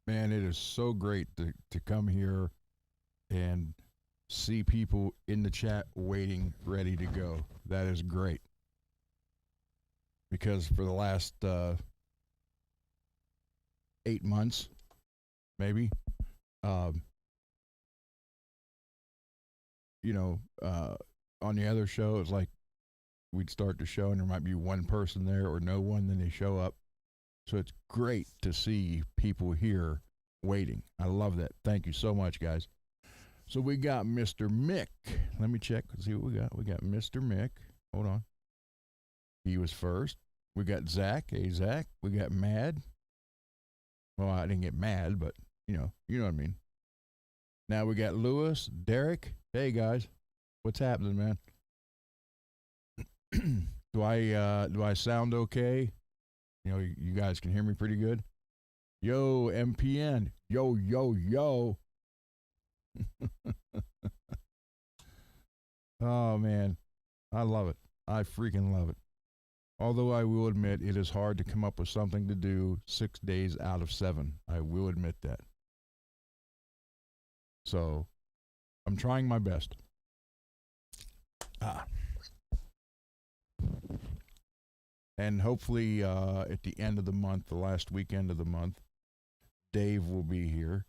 Man, it is so great to come here and see people in the chat waiting, ready to go. That is great because for the last 8 months, maybe, um, you know, on the other show, it's like we'd start the show and there might be one person there or no one, then they show up. So it's great to see people here waiting. I love that. Thank you so much, guys. So we got Mr. Mick. Let me check and see what we got. We got Mr. Mick. Hold on. He was first. We got Zach. Hey, Zach. We got Mad. Well, I didn't get mad, but you know what I mean. Now we got Lewis, Derek. Hey guys, what's happening, man? Do I sound okay? You guys can hear me pretty good. Yo, MPN. Yo, yo, yo. Oh man, I love it. I freaking love it. Although I will admit it is hard to come up with something to do 6 days out of 7. I will admit that. So I'm trying my best. Ah. And hopefully at the end of the month, the last weekend of the month, Dave will be here.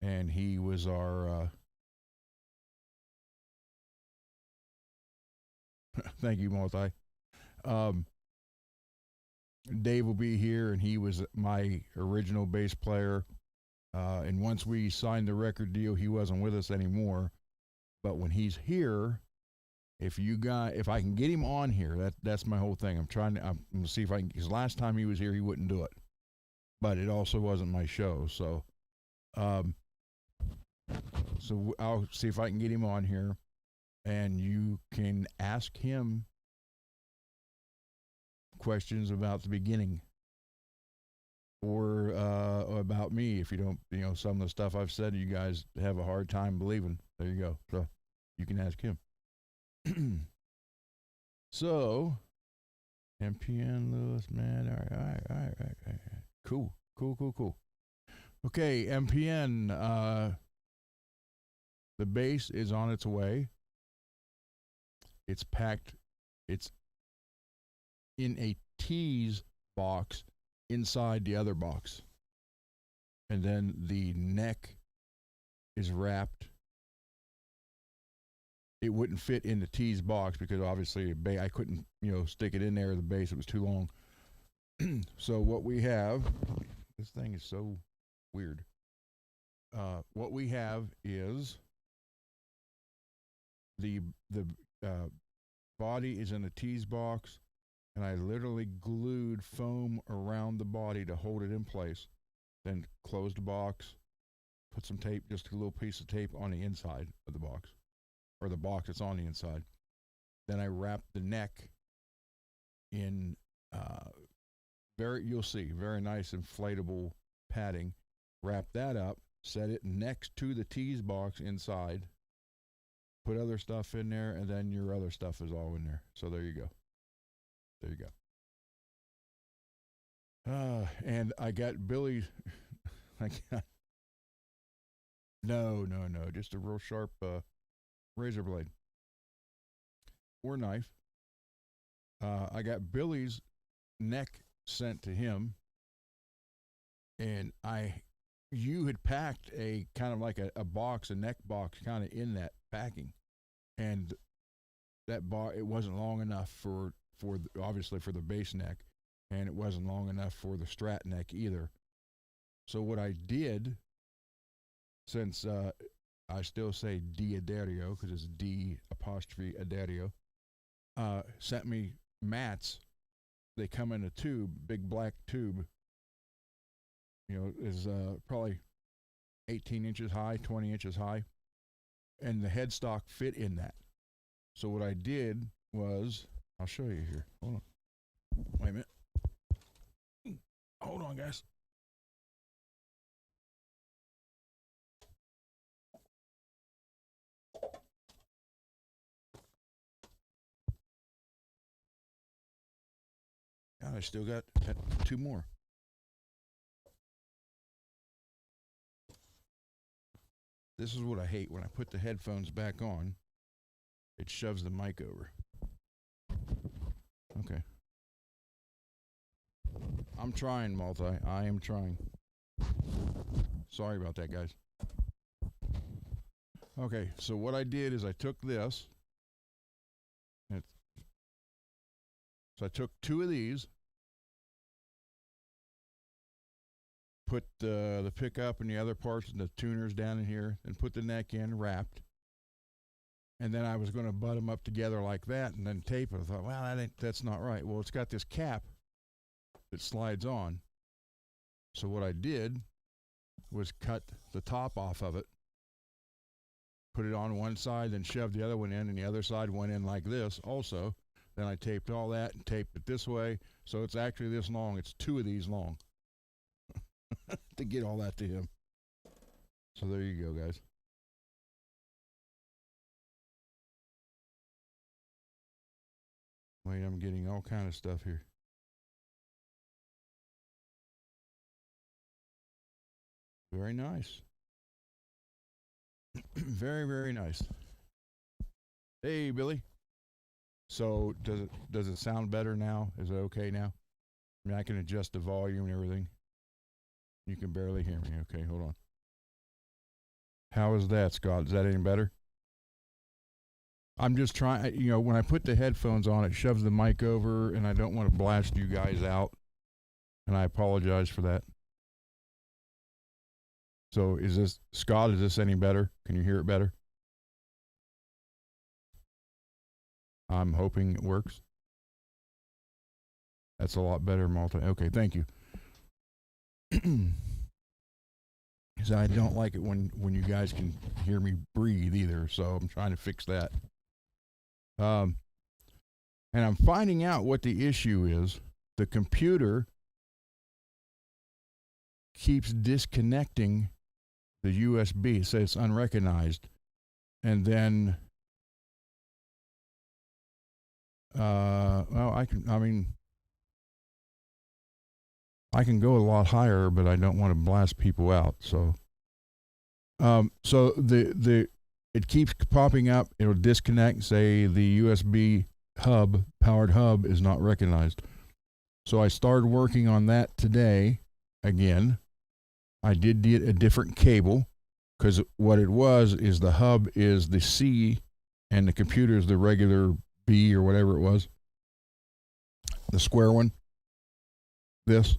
And he was our. Thank you, Multi. Um, Dave will be here, and he was my original bass player. And once we signed the record deal, he wasn't with us anymore. But when he's here, if I can get him on here, that's my whole thing. I'm gonna see if I can. Because last time he was here, he wouldn't do it. But it also wasn't my show, um, so I'll see if I can get him on here, and you can ask him questions about the beginning or about me if you don't, some of the stuff I've said you guys have a hard time believing. There you go. So you can ask him. So, MPN Lewis, man. All right. Cool. Okay, MPN, the base is on its way. It's packed. It's in a tease box inside the other box. And then the neck is wrapped. It wouldn't fit in the tease box because obviously I couldn't, stick it in there, the base, it was too long. So what we have, this thing is so weird. What we have is the body is in a tease box, and I literally glued foam around the body to hold it in place. Then closed the box, put some tape, just a little piece of tape on the inside of the box, or the box that's on the inside. Then I wrapped the neck in you'll see, very nice inflatable padding. Wrap that up, set it next to the tease box inside, put other stuff in there, and then your other stuff is all in there. So there you go. And I got Billy. I got no, just a real sharp razor blade or knife. I got Billy's neck sent to him, and you had packed a kind of like a box, a neck box, kind of in that packing, and that bar it wasn't long enough for obviously for the base neck, and it wasn't long enough for the strat neck either. So what I did, since I still say D'Addario because it's D apostrophe Addario, sent me mats. They come in a tube, big black tube. Is probably 18 inches high, 20 inches high, and the headstock fit in that. So what I did was, I'll show you here. Hold on. Wait a minute. Hold on, guys. I still got 2 more. This is what I hate. When I put the headphones back on, it shoves the mic over. Okay. I'm trying, Multi. I am trying. Sorry about that, guys. Okay, so what I did is I took this. So I took 2 of these, put the pickup and the other parts and the tuners down in here, and put the neck in, wrapped. And then I was going to butt them up together like that and then tape it. I thought, well, that's not right. Well, it's got this cap that slides on. So what I did was cut the top off of it, put it on one side, then shoved the other one in, and the other side went in like this also. Then I taped all that and taped it this way. So it's actually this long. It's 2 of these long to get all that to him. So there you go, guys. Wait, I'm getting all kind of stuff here. Very nice. Very, very nice. Hey, Billy. So does it sound better now? Is it okay now? I mean, I can adjust the volume and everything. You can barely hear me. Okay, hold on. How is that, Scott? Is that any better? I'm just trying, you know, when I put the headphones on, it shoves the mic over, and I don't want to blast you guys out, and I apologize for that. So is this, Scott, is this any better? Can you hear it better? I'm hoping it works. That's a lot better, Multi. Okay, thank you. Because I don't like it when you guys can hear me breathe either, so I'm trying to fix that. And I'm finding out what the issue is. The computer keeps disconnecting the USB. It says it's unrecognized. And then, well, I can go a lot higher, but I don't want to blast people out. So, so it keeps popping up. It'll disconnect, say the USB hub, powered hub, is not recognized. So I started working on that today again. I did get a different cable, because what it was is the hub is the C and the computer is the regular B or whatever it was. The square one. This.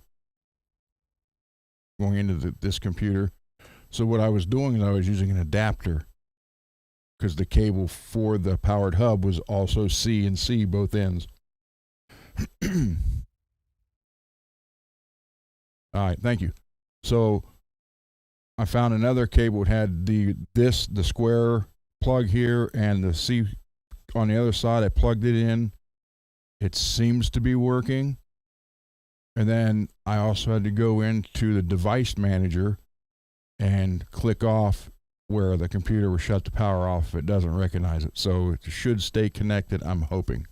Going into this computer. So what I was doing is I was using an adapter, because the cable for the powered hub was also C and C, both ends. All right, thank you. So I found another cable that had the square plug here and the C on the other side. I plugged it in. It seems to be working. And then I also had to go into the device manager and click off where the computer will shut the power off if it doesn't recognize it. So it should stay connected, I'm hoping.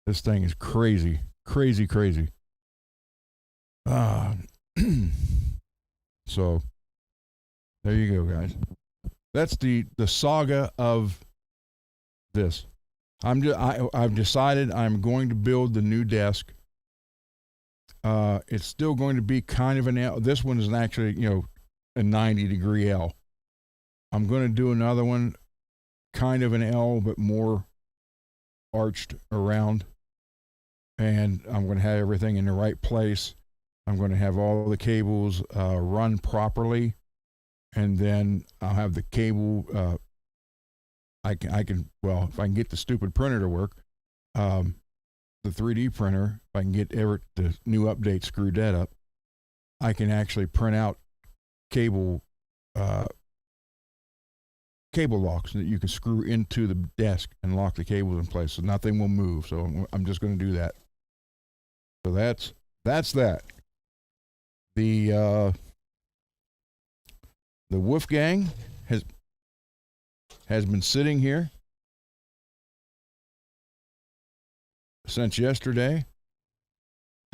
This thing is crazy, crazy, crazy. So there you go, guys. That's the saga of this. I've decided I'm going to build the new desk. It's still going to be kind of an L. This one is actually, you know, a 90-degree L. I'm going to do another one, kind of an L, but more arched around. And I'm going to have everything in the right place. I'm going to have all the cables run properly. And then I'll have the cable, I can, well, if I can get the stupid printer to work, the 3D printer, if I can get the new update, screwed that up, I can actually print out cable locks that you can screw into the desk and lock the cables in place, so nothing will move. So I'm just going to do that. So that's that. The Wolfgang has been sitting here since yesterday.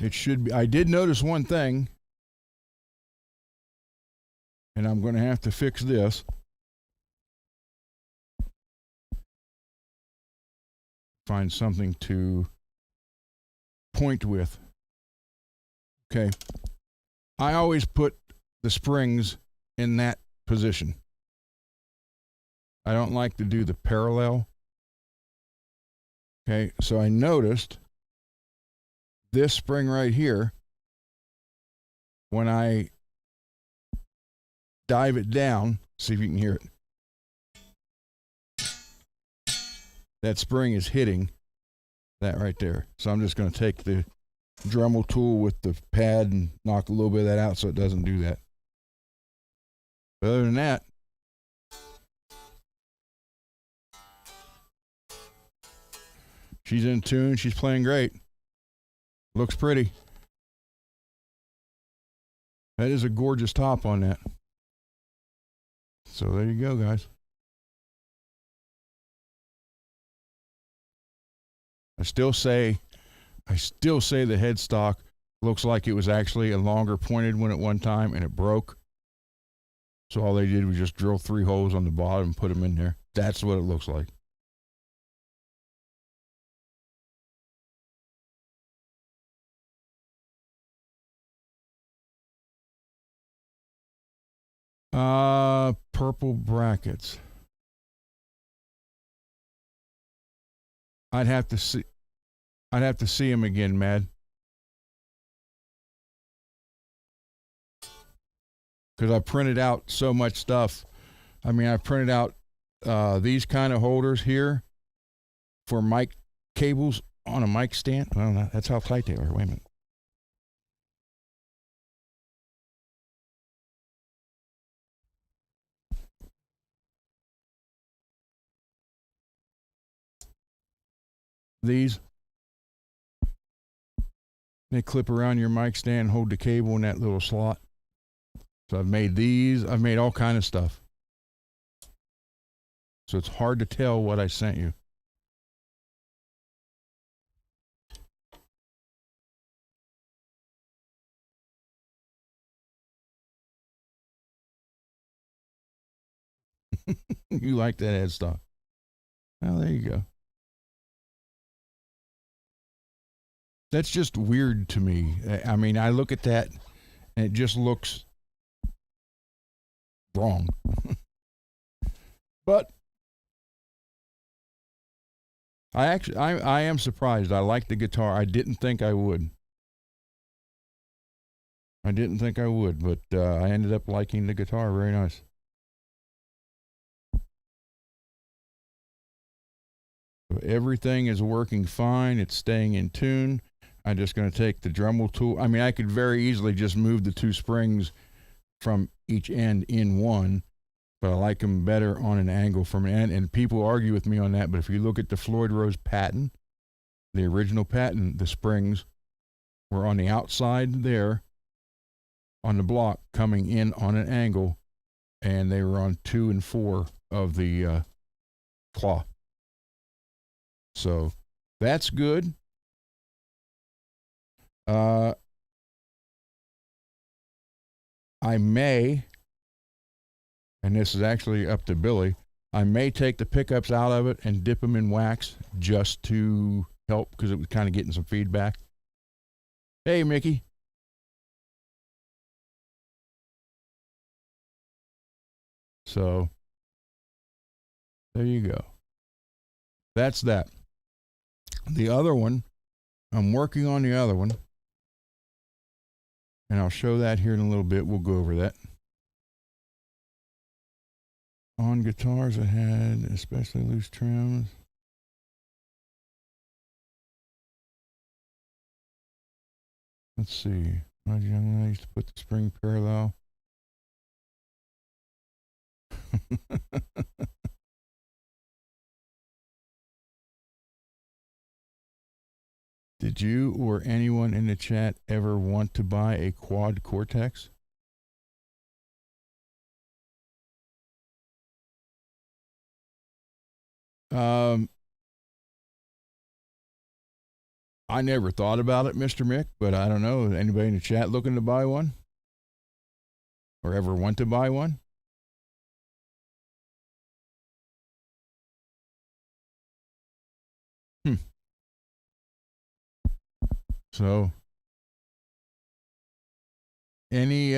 It should be. I did notice one thing, and I'm going to have to fix this. find something to point with. Okay. I always put the springs in that position. I don't like to do the parallel. Okay, so I noticed this spring right here, when I dive it down, see if you can hear it. That spring is hitting that right there. So I'm just going to take the Dremel tool with the pad and knock a little bit of that out so it doesn't do that. But other than that, she's in tune. She's playing great. Looks pretty. That is a gorgeous top on that. So there you go, guys. I still say the headstock looks like it was actually a longer pointed one at one time and it broke. So all they did was just drill 3 holes on the bottom and put them in there. That's what it looks like. Purple brackets. I'd have to see them again, Mad. Because I printed out so much stuff. I mean, I printed out these kind of holders here for mic cables on a mic stand. Well, that's how tight they are. Wait a minute. These, they clip around your mic stand, hold the cable in that little slot. So I've made these. I've made all kind of stuff. So it's hard to tell what I sent you. You like that headstock? Well, there you go. That's just weird to me. I mean, I look at that and it just looks wrong. But I am surprised. I like the guitar. I didn't think I would. But I ended up liking the guitar. Very nice. So everything is working fine. It's staying in tune. I'm just going to take the Dremel tool. I mean, I could very easily just move the 2 springs from each end in one, but I like them better on an angle from an end. And people argue with me on that, but if you look at the Floyd Rose patent, the original patent, the springs were on the outside there on the block coming in on an angle, and they were on 2 and 4 of the claw. So that's good. I may, and this is actually up to Billy, I may take the pickups out of it and dip them in wax just to help because it was kind of getting some feedback. Hey, Mickey. So there you go. That's that. The other one, I'm working on the other one. And I'll show that here in a little bit. We'll go over that. On guitars I had, especially loose trims. Let's see. My young man used to put the spring parallel. Did you or anyone in the chat ever want to buy a quad Cortex? I never thought about it, Mr. Mick, but I don't know. Anybody in the chat looking to buy one? Or ever want to buy one? So, any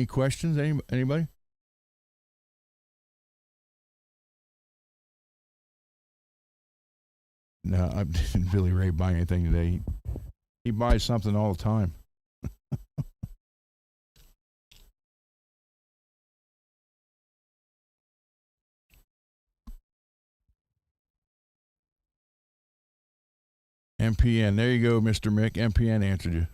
questions? Anybody? No, I didn't Billy Ray buy anything today. He buys something all the time. MPN. There you go, Mr. Mick. MPN answered you.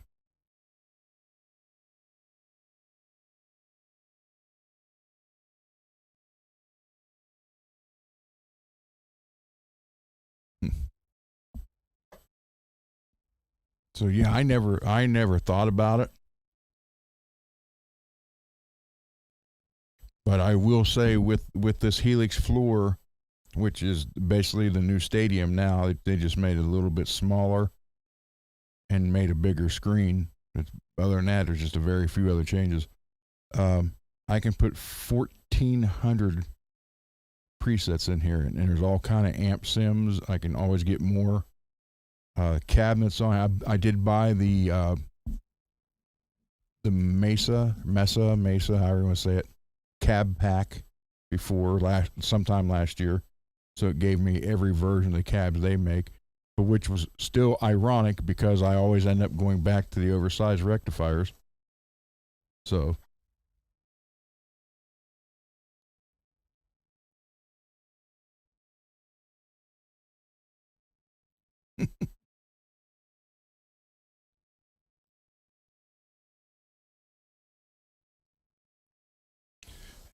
So yeah, I never thought about it. But I will say with this Helix floor, which is basically the new stadium now, they just made it a little bit smaller and made a bigger screen. Other than that, there's just a very few other changes. I can put 1,400 presets in here, and there's all kind of amp sims. I can always get more cabinets on. I did buy the Mesa, however you want to say it, cab pack before sometime last year, so it gave me every version of the cabs they make, but which was still ironic because I always end up going back to the oversized rectifiers. So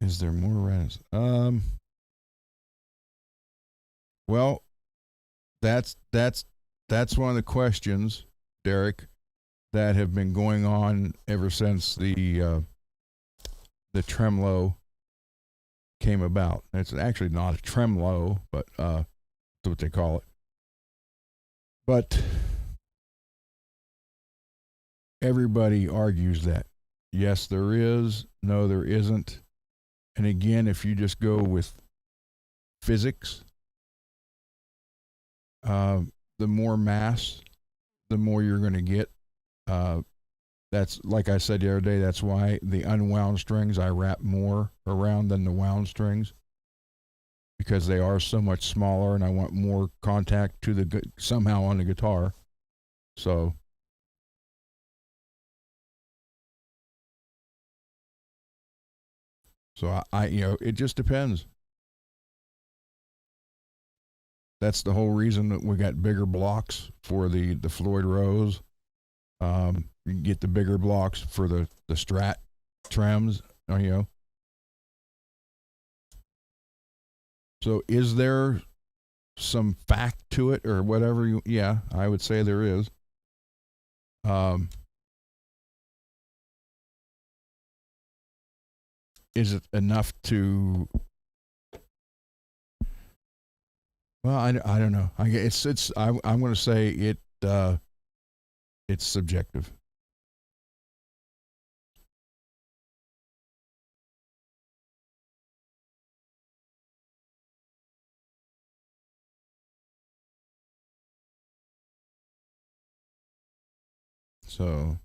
is there more rents? Well, that's one of the questions, Derek, that have been going on ever since the Tremolo came about. It's actually not a Tremolo, but that's what they call it. But everybody argues that. Yes, there is. No, there isn't. And again, if you just go with physics, the more mass, the more you're going to get. That's like I said the other day. That's why the unwound strings I wrap more around than the wound strings, because they are so much smaller, and I want more contact to the somehow on the guitar. So I it just depends. That's the whole reason that we got bigger blocks for the Floyd Rose. You get the bigger blocks for the Strat trems. So is there some fact to it or whatever? Yeah, I would say there is. Is it enough to? Well, I don't know. I'm going to say it. It's subjective. So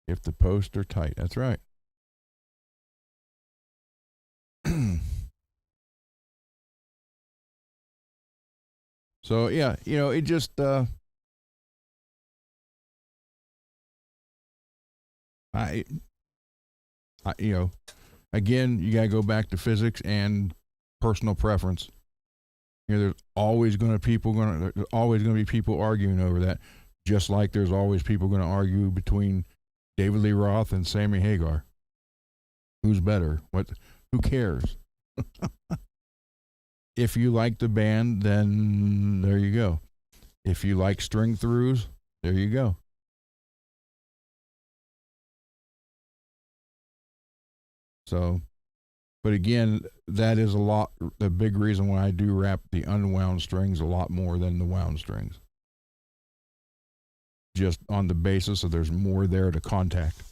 if the posts are tight, that's right. So yeah, it just I again, you got to go back to physics and personal preference. There's always going to be people arguing over that, just like there's always people going to argue between David Lee Roth and Sammy Hagar. Who's better? Who cares? If you like the band, then there you go. If you like string throughs, there you go. So, but again, that is the big reason why I do wrap the unwound strings a lot more than the wound strings. just on the basis of there's more there to contact.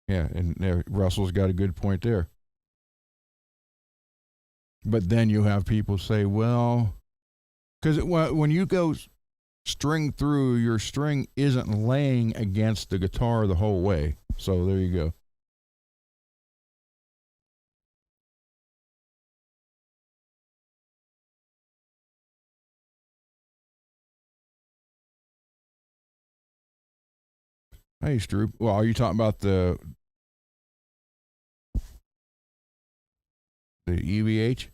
Yeah, and Russell's got a good point there. But then you have people say, well, because when you go string through, your string isn't laying against the guitar the whole way. So there you go. Hey, Stroop. Well, are you talking about the EVH?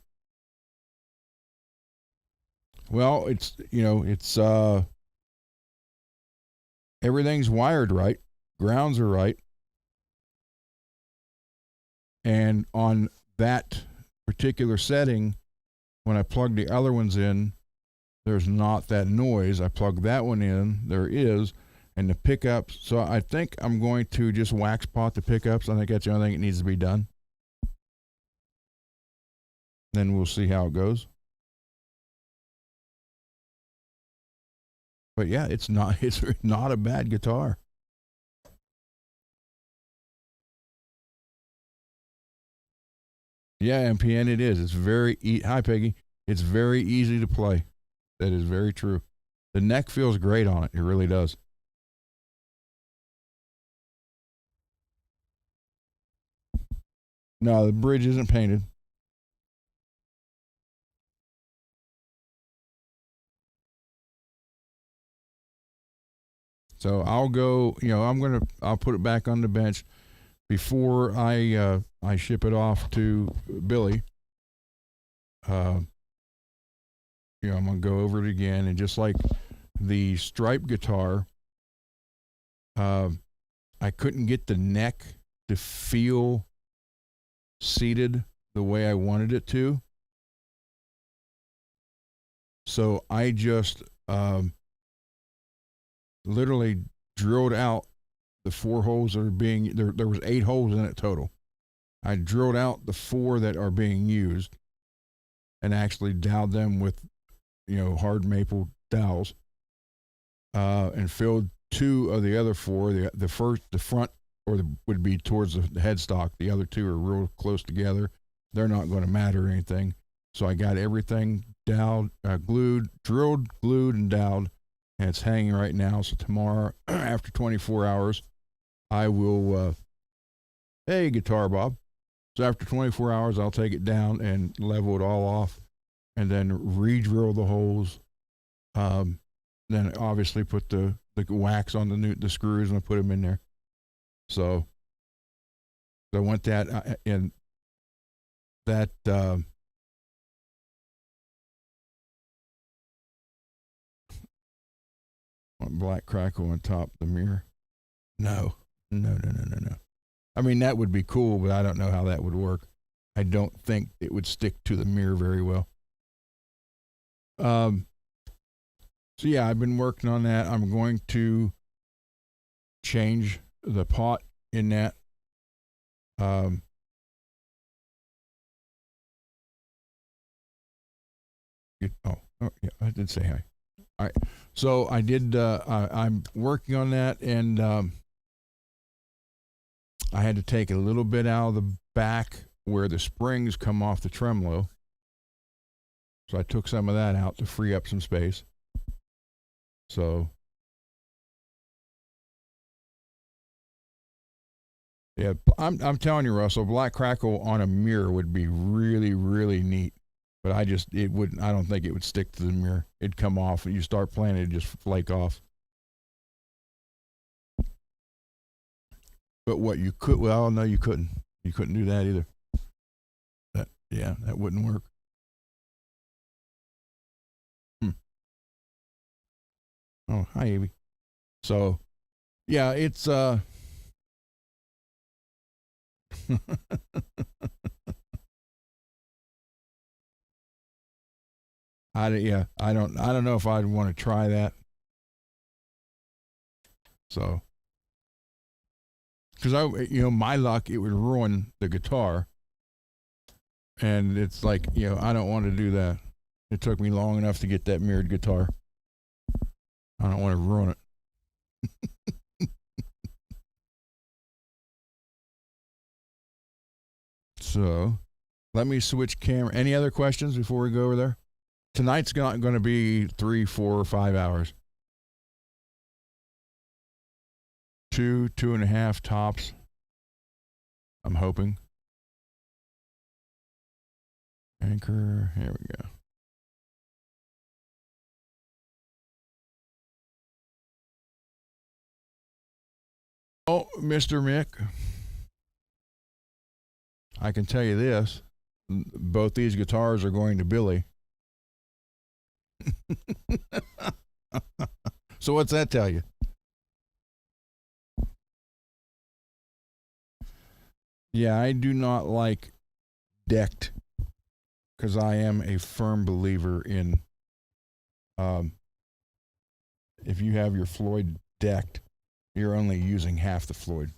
Well, it's everything's wired right, grounds are right, and on that particular setting, when I plug the other ones in, there's not that noise. I plug that one in, there is, and the pickups. So I think I'm going to just wax pot the pickups. I think that's the only thing that needs to be done. Then we'll see how it goes. But yeah, it's not a bad guitar. Yeah, MPN it is. It's very hi Peggy. It's very easy to play. That is very true. The neck feels great on it. It really does. No, the bridge isn't painted. So I'll go, I'll put it back on the bench before I ship it off to Billy. I'm gonna go over it again, and just like the Stripe guitar, I couldn't get the neck to feel seated the way I wanted it to. So I just literally drilled out the 4 holes that are being there was 8 holes in it total. I drilled out the 4 that are being used and actually doweled them with hard maple dowels, and filled 2 of the other 4. The front would be towards the headstock. The other 2 are real close together. They're not going to matter or anything. So I got everything doweled, glued, drilled, glued, and doweled, and it's hanging right now. So tomorrow, after 24 hours, I will, hey, Guitar Bob. So after 24 hours, I'll take it down and level it all off, and then re-drill the holes. Then obviously put the wax on the screws, and I put them in there. So I want that in that. Black crackle on top of the mirror. No. I mean, that would be cool, but I don't know how that would work. I don't think it would stick to the mirror very well. So yeah, I've been working on that. I'm going to change the pot in that. Oh yeah, I did say hi. All right. So I did. I'm working on that, and I had to take a little bit out of the back where the springs come off the tremolo. So I took some of that out to free up some space. So yeah, I'm telling you, Russell, black crackle on a mirror would be really, really neat. But it wouldn't. I don't think it would stick to the mirror. It'd come off, and you start playing, it'd just flake off. But what you could? Well, no, you couldn't. You couldn't do that either. That wouldn't work. Oh, hi, Avy. So, yeah, it's I don't know if I'd want to try that. So, because my luck, it would ruin the guitar. And it's like, I don't want to do that. It took me long enough to get that mirrored guitar. I don't want to ruin it. So, let me switch camera. Any other questions before we go over there? Tonight's not going to be 3, 4, or 5 hours. 2, 2.5 tops. I'm hoping. Anchor. Here we go. Oh, Mr. Mick. I can tell you this. Both these guitars are going to Billy. So what's that tell you? Yeah, I do not like decked because I am a firm believer in if you have your Floyd decked, you're only using half the Floyd.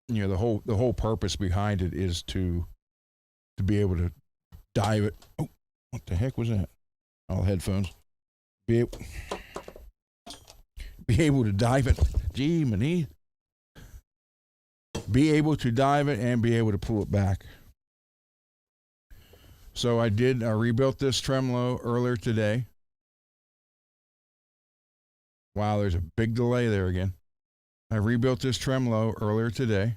The whole purpose behind it is to be able to dive it. Oh, what the heck was that? All headphones. Be able to dive it. Gee, many. Be able to dive it and be able to pull it back. So I rebuilt this tremolo earlier today. Wow, there's a big delay there again. I rebuilt this tremolo earlier today.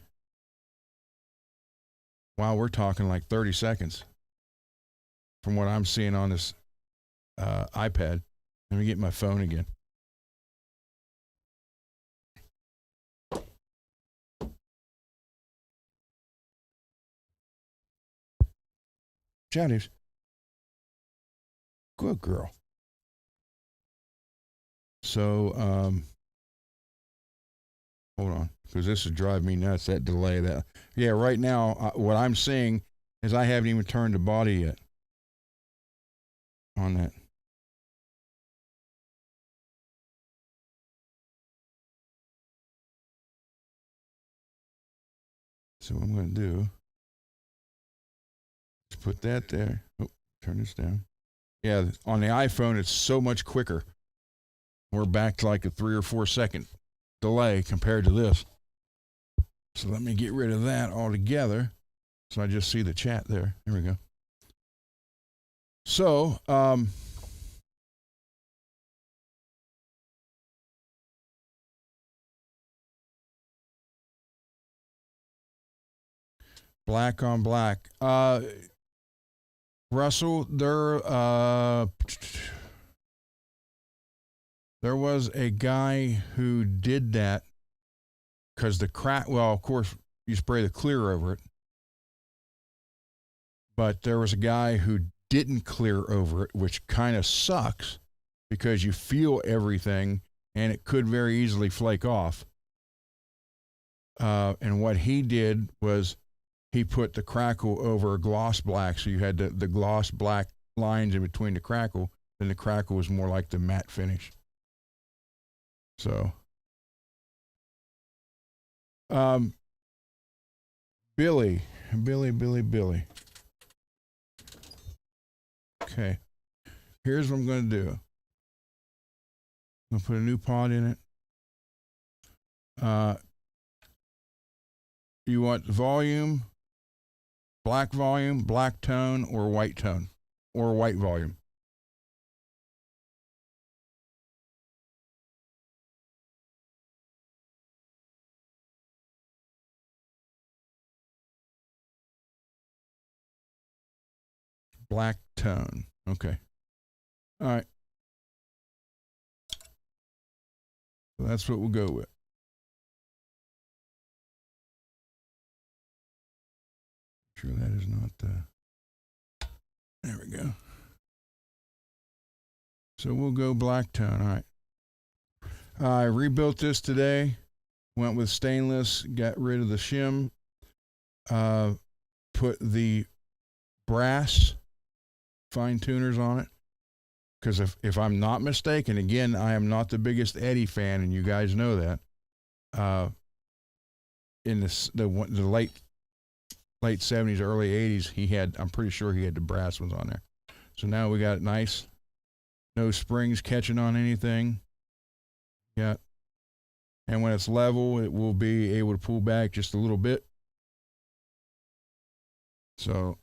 Wow, we're talking like 30 seconds from what I'm seeing on this iPad. Let me get my phone again. Chatties. Good girl. So, hold on, because this would drive me nuts, that delay. Yeah, right now, what I'm seeing is I haven't even turned the body yet on that. So what I'm going to do is put that there. Oh, turn this down. Yeah, on the iPhone, it's so much quicker. We're back to like a 3 or 4 second delay compared to this. So let me get rid of that altogether. So I just see the chat there. There we go. So, black on black. Russell, there was a guy who did that because the crack, well, of course, you spray the clear over it. But there was a guy who didn't clear over it, which kind of sucks because you feel everything and it could very easily flake off. And what he did was he put the crackle over a gloss black, so you had the gloss black lines in between the crackle, then the crackle was more like the matte finish. So, Billy. Okay, here's what I'm going to do. I'm going to put a new pot in it. You want volume, black tone, or white tone, or white volume. Black tone. Okay. All right. So that's what we'll go with. Sure that is not there we go. So we'll go black tone. All right. I rebuilt this today. Went with stainless, got rid of the shim. Put the brass fine tuners on it. Because if I'm not mistaken, again, I am not the biggest Eddie fan, and you guys know that. In the late late 70s, early 80s, I'm pretty sure he had the brass ones on there. So now we got nice, no springs catching on anything. Yeah. And when it's level, it will be able to pull back just a little bit. So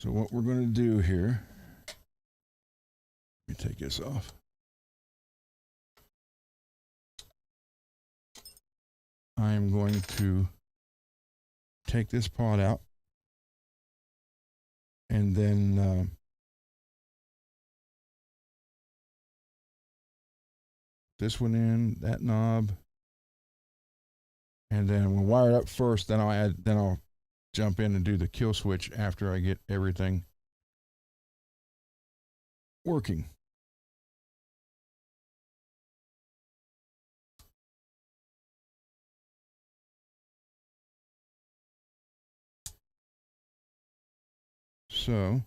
what we're going to do here, let me take this off. I am going to take this pot out and then this one in, that knob, and then we'll wire it up first, then I'll jump in and do the kill switch after I get everything working. So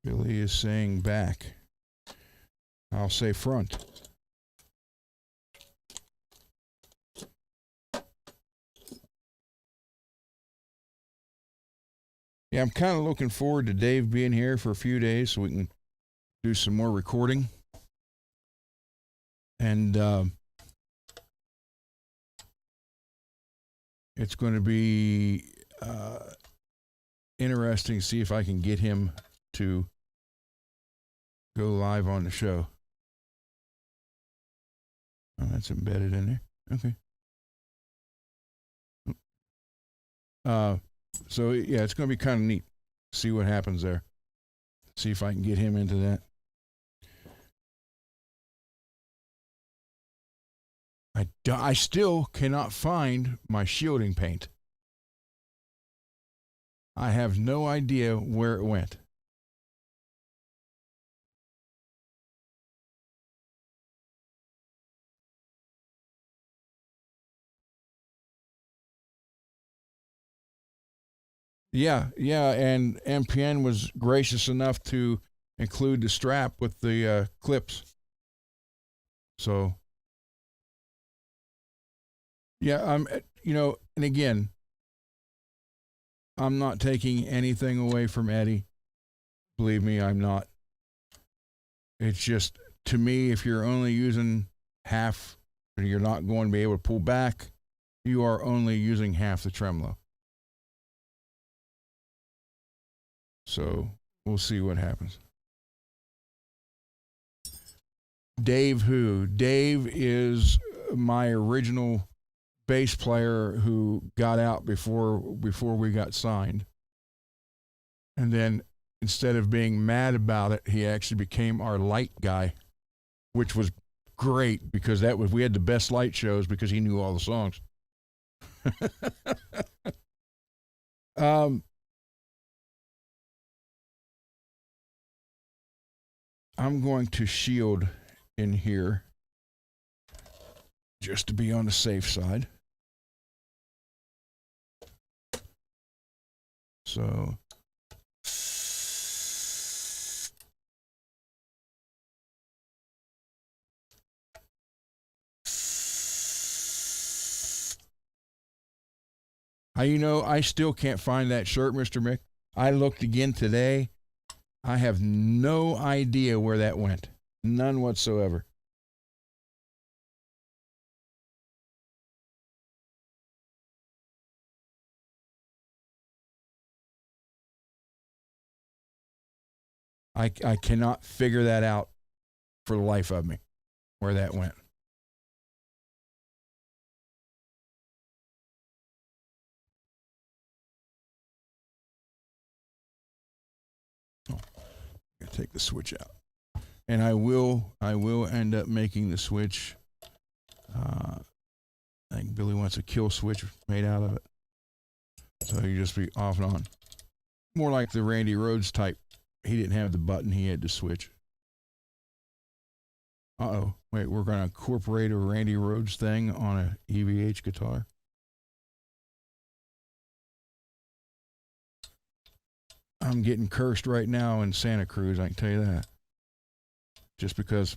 Billy is saying back. I'll say front. Yeah, I'm kind of looking forward to Dave being here for a few days so we can do some more recording. And it's going to be interesting to see if I can get him to go live on the show. Oh, that's embedded in there. Okay. So yeah, it's going to be kind of neat. See what happens there. See if I can get him into that. I still cannot find my shielding paint. I have no idea where it went. Yeah, and MPN was gracious enough to include the strap with the clips. So, yeah, and again, I'm not taking anything away from Eddie. Believe me, I'm not. It's just, to me, if you're only using half, you're not going to be able to pull back. You are only using half the tremolo. So we'll see what happens. Dave who? Dave is my original bass player who got out before we got signed. And then instead of being mad about it, he actually became our light guy, which was great because we had the best light shows because he knew all the songs. I'm going to shield in here just to be on the safe side. So I still can't find that shirt, Mr. Mick. I looked again today. I have no idea where that went. None whatsoever. I cannot figure that out for the life of me, where that went. Oh, I gotta take the switch out. And I will end up making the switch. I think Billy wants a kill switch made out of it. So you just be off and on. More like the Randy Rhoads type. He didn't have the button, he had to switch. Uh-oh. Wait, we're going to incorporate a Randy Rhoads thing on a EVH guitar. I'm getting cursed right now in Santa Cruz, I can tell you that. Just because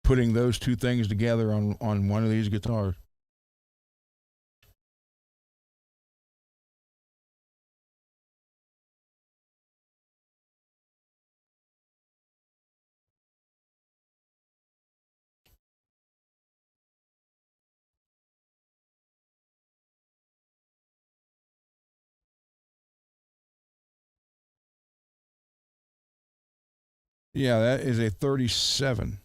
putting those two things together on one of these guitars. Yeah, that is a 37.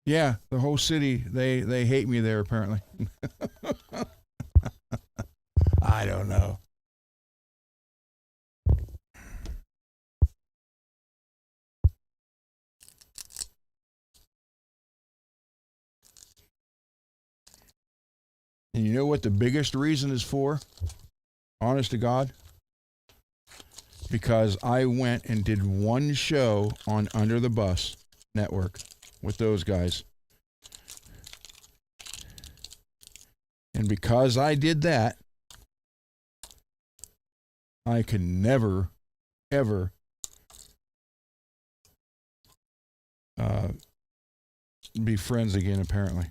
Yeah, the whole city, they hate me there apparently. I don't know. And you know what the biggest reason is for? Honest to God, because I went and did one show on Under the Bus Network with those guys. And because I did that, I can never, ever be friends again, apparently.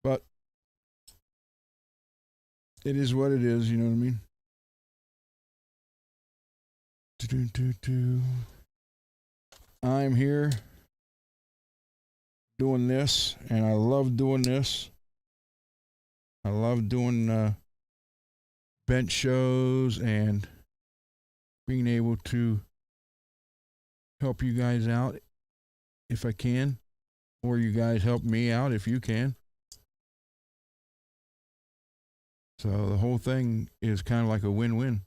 But it is what it is, you know what I mean? I'm here doing this, and I love doing this. I love doing bench shows and being able to help you guys out if I can, or you guys help me out if you can. So the whole thing is kind of like a win-win.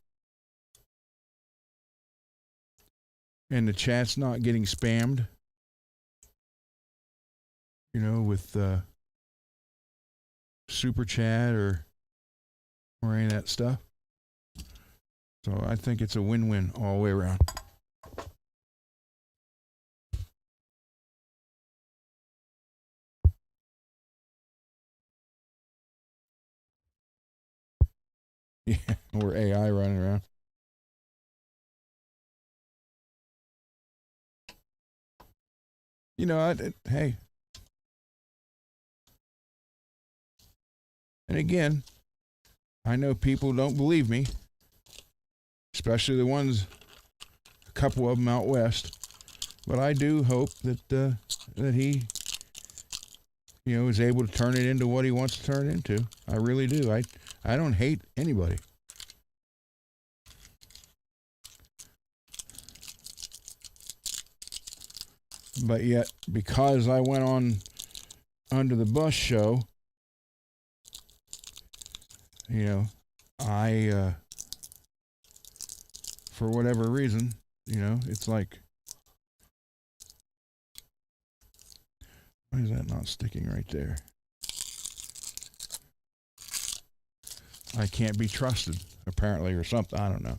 And the chat's not getting spammed, you know, with super chat or any of that stuff. So I think it's a win-win all the way around. Yeah, or AI running around. You know, hey. And again, I know people don't believe me, especially the ones, a couple of them out west. But I do hope that he, you know, is able to turn it into what he wants to turn it into. I really do. I don't hate anybody. But yet, because I went on Under the Bus show, you know, I, for whatever reason, you know, it's like, why is that not sticking right there? I can't be trusted, apparently, or something. I don't know.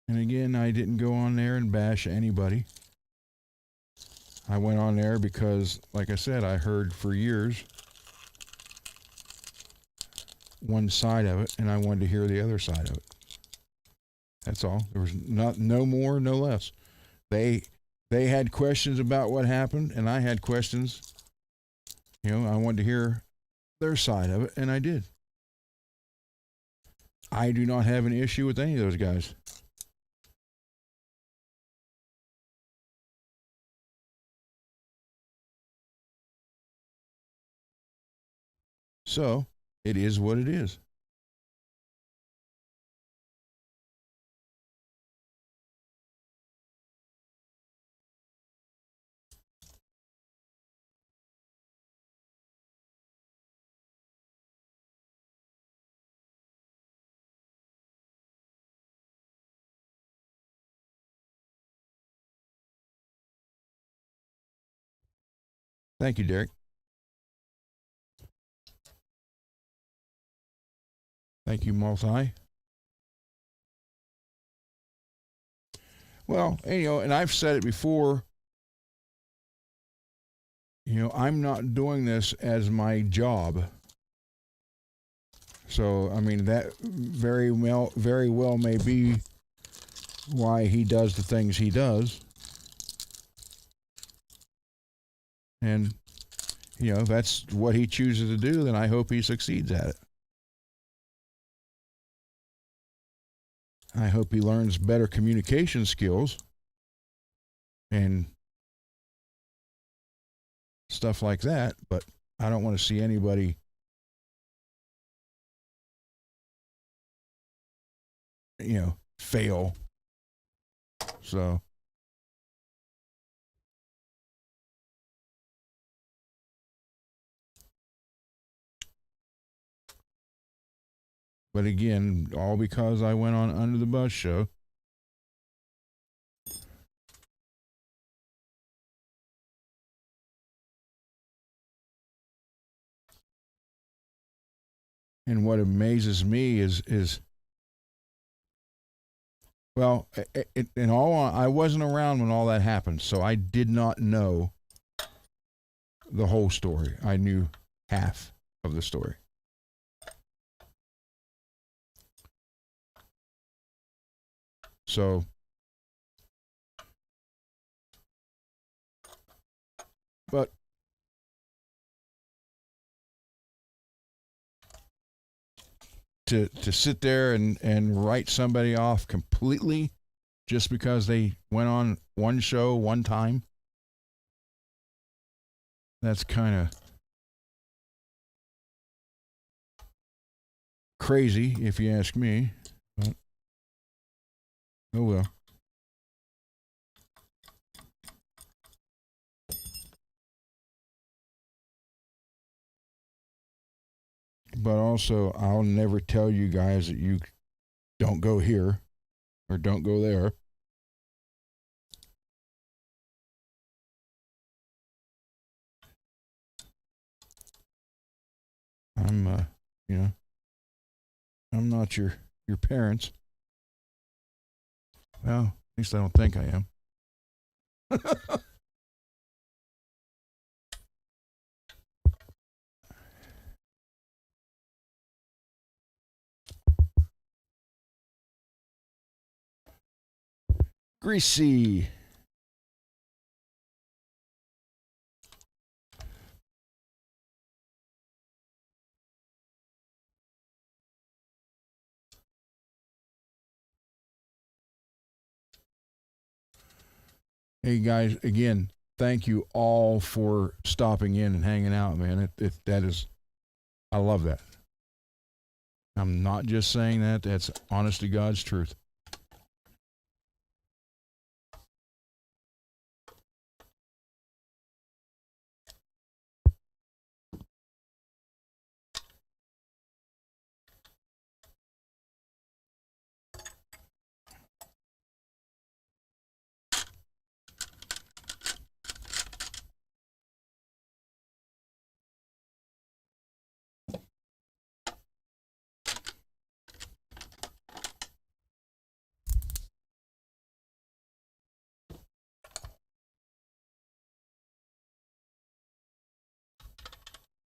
And again, I didn't go on there and bash anybody. I went on there because, like I said, I heard for years one side of it, and I wanted to hear the other side of it. That's all. There was no more, no less. They had questions about what happened, and I had questions. You know, I wanted to hear their side of it, and I did. I do not have an issue with any of those guys. So, it is what it is. Thank you, Derek. Thank you, Multi. Well, and I've said it before, I'm not doing this as my job. So, I mean, that very well may be why he does the things he does. And, if that's what he chooses to do, then I hope he succeeds at it. I hope he learns better communication skills and stuff like that, but I don't want to see anybody fail. So but again, all because I went on Under the Bus show. And what amazes me is well, I wasn't around when all that happened, so I did not know the whole story. I knew half of the story. So, but to sit there and write somebody off completely just because they went on one show one time, that's kind of crazy if you ask me. But, oh well. But also, I'll never tell you guys that you don't go here or don't go there. I'm, I'm not your parents. Well, at least I don't think I am. Greasy. Hey guys, again, thank you all for stopping in and hanging out, man. That is, I love that. I'm not just saying that. That's honest to God's truth.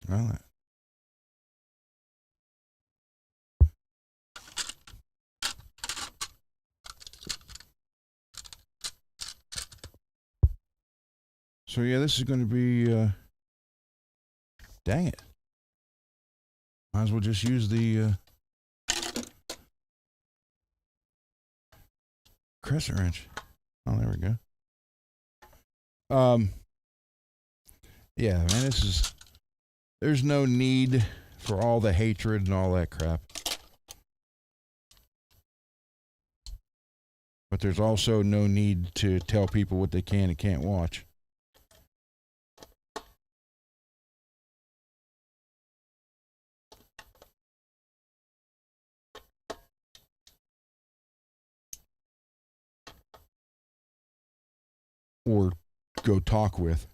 Well, so yeah, this is going to be. Dang it! Might as well just use the crescent wrench. Oh, there we go. Yeah, man, this is. There's no need for all the hatred and all that crap. But there's also no need to tell people what they can and can't watch. Or go talk with.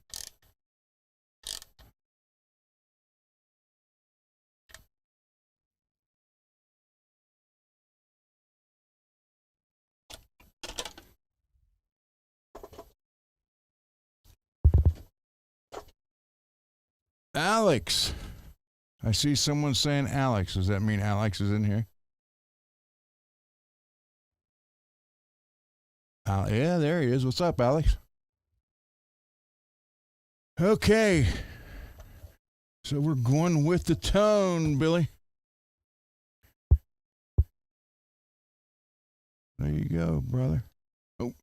Alex. I see someone saying Alex. Does that mean Alex is in here? Yeah, there he is. What's up, Alex? Okay. So we're going with the tone, Billy. There you go, brother. Oh.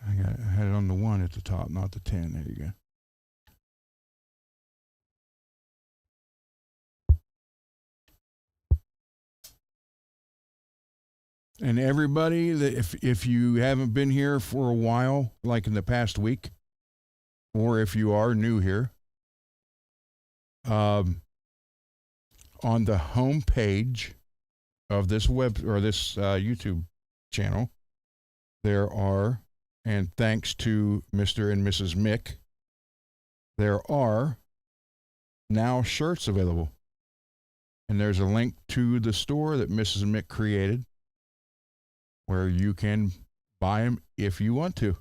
I had it on the 1 at the top, not the 10. There you go. And everybody, that if you haven't been here for a while, like in the past week, or if you are new here, on the home page of this web or this YouTube channel, there are, and thanks to Mr. and Mrs. Mick, there are now shirts available. And there's a link to the store that Mrs. Mick created where you can buy them if you want to.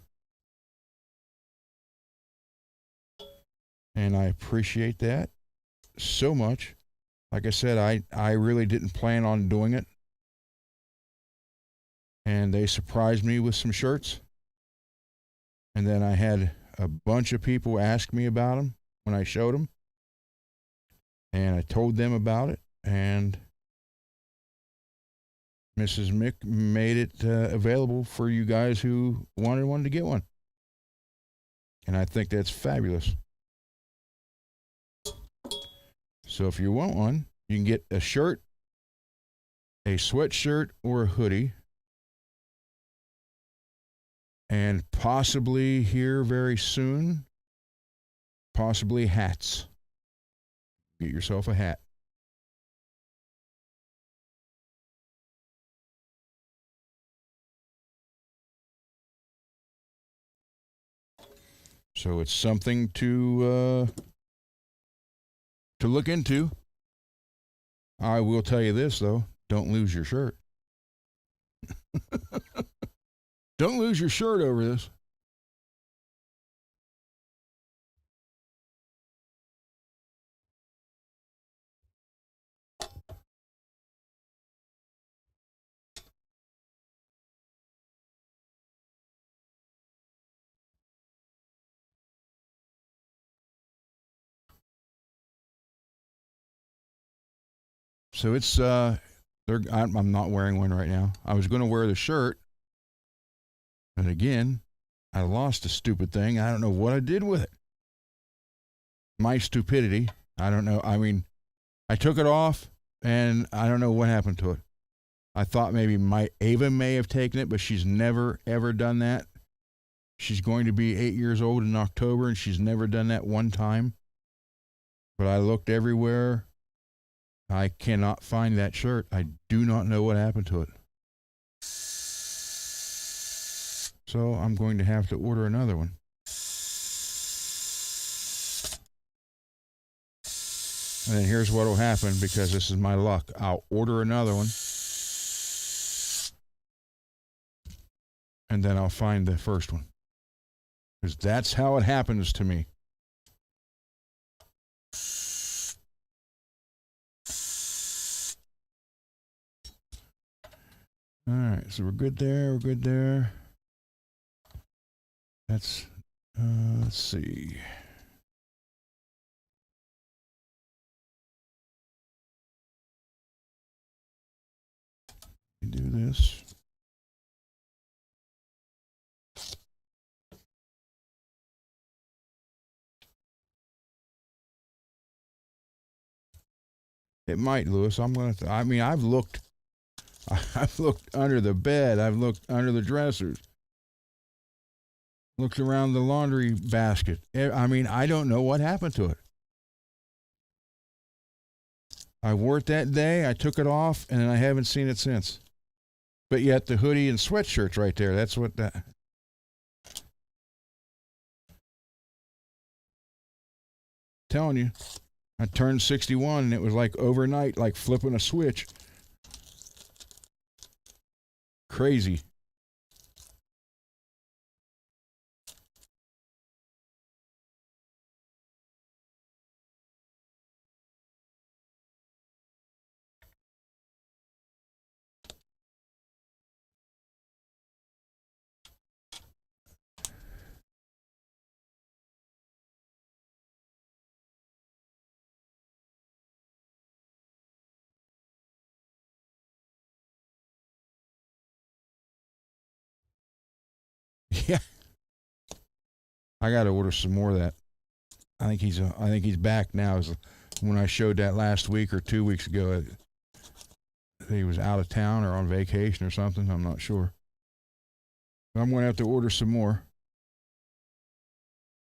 And I appreciate that so much. Like I said, I really didn't plan on doing it. And they surprised me with some shirts. And then I had a bunch of people ask me about them when I showed them. And I told them about it. And Mrs. Mick made it available for you guys who wanted one to get one. And I think that's fabulous. So if you want one, you can get a shirt, a sweatshirt, or a hoodie. And possibly here very soon, possibly hats. Get yourself a hat. So it's something to look into. I will tell you this, though. Don't lose your shirt. Don't lose your shirt over this. So it's I'm not wearing one right now. I was going to wear the shirt, and again, I lost a stupid thing. I don't know what I did with it. My stupidity. I don't know. I mean, I took it off, and I don't know what happened to it. I thought maybe Ava may have taken it, but she's never, ever done that. She's going to be 8 years old in October, and she's never done that one time. But I looked everywhere. I cannot find that shirt. I do not know what happened to it. So I'm going to have to order another one. And then here's what will happen, because this is my luck. I'll order another one. And then I'll find the first one. Because that's how it happens to me. All right, so we're good there. We're good there. That's, let's see. Do this. It might, Lewis. I'm gonna. I mean, I've looked under the bed. I've looked under the dressers. Looked around the laundry basket. I mean, I don't know what happened to it. I wore it that day. I took it off, and I haven't seen it since. But yet the hoodie and sweatshirt's right there. That's what that. telling you, I turned 61 and it was like overnight, like flipping a switch. Crazy. Yeah. I got to order some more of that. I think he's back now. When I showed that last week or 2 weeks ago, he was out of town or on vacation or something. I'm not sure. I'm going to have to order some more,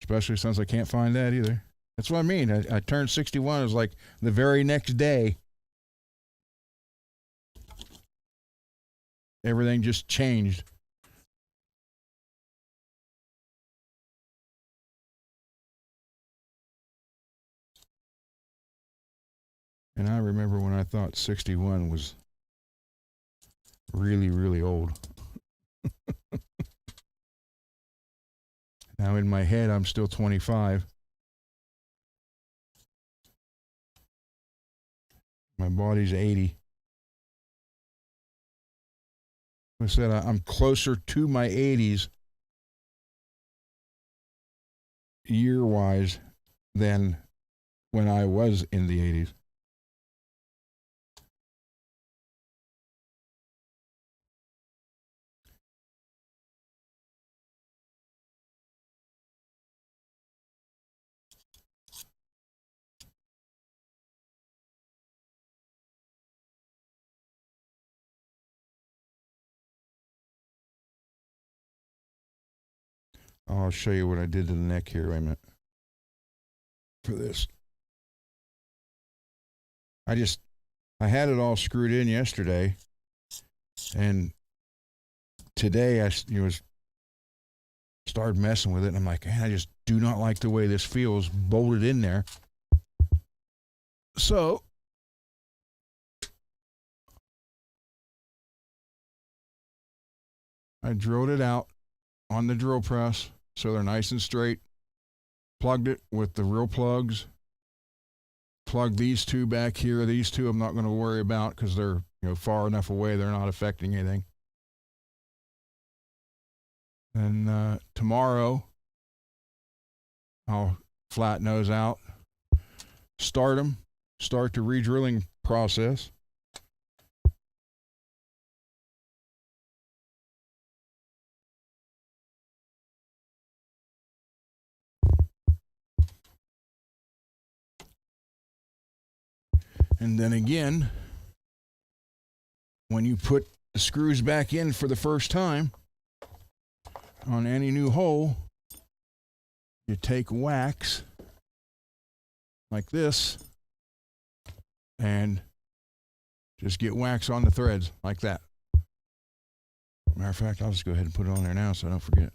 especially since I can't find that either. That's what I mean. I turned 61. It was like the very next day. Everything just changed. And I remember when I thought 61 was really, really old. Now in my head, I'm still 25. My body's 80. I said I'm closer to my 80s year-wise than when I was in the 80s. I'll show you what I did to the neck here. Wait a minute. For this. I had it all screwed in yesterday, and today I started messing with it, and I'm like, man, I just do not like the way this feels bolted in there. So I drilled it out on the drill press so they're nice and straight. Plugged it with the real plugs. Plug these two back here. These two I'm not going to worry about because they're far enough away. They're not affecting anything. And tomorrow I'll flatten those out, start the re-drilling process. And then again, when you put the screws back in for the first time on any new hole, you take wax like this and just get wax on the threads like that. Matter of fact, I'll just go ahead and put it on there now so I don't forget.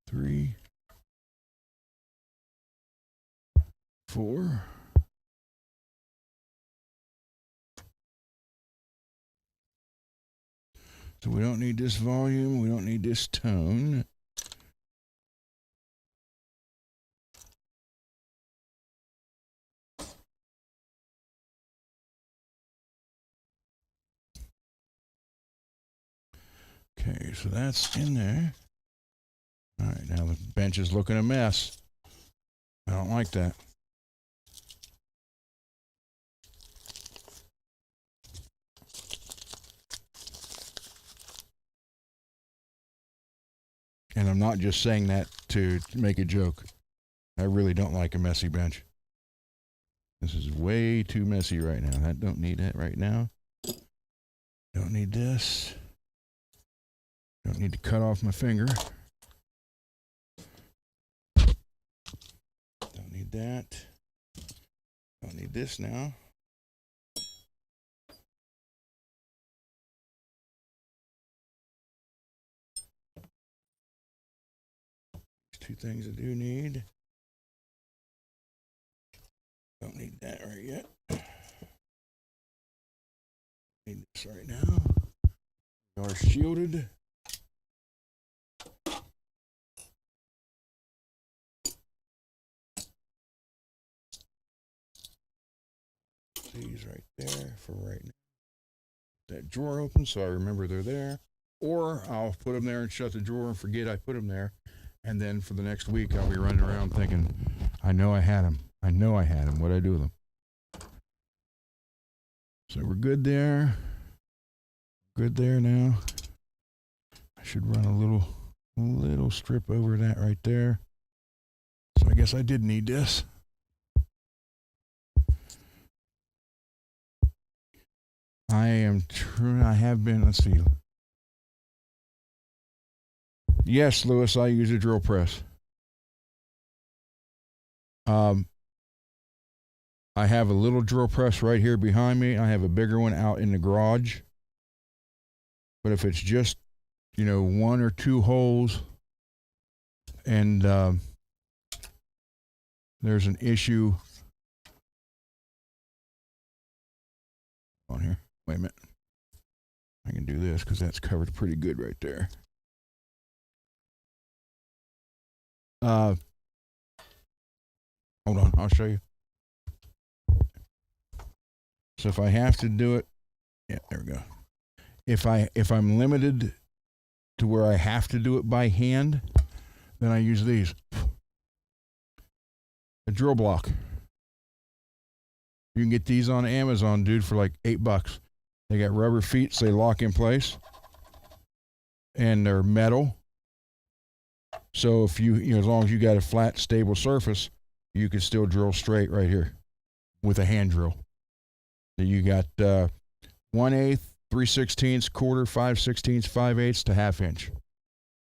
Three, 4. So we don't need this volume. We don't need this tone. Okay, so that's in there. All right, now the bench is looking a mess. I don't like that. And I'm not just saying that to make a joke. I really don't like a messy bench. This is way too messy right now. I don't need that right now. Don't need this. Don't need to cut off my finger. Don't need that. Don't need this now. few things I do need. Don't need that right yet. Need this right now. We are shielded. These right there for right now. That drawer open so I remember they're there. Or I'll put them there and shut the drawer and forget I put them there. And then for the next week, I'll be running around thinking, I know I had them. I know I had them. What'd I do with them? So we're good there. Good there now. I should run a little strip over that right there. So I guess I did need this. I have been, let's see. Yes, Lewis, I use a drill press. I have a little drill press right here behind me. I have a bigger one out in the garage. But if it's just, one or two holes and there's an issue on here. Wait a minute. I can do this because that's covered pretty good right there. Hold on, I'll show you. So if I have to do it, yeah, there we go. If I'm limited to where I have to do it by hand, then I use these. A drill block. You can get these on Amazon, dude, for like $8. They got rubber feet, so they lock in place. And they're metal. So if as long as you got a flat, stable surface, you can still drill straight right here with a hand drill. So you got 1/8, 3/16, quarter, 5/16, 5/8 to ½ inch.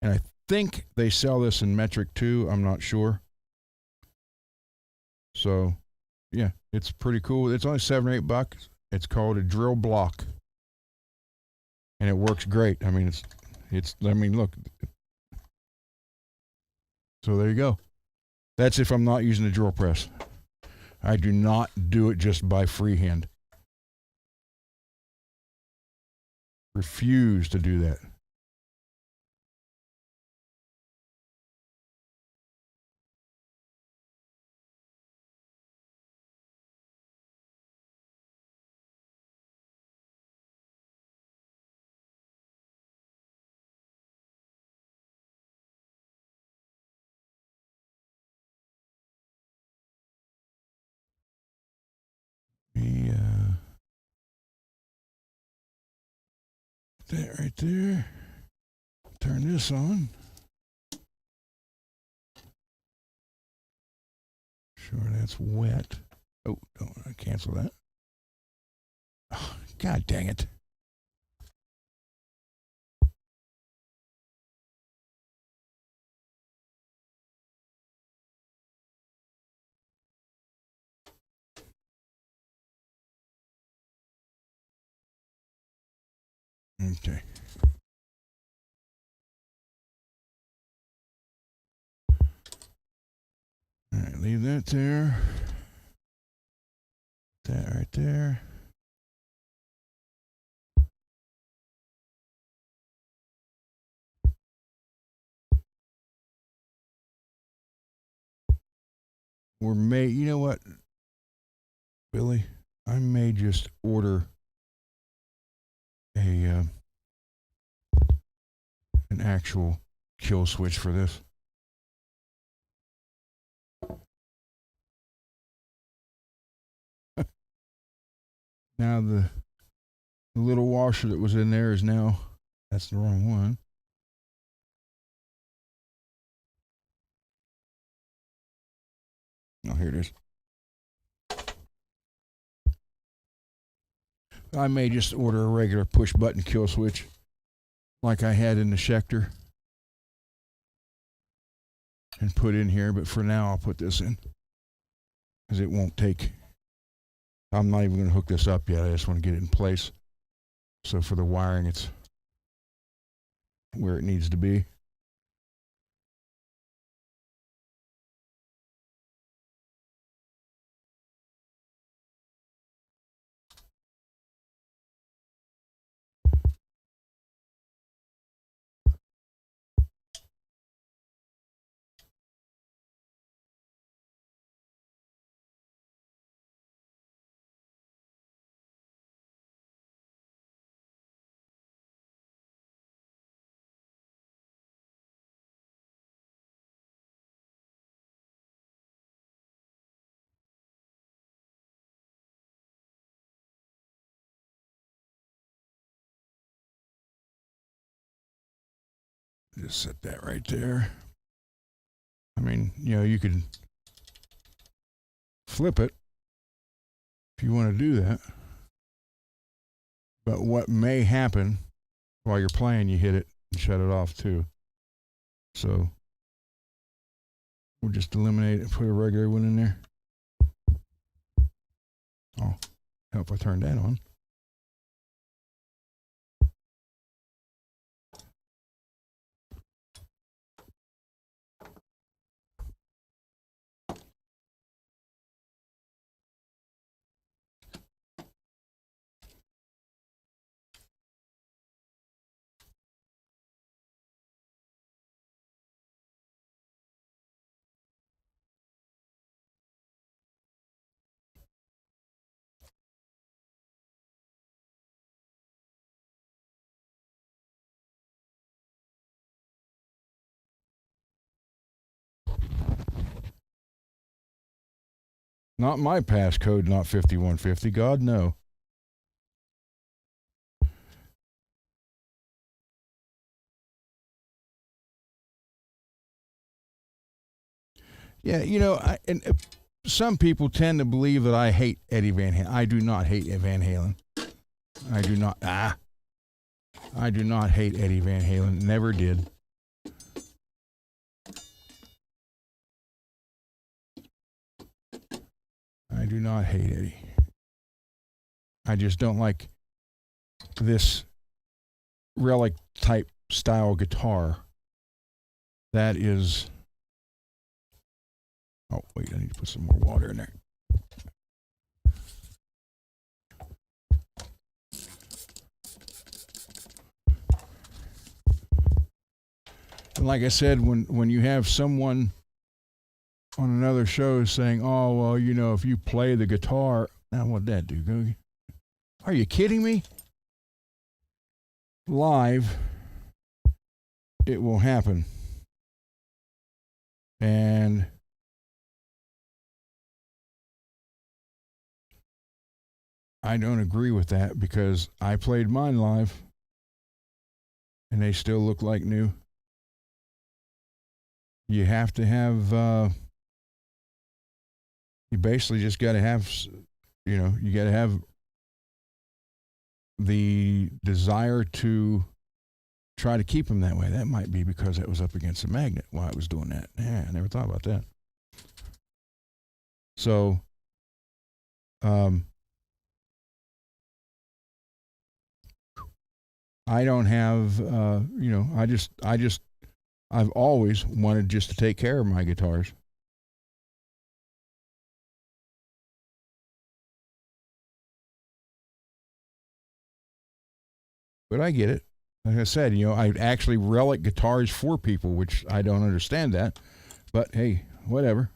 And I think they sell this in metric too. I'm not sure. So, yeah, it's pretty cool. It's only $7 or $8. It's called a drill block, and it works great. I mean, look. So there you go. That's if I'm not using a drill press. I do not do it just by freehand. Refuse to do that. That right there. Turn this on. Sure, that's wet. Oh, don't I cancel that? Oh, God dang it. Okay. All right, leave that there. That right there. You know what, Billy? I may just order an actual kill switch for this. Now the little washer that was in there is now, that's the wrong one. Oh, here it is. I may just order a regular push button kill switch like I had in the Schecter and put in here, but for now I'll put this in because it won't take. I'm not even going to hook this up yet. I just want to get it in place. So for the wiring, it's where it needs to be. just set that right there. I mean, you know, you could flip it if you want to do that. But what may happen while you're playing, you hit it and shut it off too. So we'll just eliminate it and put a regular one in there. Oh, help if I turn that on. Not my passcode, not 5150. God, no. Yeah, you know, some people tend to believe that I hate Eddie Van Halen. I do not hate Van Halen. I do not. I do not hate Eddie Van Halen. Never did. I do not hate Eddie. I just don't like this relic type style guitar. That is. Oh, wait, I need to put some more water in there. And like I said, when you have someone on another show saying, oh, well, you know, if you play the guitar, now what'd that do? Are you kidding me? Live, it will happen. And I don't agree with that because I played mine live and they still look like new. You have to have, you basically just got to have, you know, you got to have the desire to try to keep them that way. That might be because it was up against a magnet while it was doing that. Yeah, I never thought about that. So, I don't have, you know, I've always wanted just to take care of my guitars. But I get it. Like I said, you know, I actually relic guitars for people, which I don't understand that. But hey, whatever.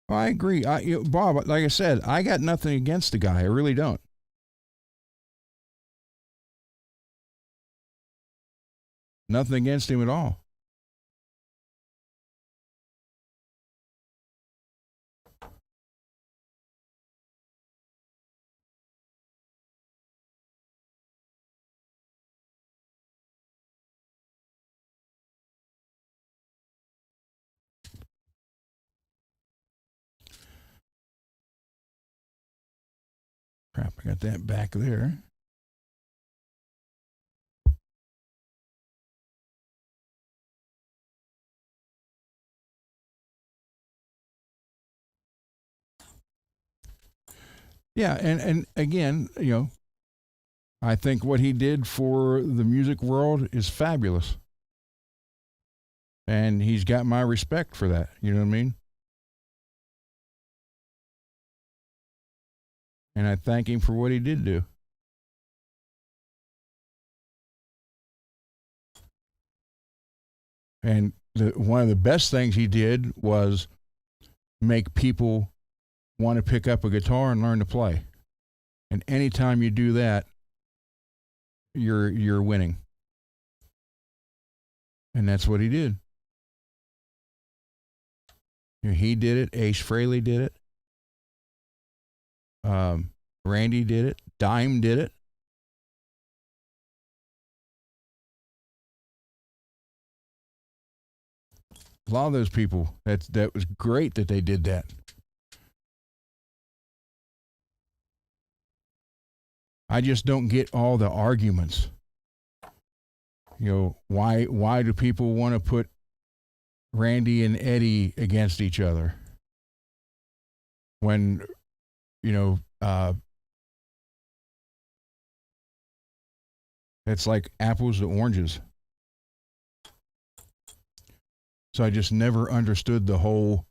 I agree. Bob, like I said, I got nothing against the guy. I really don't. Nothing against him at all. Crap, I got that back there. Yeah, and again, you know, I think what he did for the music world is fabulous. And he's got my respect for that. You know what I mean? And I thank him for what he did do. And one of the best things he did was make people want to pick up a guitar and learn to play. And anytime you do that, you're winning. And that's what he did. He did it. Ace Frehley did it. Randy did it. Dime did it. A lot of those people, that was great that they did that. I just don't get all the arguments. Why do people want to put Randy and Eddie against each other when, it's like apples to oranges. So I just never understood the whole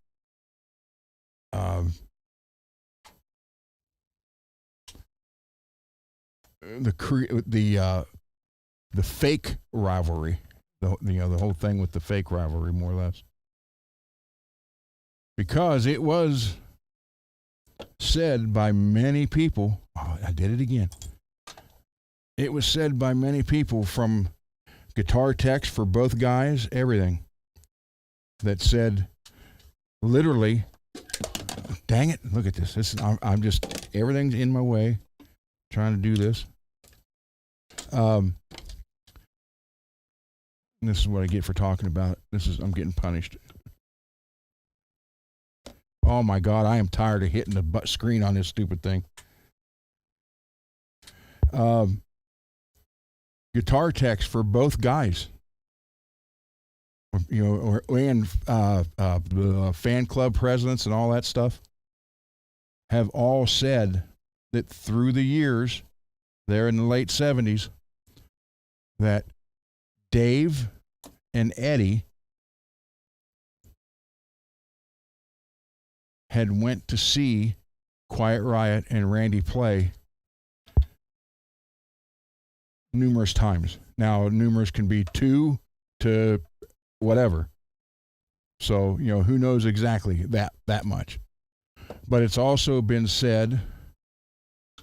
the fake rivalry, the whole thing with the fake rivalry, more or less, because it was said by many people. Oh, I did it again. It was said by many people, from guitar techs for both guys, everything, that said, literally, dang it, look at this. I'm just, everything's in my way, trying to do this. This is what I get for talking about it. I'm getting punished. Oh my God, I am tired of hitting the screen on this stupid thing. Guitar techs for both guys, and fan club presidents and all that stuff, have all said that through the years, there in the late 70s, that Dave and Eddie had went to see Quiet Riot and Randy play numerous times. Now, numerous can be 2 to whatever. So, who knows exactly that much. But it's also been said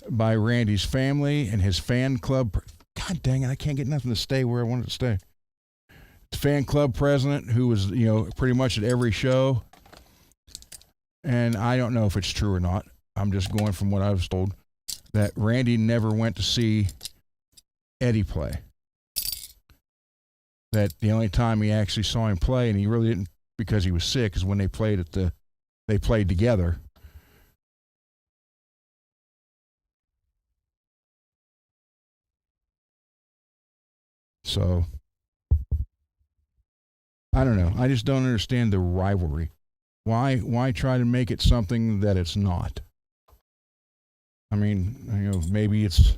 by Randy's family and his fan club. God dang it, I can't get nothing to stay where I want it to stay. The fan club president, who was, pretty much at every show. And I don't know if it's true or not. I'm just going from what I was told, that Randy never went to see Eddie play. That the only time he actually saw him play, and he really didn't because he was sick, is when they played together. So I don't know. I just don't understand the rivalry. Why try to make it something that it's not? I mean, maybe it's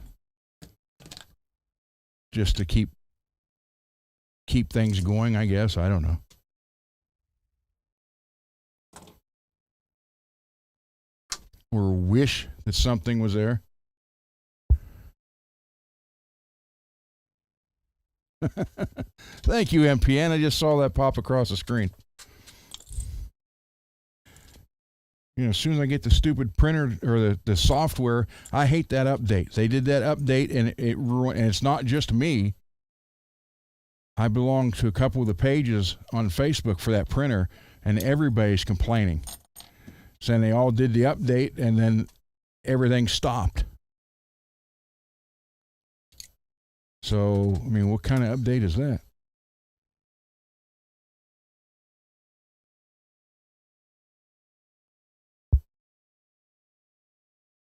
just to keep things going, I guess. I don't know. Or wish that something was there. Thank you, MPN. I just saw that pop across the screen. As soon as I get the stupid printer or the software, I hate that update. They did that update, and it ruined. And it's not just me. I belong to a couple of the pages on Facebook for that printer, and everybody's complaining, saying they all did the update and then everything stopped. So, what kind of update is that?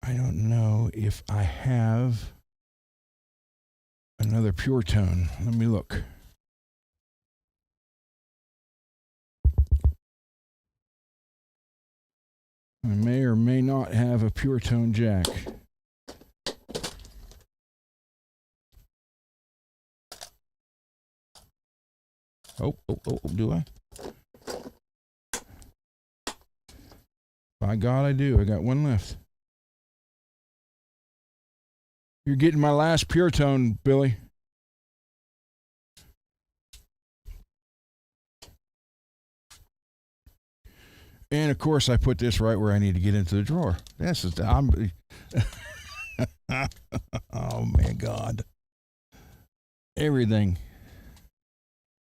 I don't know if I have another Pure Tone. Let me look. I may or may not have a Pure Tone jack. Oh, do I? By God, I do. I got one left. You're getting my last Pure Tone, Billy. And of course, I put this right where I need to get into the drawer. This is I'm. Oh my God! Everything.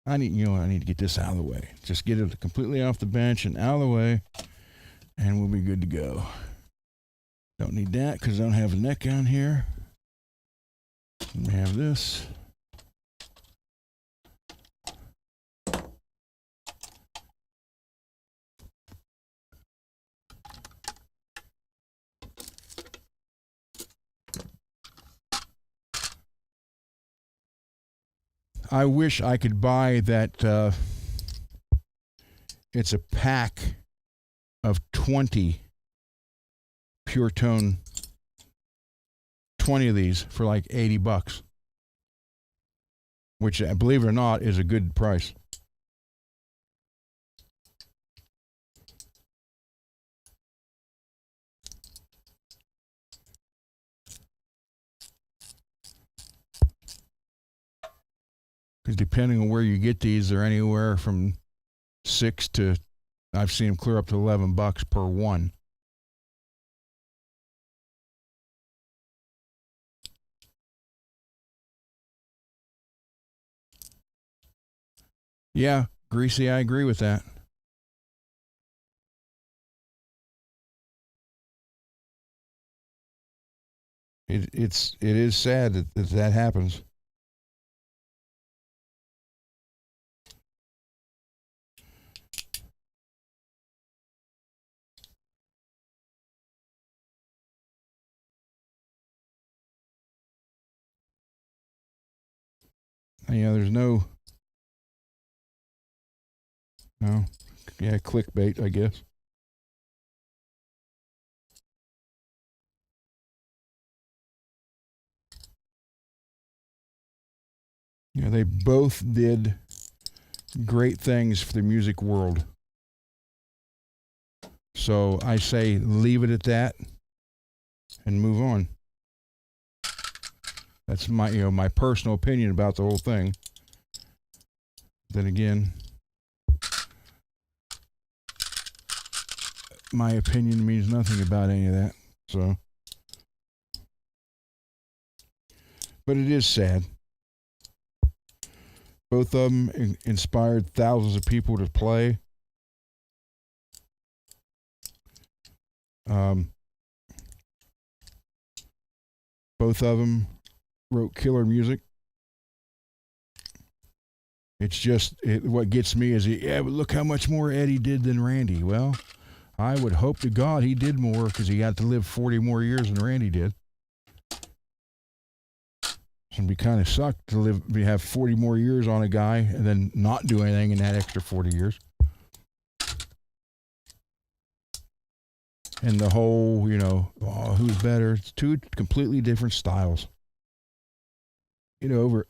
I need to get this out of the way. Just get it completely off the bench and out of the way, and we'll be good to go. Don't need that because I don't have a neck on here. Let me have this. I wish I could buy that. It's a pack of 20 Pure Tone, 20 of these for like $80, which, believe it or not, is a good price. Because depending on where you get these, they're anywhere from 6 to, I've seen them clear up to $11 per one. Yeah, Greasy, I agree with that. It is sad that happens. There's no, clickbait, I guess. Yeah, they both did great things for the music world. So I say leave it at that and move on. That's my personal opinion about the whole thing. Then again, my opinion means nothing about any of that. So, but it is sad. Both of them inspired thousands of people to play. Both of them wrote killer music. It's just what gets me is, but look how much more Eddie did than Randy. Well, I would hope to God he did more because he got to live 40 more years than Randy did. It'd be kind of sucked to have 40 more years on a guy and then not do anything in that extra 40 years. And the whole, who's better? It's two completely different styles. Get over it.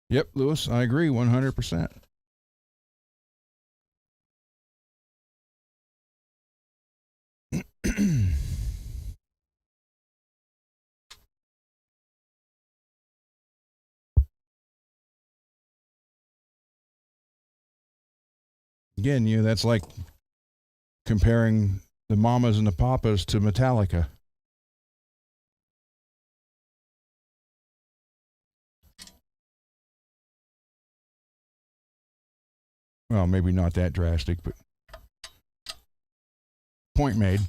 Yep, Lewis, I agree 100%. Again, that's like comparing the Mamas and the Papas to Metallica. Well, maybe not that drastic, but point made.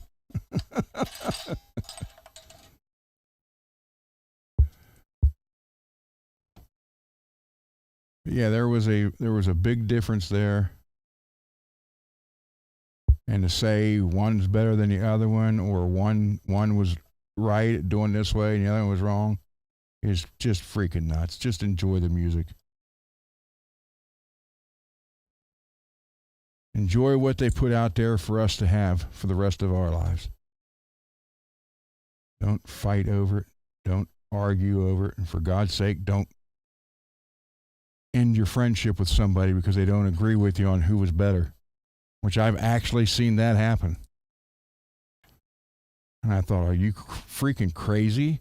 Yeah, there was a big difference there. And to say one's better than the other one, or one was right at doing this way and the other one was wrong, is just freaking nuts. Just enjoy the music. Enjoy what they put out there for us to have for the rest of our lives. Don't fight over it. Don't argue over it. And for God's sake, don't end your friendship with somebody because they don't agree with you on who was better, which I've actually seen that happen. And I thought, are you freaking crazy?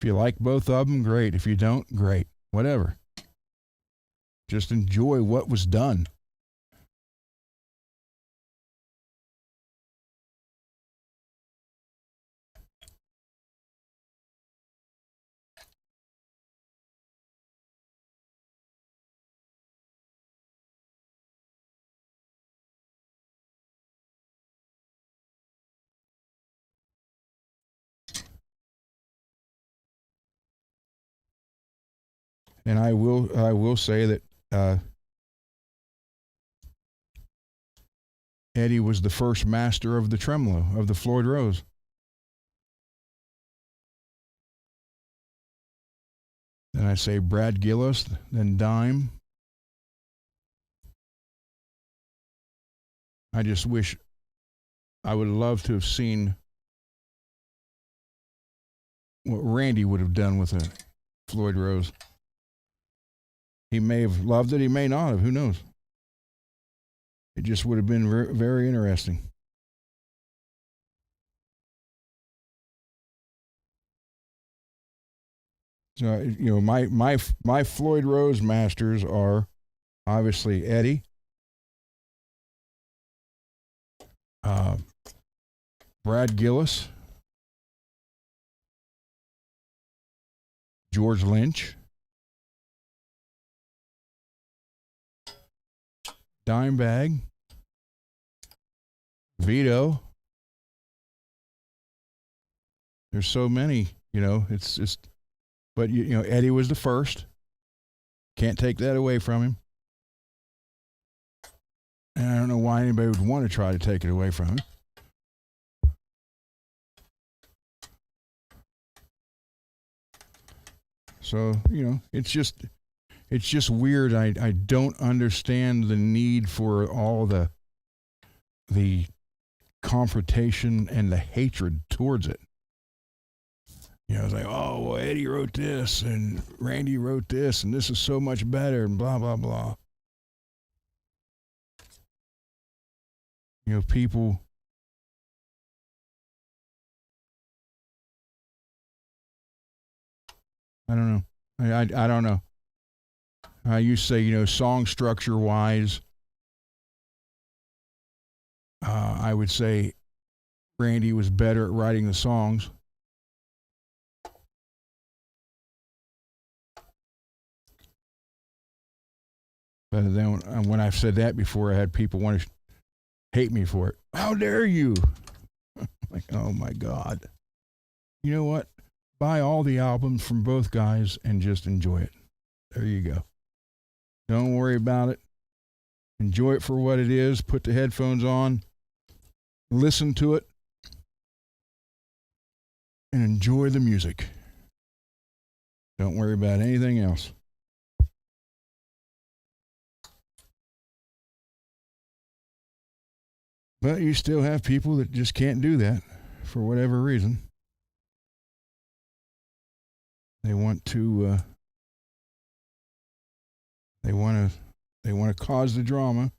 If you like both of them, great. If you don't, great. Whatever. Just enjoy what was done. And I will say that Eddie was the first master of the tremolo of the Floyd Rose. Then I say Brad Gillis, then Dime. I just wish I would love to have seen what Randy would have done with a Floyd Rose. He may have loved it, he may not have, who knows? It just would have been very interesting. So, you know, my Floyd Rose masters are obviously Eddie, Brad Gillis, George Lynch, Dimebag, Vito. There's so many, you know, it's just, but you know, Eddie was the first. Can't take that away from him. And I don't know why anybody would want to try to take it away from him. So, you know, it's just weird. I don't understand the need for all the confrontation and the hatred towards it. You know, it's like, oh, well, Eddie wrote this and Randy wrote this and this is so much better and blah, blah, blah. You know, people, I don't know. I don't know. You say, you know, song structure wise, I would say Randy was better at writing the songs. But then when I've said that before, I had people want to hate me for it. How dare you? Like, oh my God. You know what? Buy all the albums from both guys and just enjoy it. There you go. Don't worry about it. Enjoy it for what it is. Put the headphones on. Listen to it. And enjoy the music. Don't worry about anything else. But you still have people that just can't do that for whatever reason. They want to they want to cause the drama.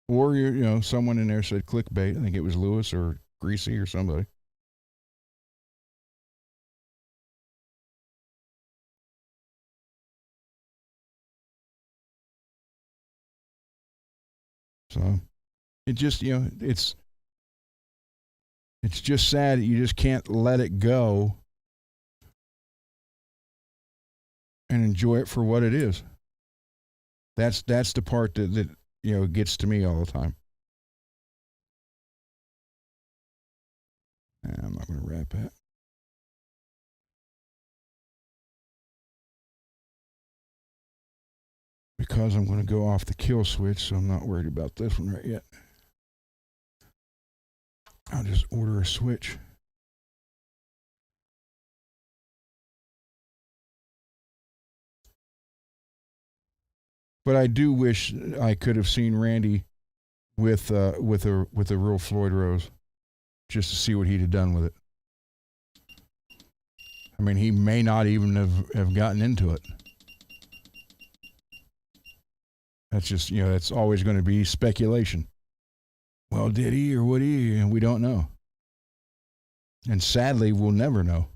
Or you know, someone in there said clickbait. I think it was Lewis or Greasy or somebody. So it just, you know, it's just sad that you just can't let it go and enjoy it for what it is. That's the part that you know gets to me all the time. I'm not going to wrap that. Because I'm going to go off the kill switch, so I'm not worried about this one right yet. I'll just order a switch. But I do wish I could have seen Randy with a real Floyd Rose, just to see what he'd have done with it. I mean, he may not even have gotten into it. That's just, that's always going to be speculation. Well, did he or would he? We don't know. And sadly, we'll never know.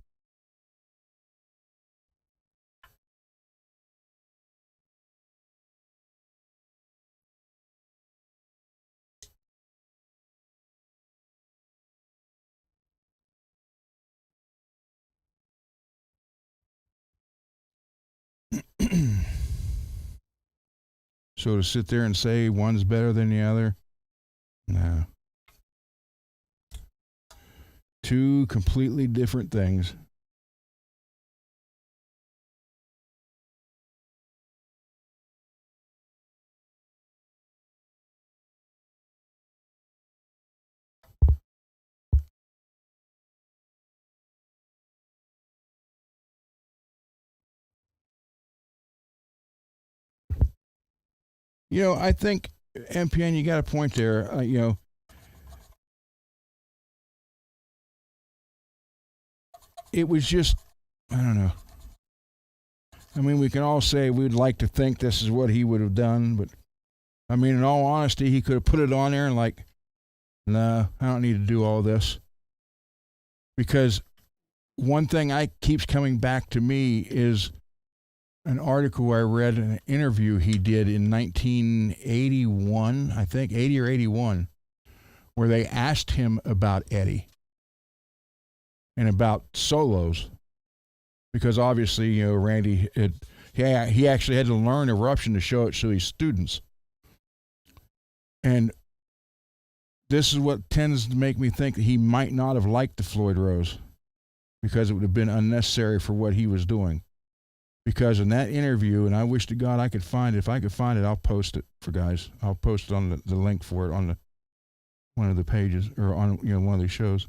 So to sit there and say one's better than the other, no. Two completely different things. I think MPN, you got a point there. It was just, I don't know. I mean, we can all say we'd like to think this is what he would have done, but I mean, in all honesty, he could have put it on there and like, nah, I don't need to do all this. Because one thing I keeps coming back to me is an article I read, an interview he did in 1981, I think, 80 or 81, where they asked him about Eddie and about solos. Because obviously, Randy, he actually had to learn Eruption to show it to his students. And this is what tends to make me think that he might not have liked the Floyd Rose because it would have been unnecessary for what he was doing. Because in that interview, and I wish to God I could find it. If I could find it, I'll post it for guys. I'll post it on the link for it on one of the pages or on one of the shows.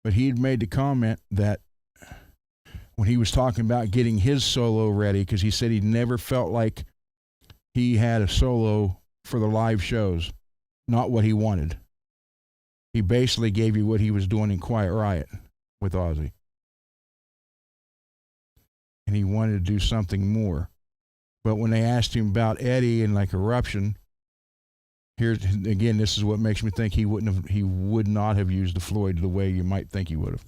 But he had made the comment that when he was talking about getting his solo ready, because he said he never felt like he had a solo for the live shows, not what he wanted. He basically gave you what he was doing in Quiet Riot with Ozzy. And he wanted to do something more. But when they asked him about Eddie and like Eruption, here's again, this is what makes me think he would not have used the Floyd the way you might think he would have.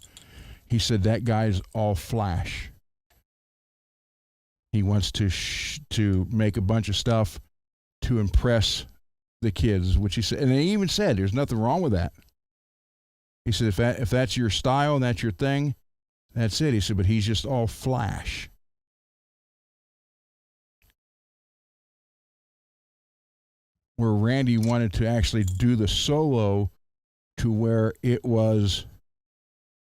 He said that guy's all flash. He wants to make a bunch of stuff to impress the kids, which he said, and he even said there's nothing wrong with that. He said if that's your style and that's your thing, that's it. He said, but he's just all flash. Where Randy wanted to actually do the solo to where it was,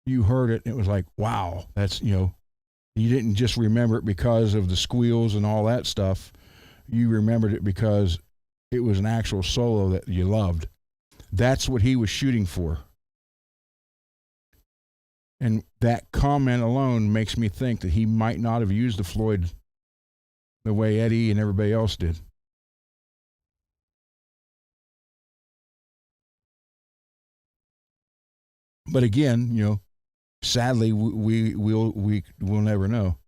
you heard it, and it was like, wow, that's, you didn't just remember it because of the squeals and all that stuff. You remembered it because it was an actual solo that you loved. That's what he was shooting for. And that comment alone makes me think that he might not have used the Floyd the way Eddie and everybody else did. But again, sadly, we'll never know.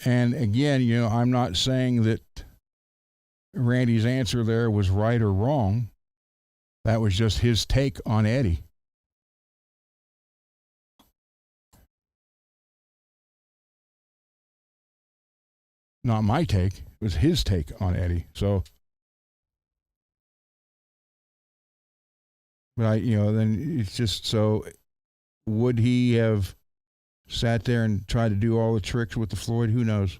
And again, I'm not saying that Randy's answer there was right or wrong. That was just his take on Eddie. Not my take. It was his take on Eddie. So, but then it's just so. Would he have sat there and tried to do all the tricks with the Floyd? Who knows?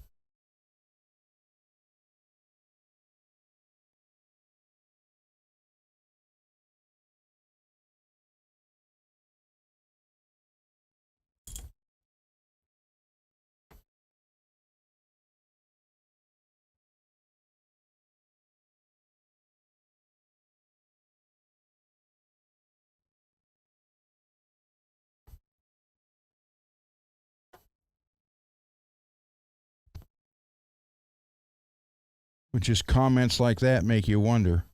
But just comments like that make you wonder.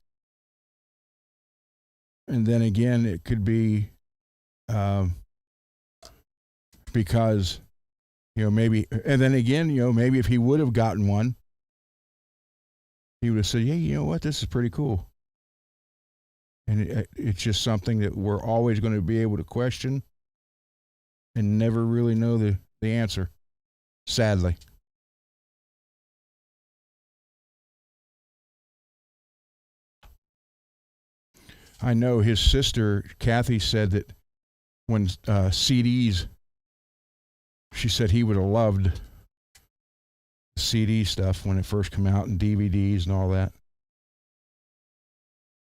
And then again, it could be because, maybe, and then again, maybe if he would have gotten one, he would have said, hey, you know what, this is pretty cool. And it's just something that we're always going to be able to question and never really know the answer, sadly. I know his sister, Kathy, said that when CDs, she said he would have loved CD stuff when it first came out and DVDs and all that.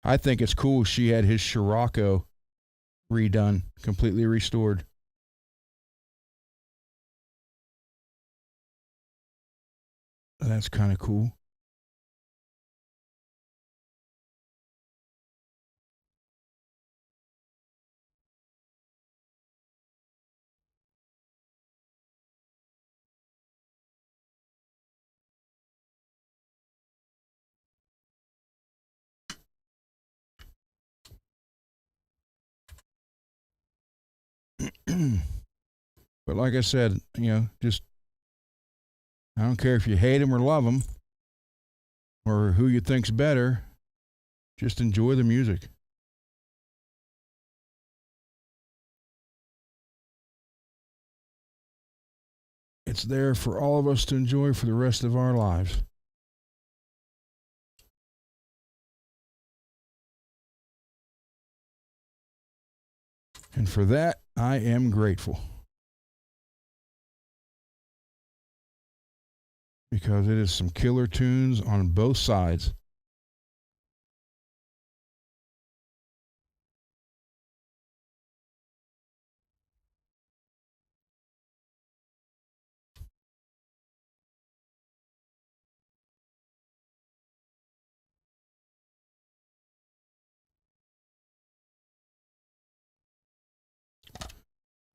I think it's cool she had his Scirocco redone, completely restored. That's kind of cool. But like I said, just I don't care if you hate him or love him or who you think's better, just enjoy the music. It's there for all of us to enjoy for the rest of our lives. And for that, I am grateful. Because it is some killer tunes on both sides.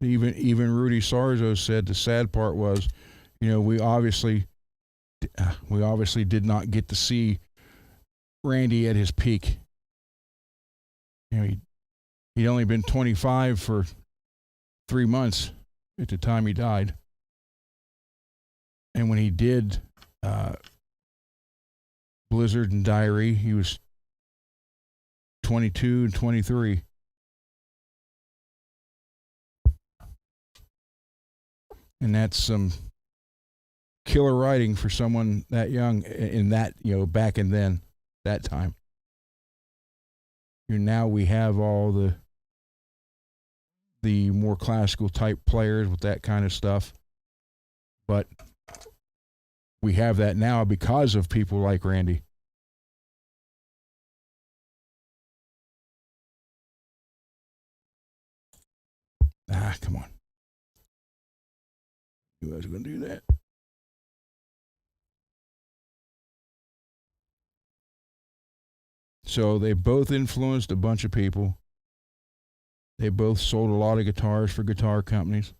Even Rudy Sarzo said the sad part was, we obviously did not get to see Randy at his peak. He'd only been 25 for 3 months at the time he died, and when he did Blizzard and Diary, he was 22 and 23. And that's some killer writing for someone that young in that, back and then, that time. Now we have all the more classical type players with that kind of stuff. But we have that now because of people like Randy. Come on. You guys are going to do that? So they both influenced a bunch of people. They both sold a lot of guitars for guitar companies.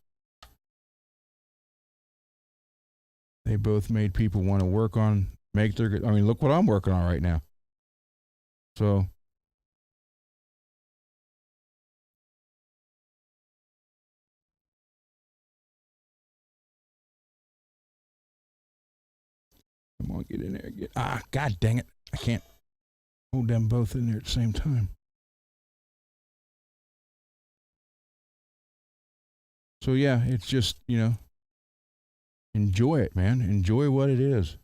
They both made people want to make their, look what I'm working on right now. So, come on, get in there. God dang it. I can't hold them both in there at the same time. So, yeah, it's just, enjoy it, man. Enjoy what it is.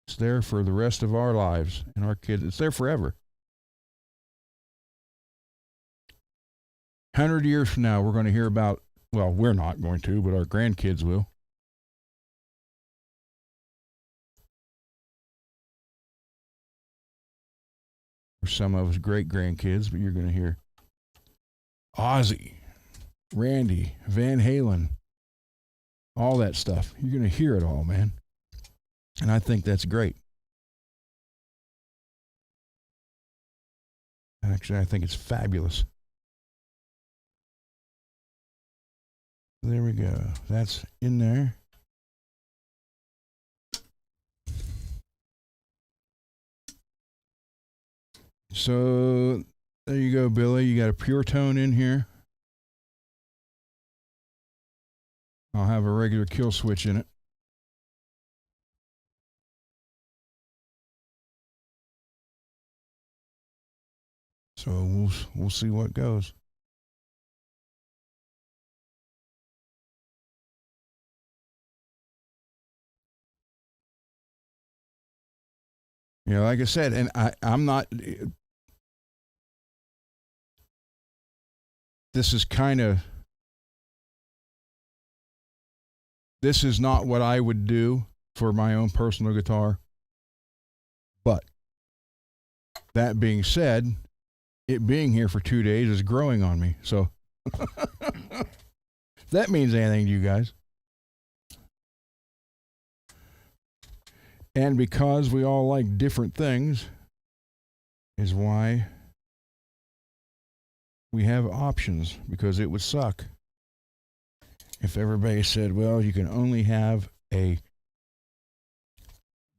It's there for the rest of our lives and our kids. It's there forever. 100 years from now, we're going to hear about, well, we're not going to, but our grandkids will. Or some of us great grandkids, but you're going to hear Ozzy, Randy, Van Halen, all that stuff. You're going to hear it all, man. And I think that's great. Actually, I think it's fabulous. There we go. That's in there. So there you go, Billy. You got a pure tone in here. I'll have a regular kill switch in it. So we'll see what goes. You know, like I said, and I'm not. This is kind of. This is not what I would do for my own personal guitar. But that being said, it being here for 2 days is growing on me. So if that means anything to you guys. And because we all like different things, is why we have options, because it would suck if everybody said, well, you can only have a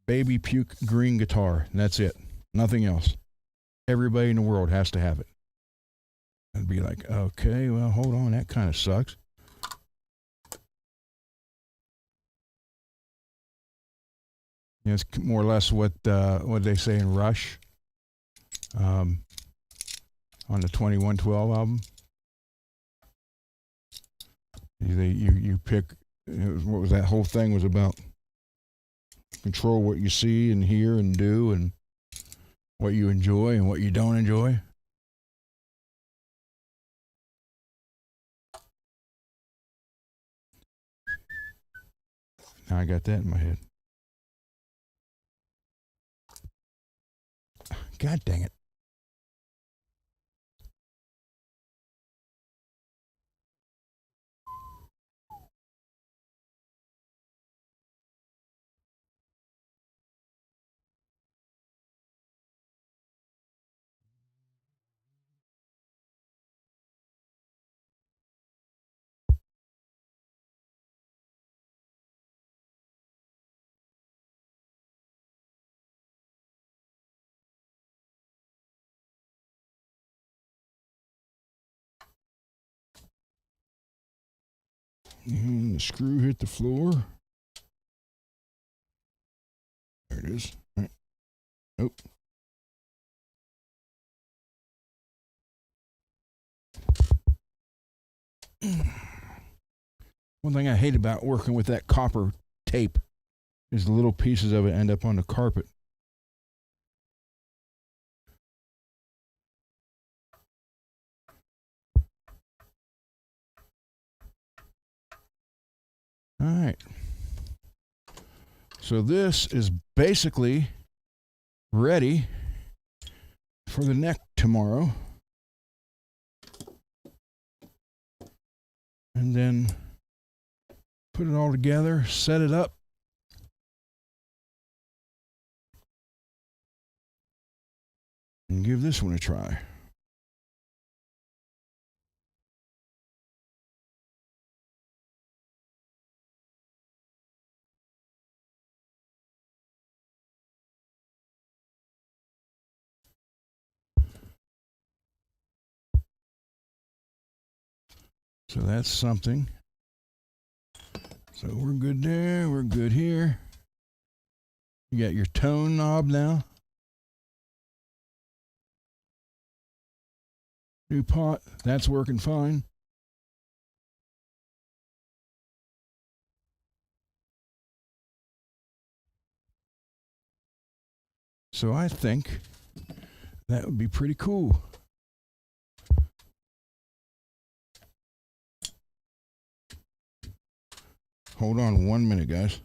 baby puke green guitar, and that's it. Nothing else. Everybody in the world has to have it. I'd be like, okay, well, hold on, that kind of sucks. You know, it's more or less what they say in Rush on the 2112 album. You pick, what was that whole thing was about? Control what you see and hear and do, and what you enjoy and what you don't enjoy. Now I got that in my head. God dang it. And the screw hit the floor. There it is. All right. Nope. One thing I hate about working with that copper tape is the little pieces of it end up on the carpet. All right. So this is basically ready for the neck tomorrow. And then put it all together, set it up. And give this one a try. So that's something. So we're good there. We're good here. You got your tone knob now. New pot. That's working fine. So I think that would be pretty cool. Hold on 1 minute, guys.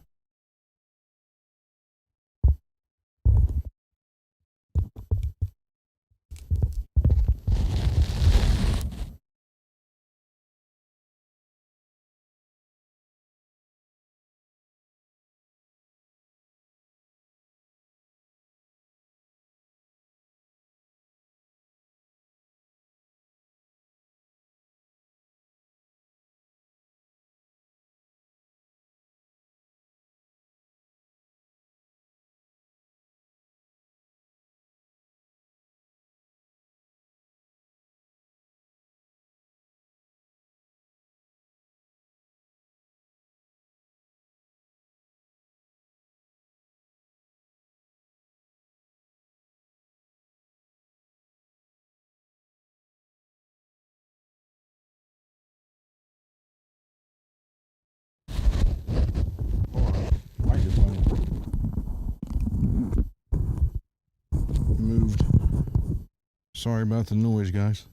Sorry about the noise, guys.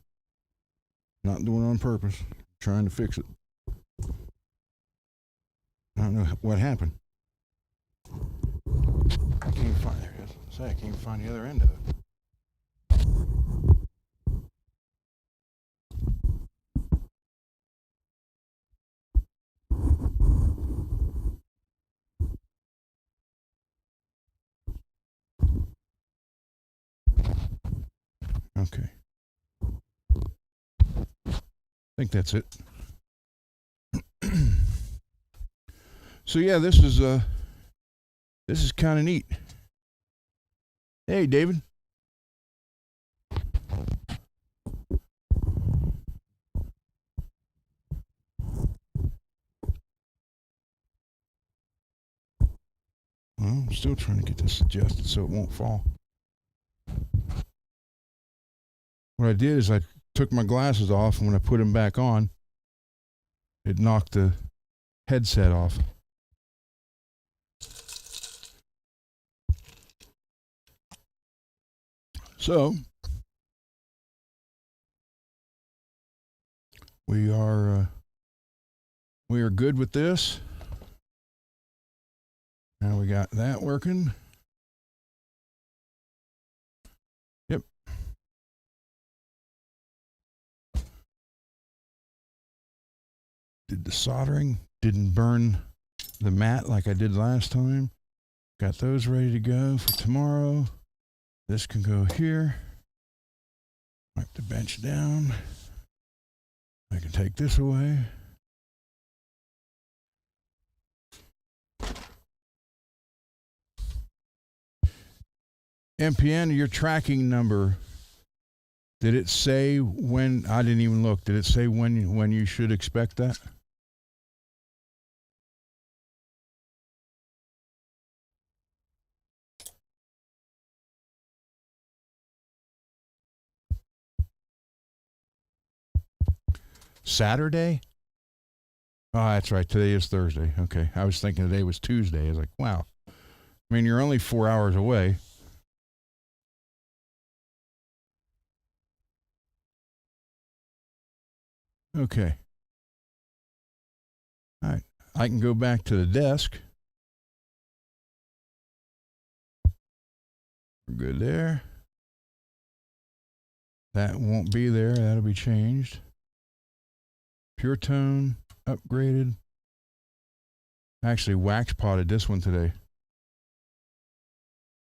Not doing it on purpose. Trying to fix it. I don't know what happened. I can't even find there it is. Say I can't even find the other end of it. Okay. I think that's it. So yeah, this is kind of neat. Hey, David. Well, I'm still trying to get this adjusted so it won't fall. What I did is I took my glasses off, and when I put them back on, it knocked the headset off. So we are good with this. Now we got that working. Yep. Did the soldering. Didn't burn the mat like I did last time. Got those ready to go for tomorrow. This can go here. Wipe the bench down. I can take this away. MPN, your tracking number, did it say when? I didn't even look. Did it say when you should expect that? Saturday? Oh, that's right. Today is Thursday. Okay. I was thinking today was Tuesday. I was like, wow. I mean, you're only 4 hours away. Okay. All right. I can go back to the desk. We're good there. That won't be there. That'll be changed. Pure Tone upgraded. Actually, wax potted this one today,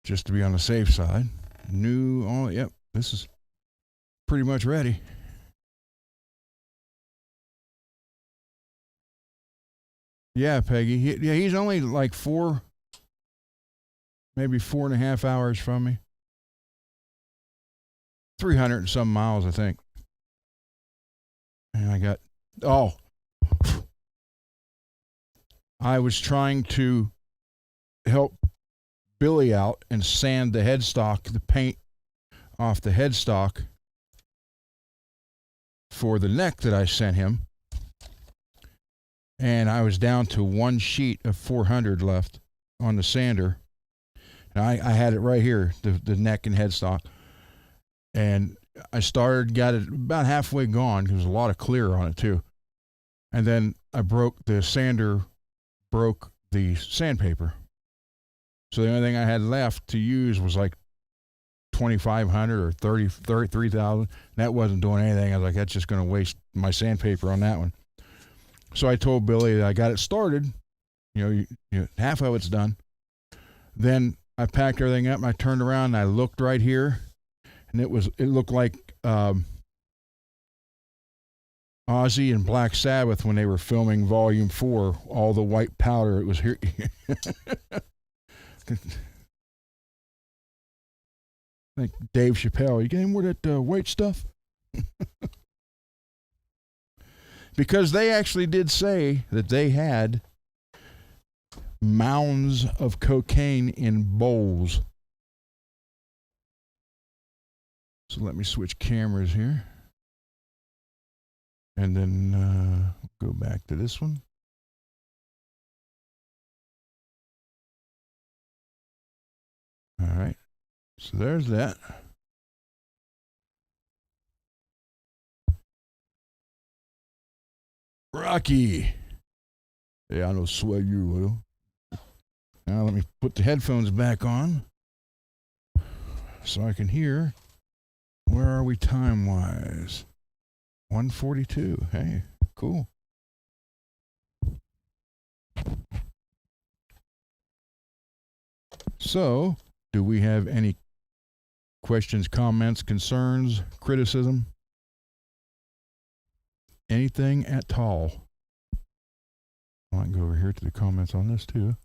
just to be on the safe side. New, oh, yep, this is pretty much ready. Yeah, Peggy. He's only like maybe 4.5 hours from me. 300 and some miles, I think. And I was trying to help Billy out and sand the headstock, the paint off the headstock for the neck that I sent him. And I was down to one sheet of 400 left on the sander. And I had it right here, the neck and headstock. And I got it about halfway gone. There was a lot of clear on it too. And then the sander broke the sandpaper. So the only thing I had left to use was like 2,500 or 33,000. That wasn't doing anything. I was like, that's just going to waste my sandpaper on that one. So I told Billy that I got it started. Half of it's done. Then I packed everything up and I turned around and I looked right here, and it looked like Ozzy and Black Sabbath when they were filming Volume 4, all the white powder. It was here. Like Dave Chappelle, you get any more of that white stuff? Because they actually did say that they had mounds of cocaine in bowls. So let me switch cameras here. And then go back to this one. All right. So there's that. Rocky. Yeah, I know sweat you, Lou. Now let me put the headphones back on so I can hear. Where are we time-wise? 1:42. Hey, cool. So, do we have any questions, comments, concerns, criticism? Anything at all? I might go over here to the comments on this too.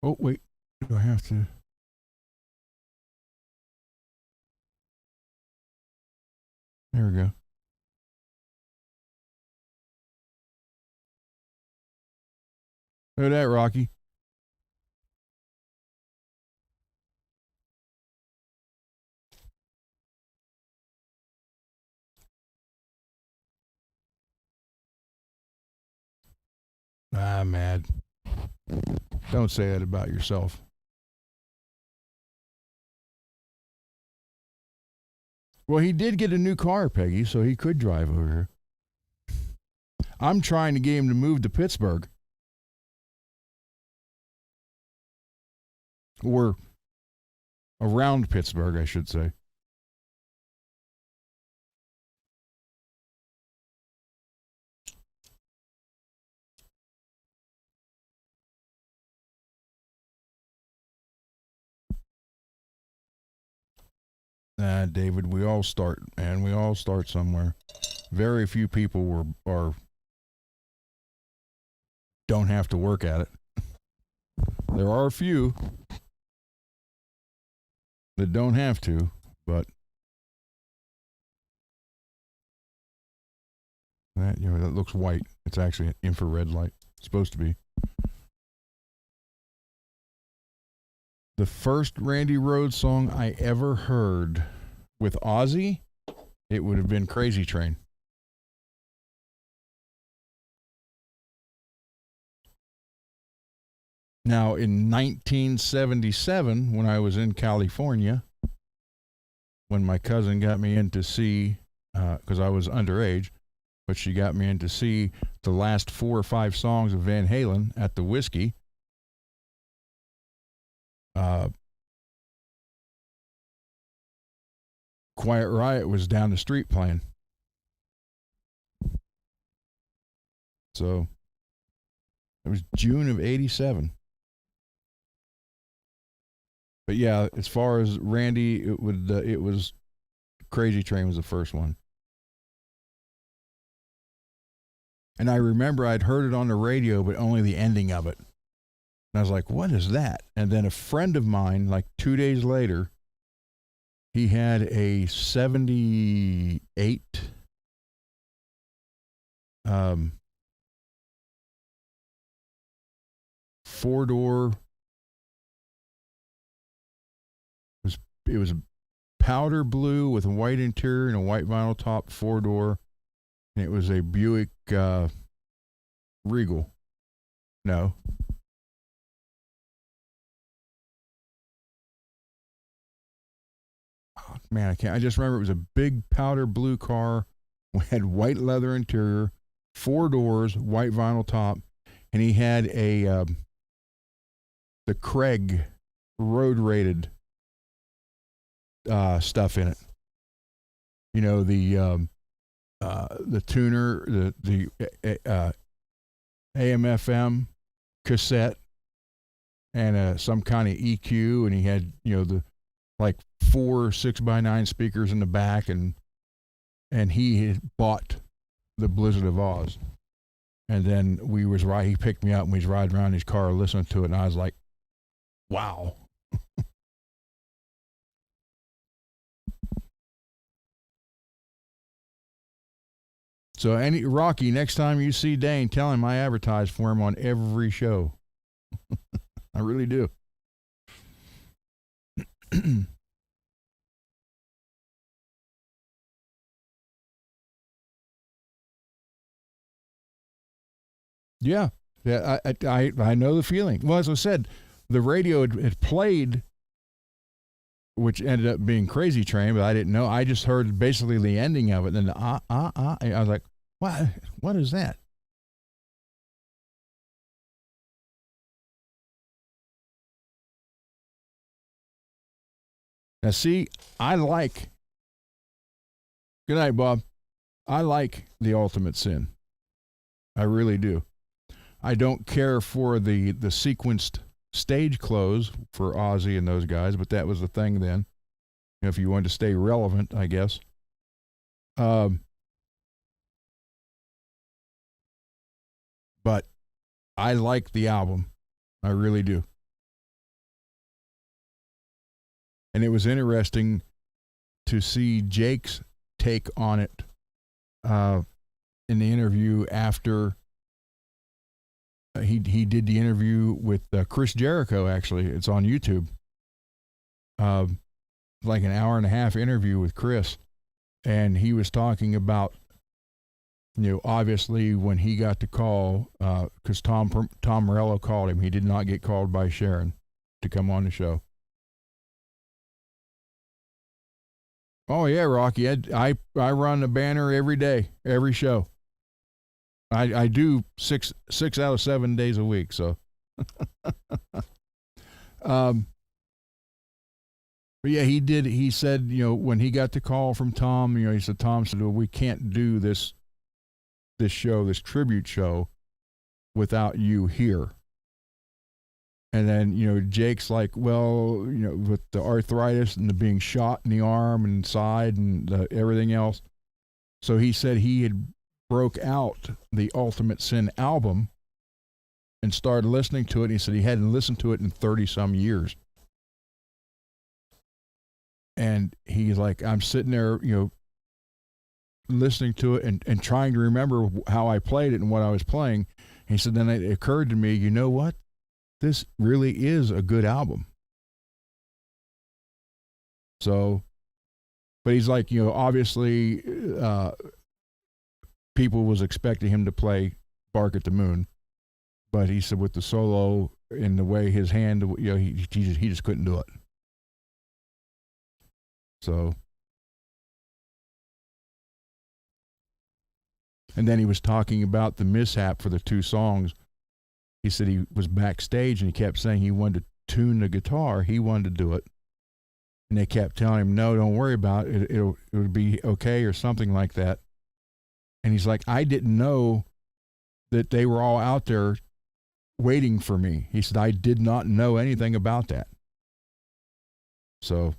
Oh, wait. Do I have to? There we go. Look at that, Rocky. I'm mad. Don't say that about yourself. Well, he did get a new car, Peggy, so he could drive over here. I'm trying to get him to move to Pittsburgh. Or around Pittsburgh, I should say. David, we all start, man. We all start somewhere. Very few people don't have to work at it. There are a few that don't have to, but that looks white. It's actually an infrared light. It's supposed to be. The first Randy Rhoads song I ever heard with Ozzy, it would have been Crazy Train. Now, in 1977, when I was in California, when my cousin got me in to see, because I was underage, but she got me in to see the last 4 or 5 songs of Van Halen at the Whiskey. Quiet Riot was down the street playing. So it was June of '87. But yeah, as far as Randy, it was Crazy Train was the first one. And I remember I'd heard it on the radio, but only the ending of it. And I was like, what is that? And then a friend of mine, like 2 days later, he had a 78 4-door. It was powder blue with a white interior and a white vinyl top, 4-door. And it was a Buick Regal. No. Oh, man, I can't. I just remember it was a big powder blue car. We had white leather interior, 4 doors, white vinyl top, and he had the Craig road rated stuff in it. You know, the tuner, the AM/FM cassette, and some kind of EQ, and he had the like 4 6x9 speakers in the back, and he had bought the Blizzard of Oz, and then he picked me up and we was riding around in his car listening to it, and I was like, wow. So, Rocky, next time you see Dane, tell him I advertise for him on every show. I really do. Yeah, I know the feeling. Well, as I said, the radio had played, which ended up being Crazy Train, but I didn't know. I just heard basically the ending of it. And then I was like, what is that? Now, see, I like. Good night, Bob. I like The Ultimate Sin. I really do. I don't care for the sequenced stage close for Ozzy and those guys, but that was the thing then. You know, if you wanted to stay relevant, I guess. But I like the album. I really do. And it was interesting to see Jake's take on it in the interview after he did the interview with Chris Jericho. Actually, it's on YouTube. Like an hour and a half interview with Chris, and he was talking about, you know, obviously when he got the call, because Tom Morello called him. He did not get called by Sharon to come on the show. Oh yeah, Rocky. I run the banner every day, every show. I do six out of 7 days a week. So, but yeah, he did. He said, you know, when he got the call from Tom, you know, he said, Tom said, well, we can't do this show, this tribute show, without you here. And then, you know, Jake's like, well, you know, with the arthritis and the being shot in the arm and side and everything else. So he said he had broke out the Ultimate Sin album and started listening to it. And he said he hadn't listened to it in 30-some years. And he's like, I'm sitting there, you know, listening to it and trying to remember how I played it and what I was playing. And he said, then it occurred to me, you know what? This really is a good album. So, but he's like, you know, obviously people was expecting him to play Bark at the Moon. But he said with the solo and the way his hand, you know, he just couldn't do it. So, and then he was talking about the mishap for the 2 songs. He said he was backstage and he kept saying he wanted to tune the guitar. He wanted to do it. And they kept telling him, no, don't worry about it. It would be okay or something like that. And he's like, I didn't know that they were all out there waiting for me. He said, I did not know anything about that. So,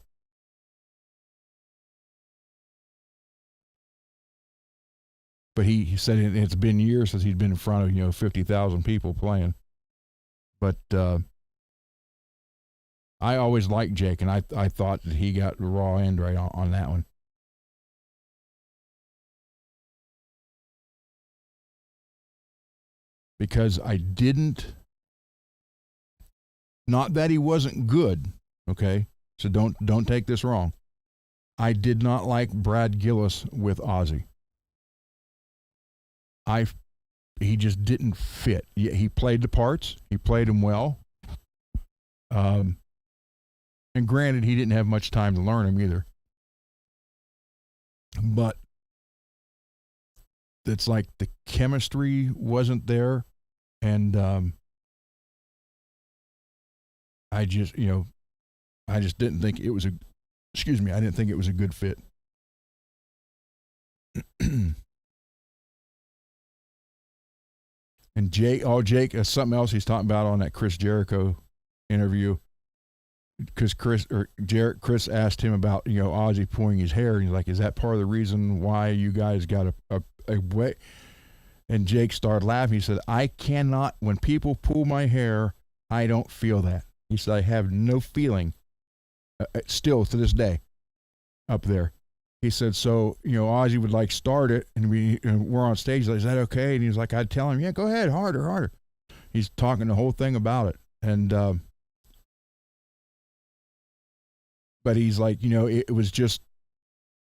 but he said it's been years since he'd been in front of, you know, 50,000 people playing. But I always liked Jake, and I thought that he got the raw end right on that one. Because I didn't, not that he wasn't good, okay? So don't take this wrong. I did not like Brad Gillis with Ozzy. He just didn't fit. He played the parts. He played them well. And granted, he didn't have much time to learn them either. But it's like the chemistry wasn't there. And I just didn't think it was I didn't think it was a good fit. And Jake, something else he's talking about on that Chris Jericho interview, because Chris asked him about, you know, Ozzy pulling his hair, and he's like, is that part of the reason why you guys got a way? And Jake started laughing. He said, I cannot, when people pull my hair, I don't feel that. He said, I have no feeling, still to this day, up there. He said, so, you know, Ozzy would like start it, and we're on stage. Like, is that okay? And he's like, I'd tell him, yeah, go ahead, harder. He's talking the whole thing about it. And, but he's like, you know, it was just,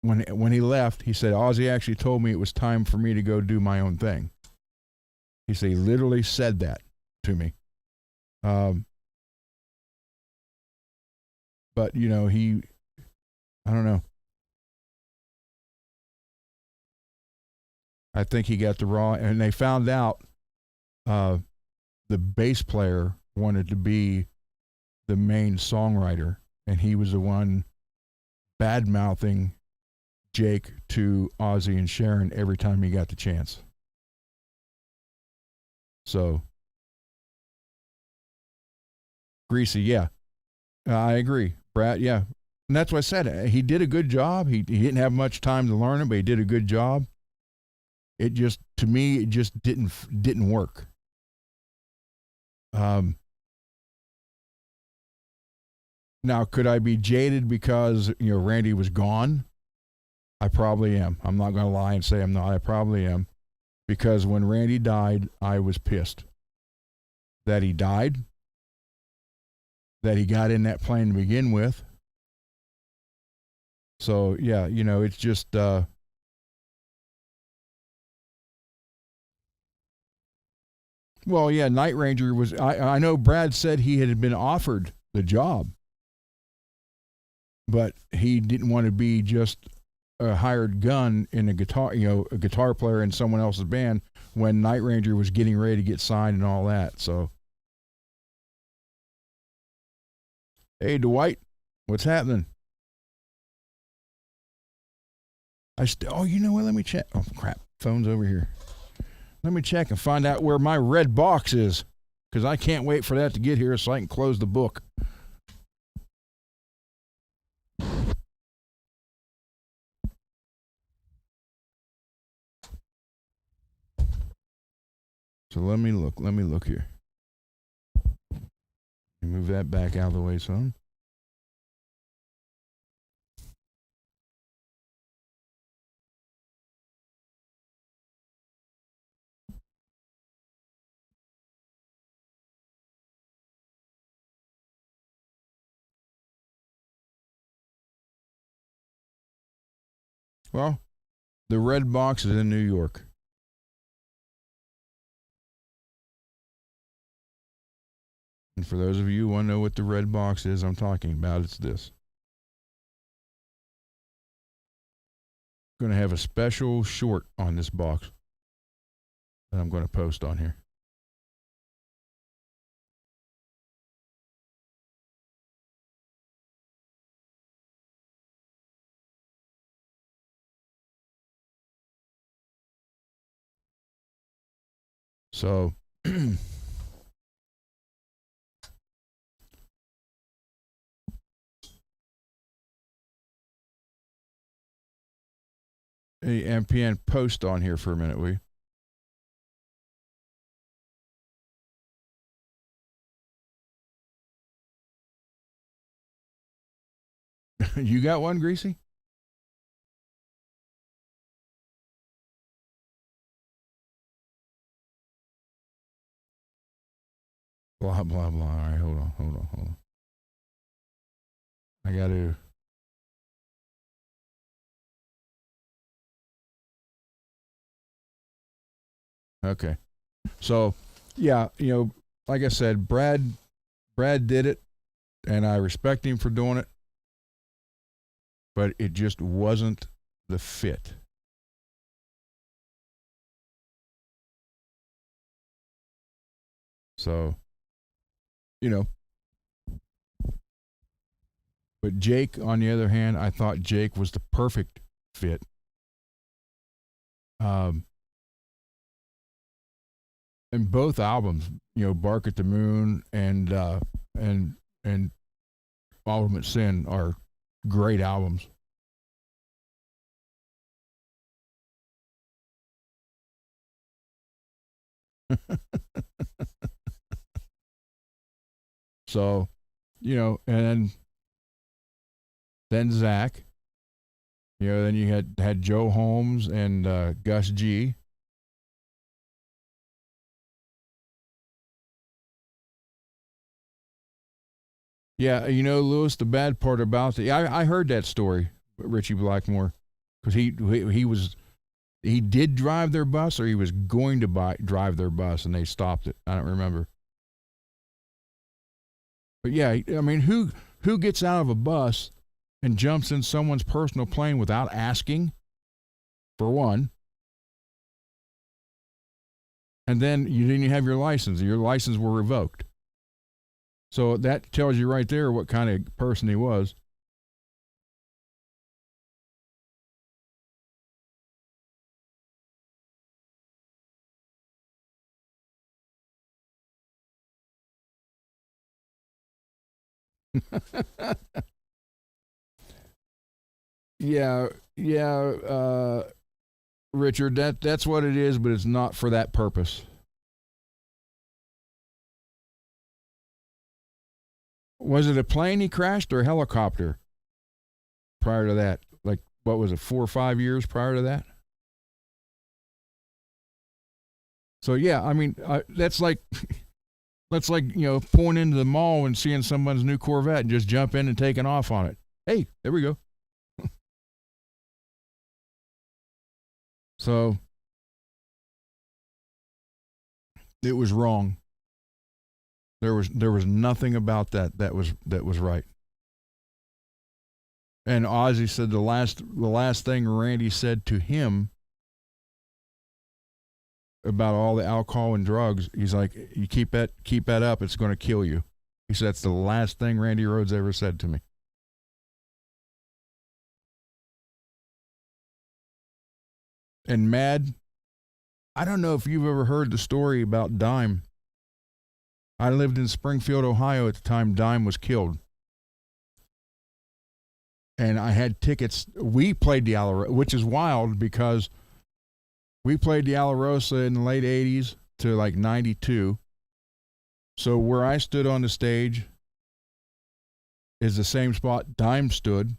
when he left, he said, Ozzy actually told me it was time for me to go do my own thing. He said, he literally said that to me. But, you know, I don't know. I think he got the raw, and they found out the bass player wanted to be the main songwriter, and he was the one bad mouthing Jake to Ozzy and Sharon every time he got the chance. So, Greasy, yeah, I agree. Brad, yeah. And that's what I said. He did a good job. He didn't have much time to learn it, but he did a good job. It just, to me, it just didn't work. Now, could I be jaded because Randy was gone? I probably am. I'm not going to lie and say I'm not. I probably am, because when Randy died, I was pissed that he died, that he got in that plane to begin with. So yeah, it's just. Well, yeah, Night Ranger was. I know Brad said he had been offered the job, but he didn't want to be just a hired gun in a guitar player in someone else's band when Night Ranger was getting ready to get signed and all that. So, hey, Dwight, what's happening? Oh, you know what? Let me check. Oh, crap. Phone's over here. Let me check and find out where my red box is, because I can't wait for that to get here so I can close the book. So let me look here. Move that back out of the way some. Well, the red box is in New York. And for those of you who want to know what the red box is I'm talking about, it's this. I'm going to have a special short on this box that I'm going to post on here. So, hey, MPN, post on here for a minute, will you? You got one, Greasy? Blah, blah, blah. All right, hold on. I got to. Okay. So, yeah, like I said, Brad did it, and I respect him for doing it, but it just wasn't the fit. So, but Jake, on the other hand, I thought Jake was the perfect fit. And both albums, Bark at the Moon and Ultimate Sin are great albums. So, and then Zach, then you had Joe Holmes and Gus G. Yeah, Lewis, the bad part about I heard that story, Richie Blackmore, because he did drive their bus, or he was going to drive their bus, and they stopped it. I don't remember. But yeah, I mean, who gets out of a bus and jumps in someone's personal plane without asking, for one? And then you didn't have your license. Your license were revoked. So that tells you right there what kind of person he was. Yeah, yeah, Richard, that's what it is, but it's not for that purpose. Was it a plane he crashed or a helicopter prior to that? Like, what was it, 4 or 5 years prior to that? So yeah, I mean, that's like pulling into the mall and seeing someone's new Corvette and just jump in and taking off on it. Hey, there we go. So it was wrong. There was nothing about that was right. And Ozzy said the last thing Randy said to him about all the alcohol and drugs, he's like, you keep that up, it's going to kill you. He said that's the last thing Randy Rhoads ever said to me. And Mad, I don't know if you've ever heard the story about Dime. I lived in Springfield, Ohio at the time Dime was killed. And I had tickets. We played the Alarosa, which is wild because we played the Alarosa in the late 80s to like 92. So where I stood on the stage is the same spot Dime stood.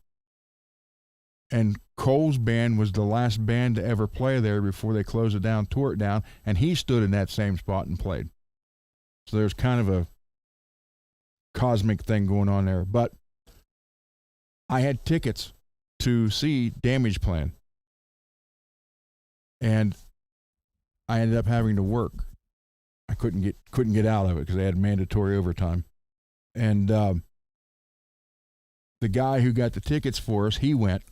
And Cole's band was the last band to ever play there before they closed it down, tore it down, and he stood in that same spot and played. So there's kind of a cosmic thing going on there. But I had tickets to see Damageplan. And I ended up having to work. I couldn't get out of it because they had mandatory overtime. And the guy who got the tickets for us, he went.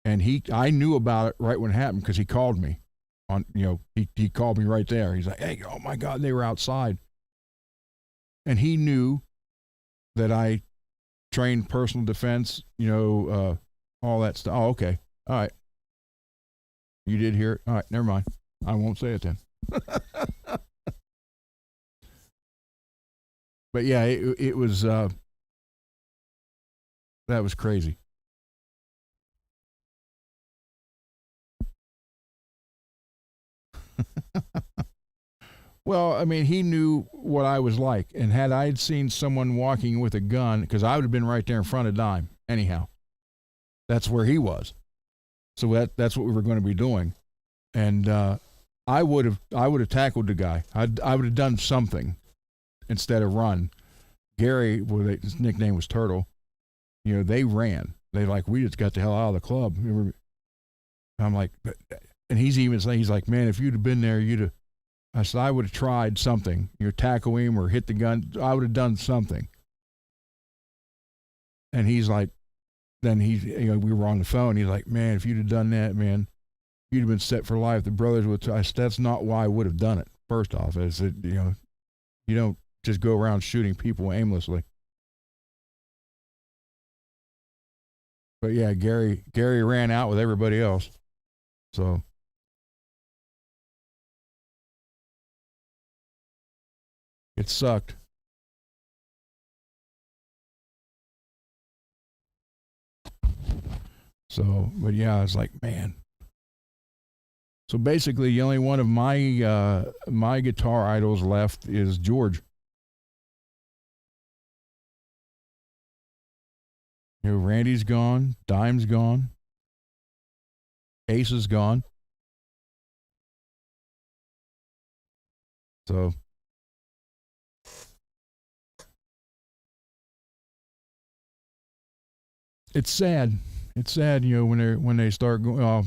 And I knew about it right when it happened because he called me. He called me right there. He's like, hey, oh my God, they were outside. And he knew that I trained personal defense, all that stuff. Oh, okay. All right. You did hear it? All right, never mind. I won't say it then. But yeah, it was, that was crazy. Well, I mean, he knew what I was like. And had I seen someone walking with a gun, because I would have been right there in front of Dime anyhow. That's where he was. So that's what we were going to be doing. And I would have tackled the guy. I would have done something instead of run. Gary, his nickname was Turtle. They ran. They like, we just got the hell out of the club. I'm like, and he's even saying, he's like, man, if you'd have been there, you'd have. I said, I would have tried something. Tackle him or hit the gun. I would have done something. And he's like, then we were on the phone. He's like, man, if you'd have done that, man, you'd have been set for life. The brothers would. I said, that's not why I would have done it. First off, I said, you don't just go around shooting people aimlessly. But yeah, Gary ran out with everybody else. So it sucked. So, but yeah, I was like, man. So basically, the only one of my guitar idols left is George. Randy's gone, Dime's gone, Ace is gone. So it's sad. It's sad, when they start going off.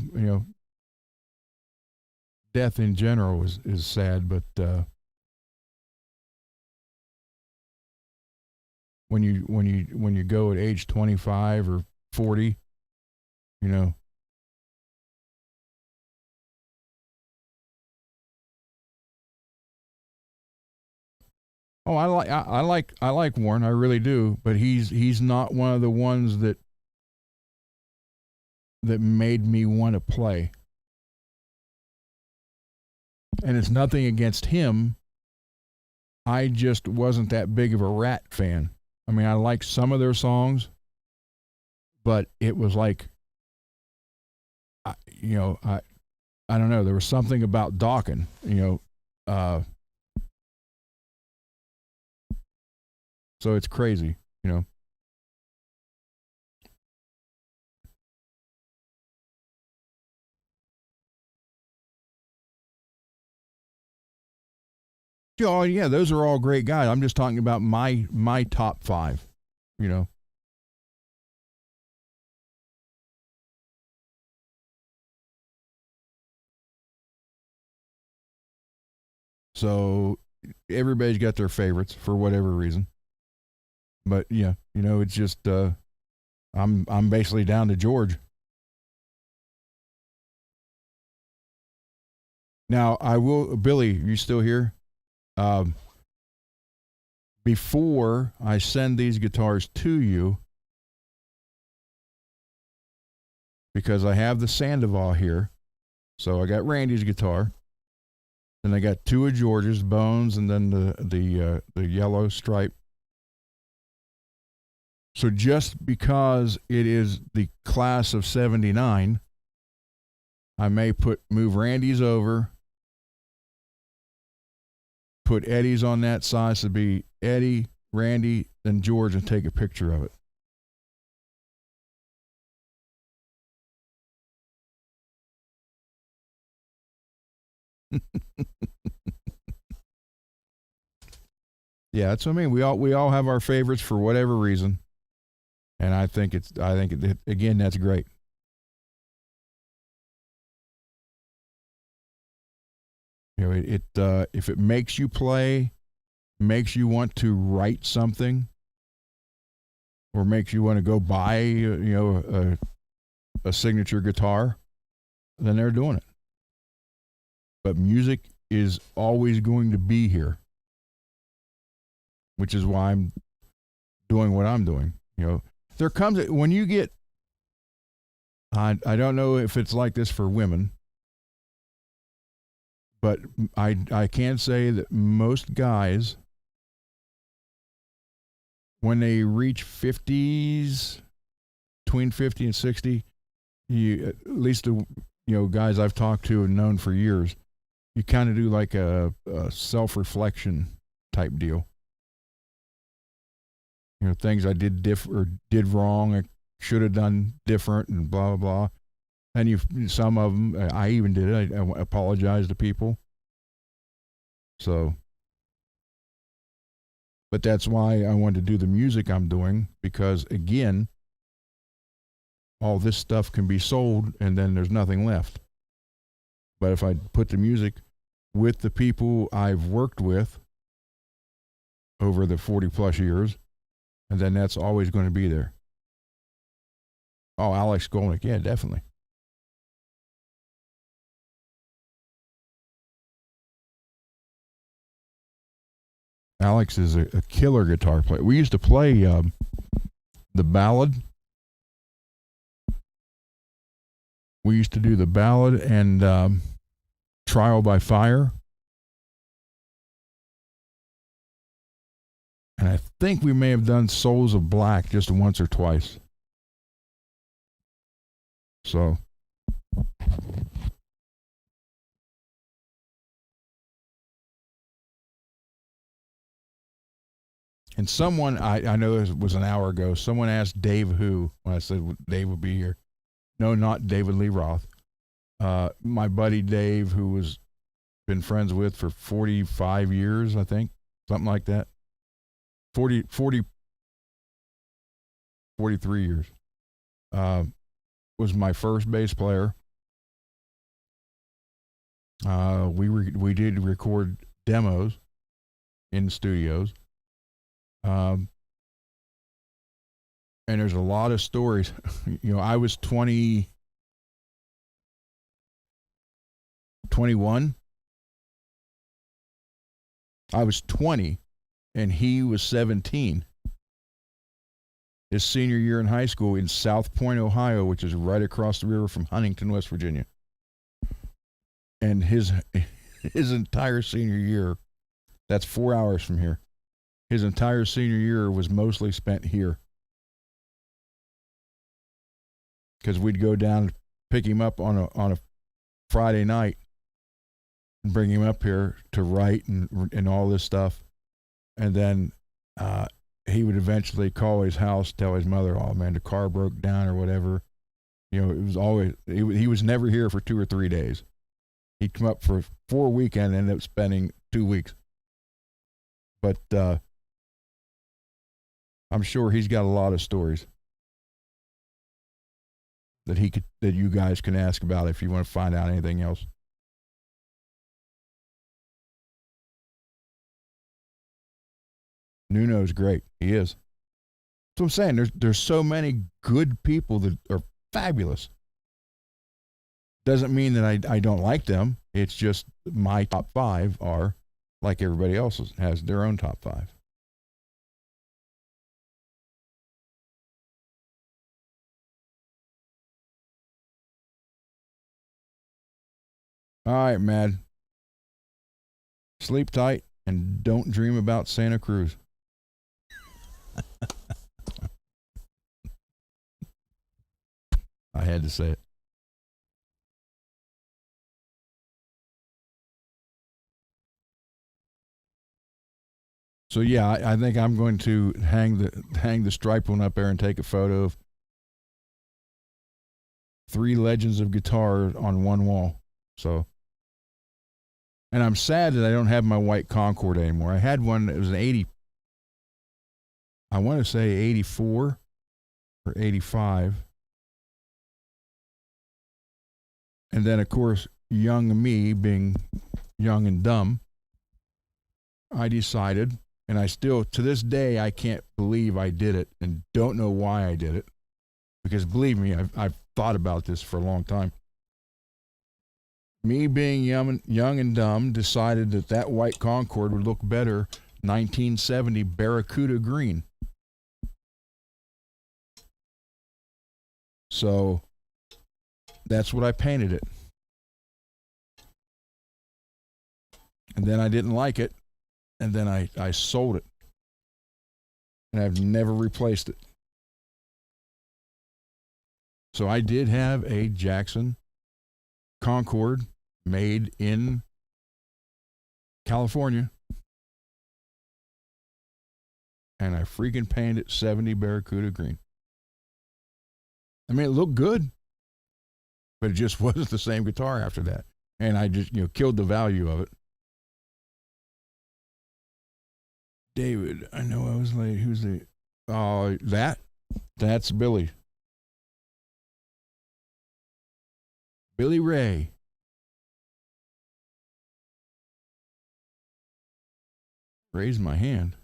Death in general is sad, but when you go at age 25 or 40, Oh, I like Warren, I really do, but he's not one of the ones that made me want to play. And it's nothing against him. I just wasn't that big of a Rat fan. I mean, I like some of their songs, but it was like, you know, I don't know. There was something about Dokken, so it's crazy, you know. Oh yeah, those are all great guys. I'm just talking about my top five, you know. So everybody's got their favorites for whatever reason. But yeah, it's just I'm basically down to George. Now I will, Billy. You still here? Um, Before I send these guitars to you, because I have the Sandoval here, so I got Randy's guitar, then I got two of George's Bones, and then the yellow stripe. So just because it is the class of '79, I may move Randy's over, put Eddie's on that side, so it'd be Eddie, Randy, then George, and take a picture of it. Yeah, that's what I mean. We all have our favorites for whatever reason, and again, that's great. If it makes you play, makes you want to write something, or makes you want to go buy a signature guitar, then they're doing it. But music is always going to be here, which is why I'm doing what I'm doing. There comes when you get. I don't know if it's like this for women, but I can say that most guys, when they reach 50s, between 50 and 60, at least the guys I've talked to and known for years, you kind of do like a self-reflection type deal. Things I did or did wrong, I should have done different, and blah blah blah. And some of them, I even did it. I apologized to people. So, but that's why I wanted to do the music I'm doing, because again, all this stuff can be sold and then there's nothing left. But if I put the music with the people I've worked with over the 40 plus years, and then that's always going to be there. Oh, Alex Skolnick, yeah, definitely. Alex is a killer guitar player. We used to play the ballad. We used to do the ballad and Trial by Fire. And I think we may have done Souls of Black just once or twice. So. And someone, I know it was an hour ago, someone asked Dave who, when I said Dave would be here. No, not David Lee Roth. My buddy Dave, who was been friends with for 45 years, I think, something like that. 43 years. Was my first bass player. We did record demos in studios. And there's a lot of stories. I was 21. I was 20 and he was 17. His senior year in high school in South Point, Ohio, which is right across the river from Huntington, West Virginia. And his entire senior year, that's 4 hours from here. his entire senior year was mostly spent here because we'd go down and pick him up on a Friday night and bring him up here to write and all this stuff, and then he would eventually call his house, tell his mother, "Oh man, the car broke down or whatever." You know, it was always he was never here for 2 or 3 days. He'd come up for 4 weekends and ended up spending 2 weeks. But I'm sure he's got a lot of stories that you guys can ask about if you want to find out anything else. Nuno's great. He is. That's what I'm saying. There's so many good people that are fabulous. Doesn't mean that I don't like them. It's just my top 5 are like everybody else's, has their own top 5. All right, Mad. Sleep tight and don't dream about Santa Cruz. I had to say it. So yeah, I think I'm going to hang the stripe one up there and take a photo of 3 legends of guitar on one wall. So, and I'm sad that I don't have my white Concorde anymore. I had one that was an 80. I want to say 84 or 85. And then, of course, young me being young and dumb, I decided, and I still, to this day, I can't believe I did it and don't know why I did it. Because believe me, I've thought about this for a long time. Me being young and dumb decided that white Concorde would look better 1970 Barracuda green. So that's what I painted it. And then I didn't like it. And then I sold it. And I've never replaced it. So I did have a Jackson Concorde made in California. And I freaking painted it 70 Barracuda green. I mean, it looked good, but it just wasn't the same guitar after that. And I just, killed the value of it. David, I know I was late. Who's the, that's Billy. Billy Ray. Raise my hand.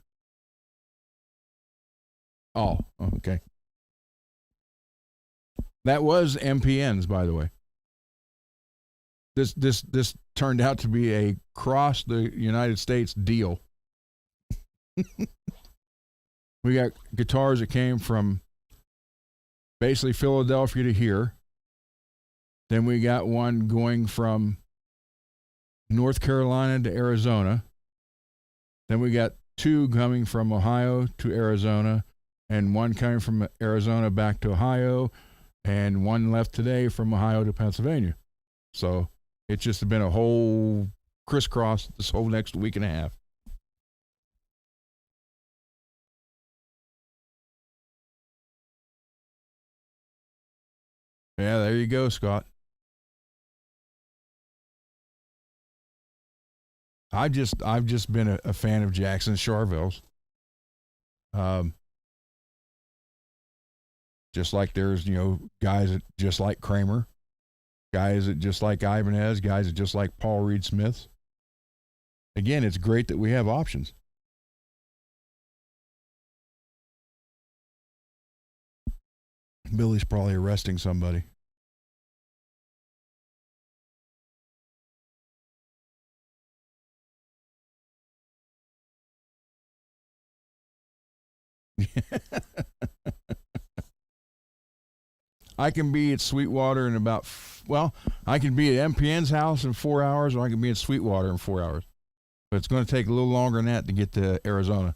Oh, okay. That was MPN's, by the way. This turned out to be a cross the United States deal. We got guitars that came from basically Philadelphia to here. Then we got one going from North Carolina to Arizona. Then we got 2 coming from Ohio to Arizona, and 1 coming from Arizona back to Ohio, and 1 left today from Ohio to Pennsylvania. So it's just been a whole crisscross this whole next week and a half. Yeah, there you go, Scott. I've just been a fan of Jackson Charvels. Just like there's, guys that just like Kramer, guys that just like Ibanez, guys that just like Paul Reed Smith. Again, it's great that we have options. Billy's probably arresting somebody. I can be at Sweetwater in I can be at MPN's house in 4 hours, or I can be in Sweetwater in 4 hours. But it's going to take a little longer than that to get to Arizona.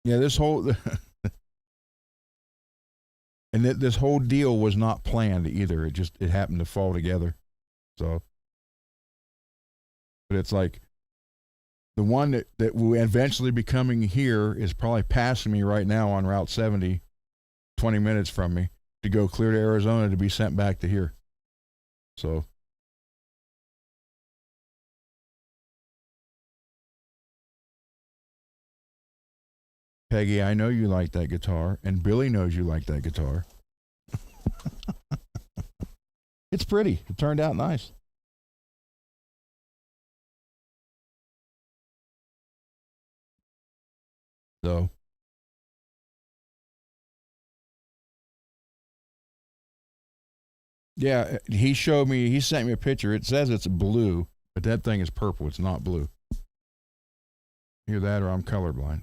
Yeah, this whole and this whole deal was not planned either. It happened to fall together. So, but it's like the one that will eventually be coming here is probably passing me right now on Route 70, 20 minutes from me, to go clear to Arizona to be sent back to here. So, Peggy, I know you like that guitar, and Billy knows you like that guitar. It's pretty. It turned out nice. So, yeah, he sent me a picture. It says it's blue, but that thing is purple. It's not blue. Either that or I'm colorblind.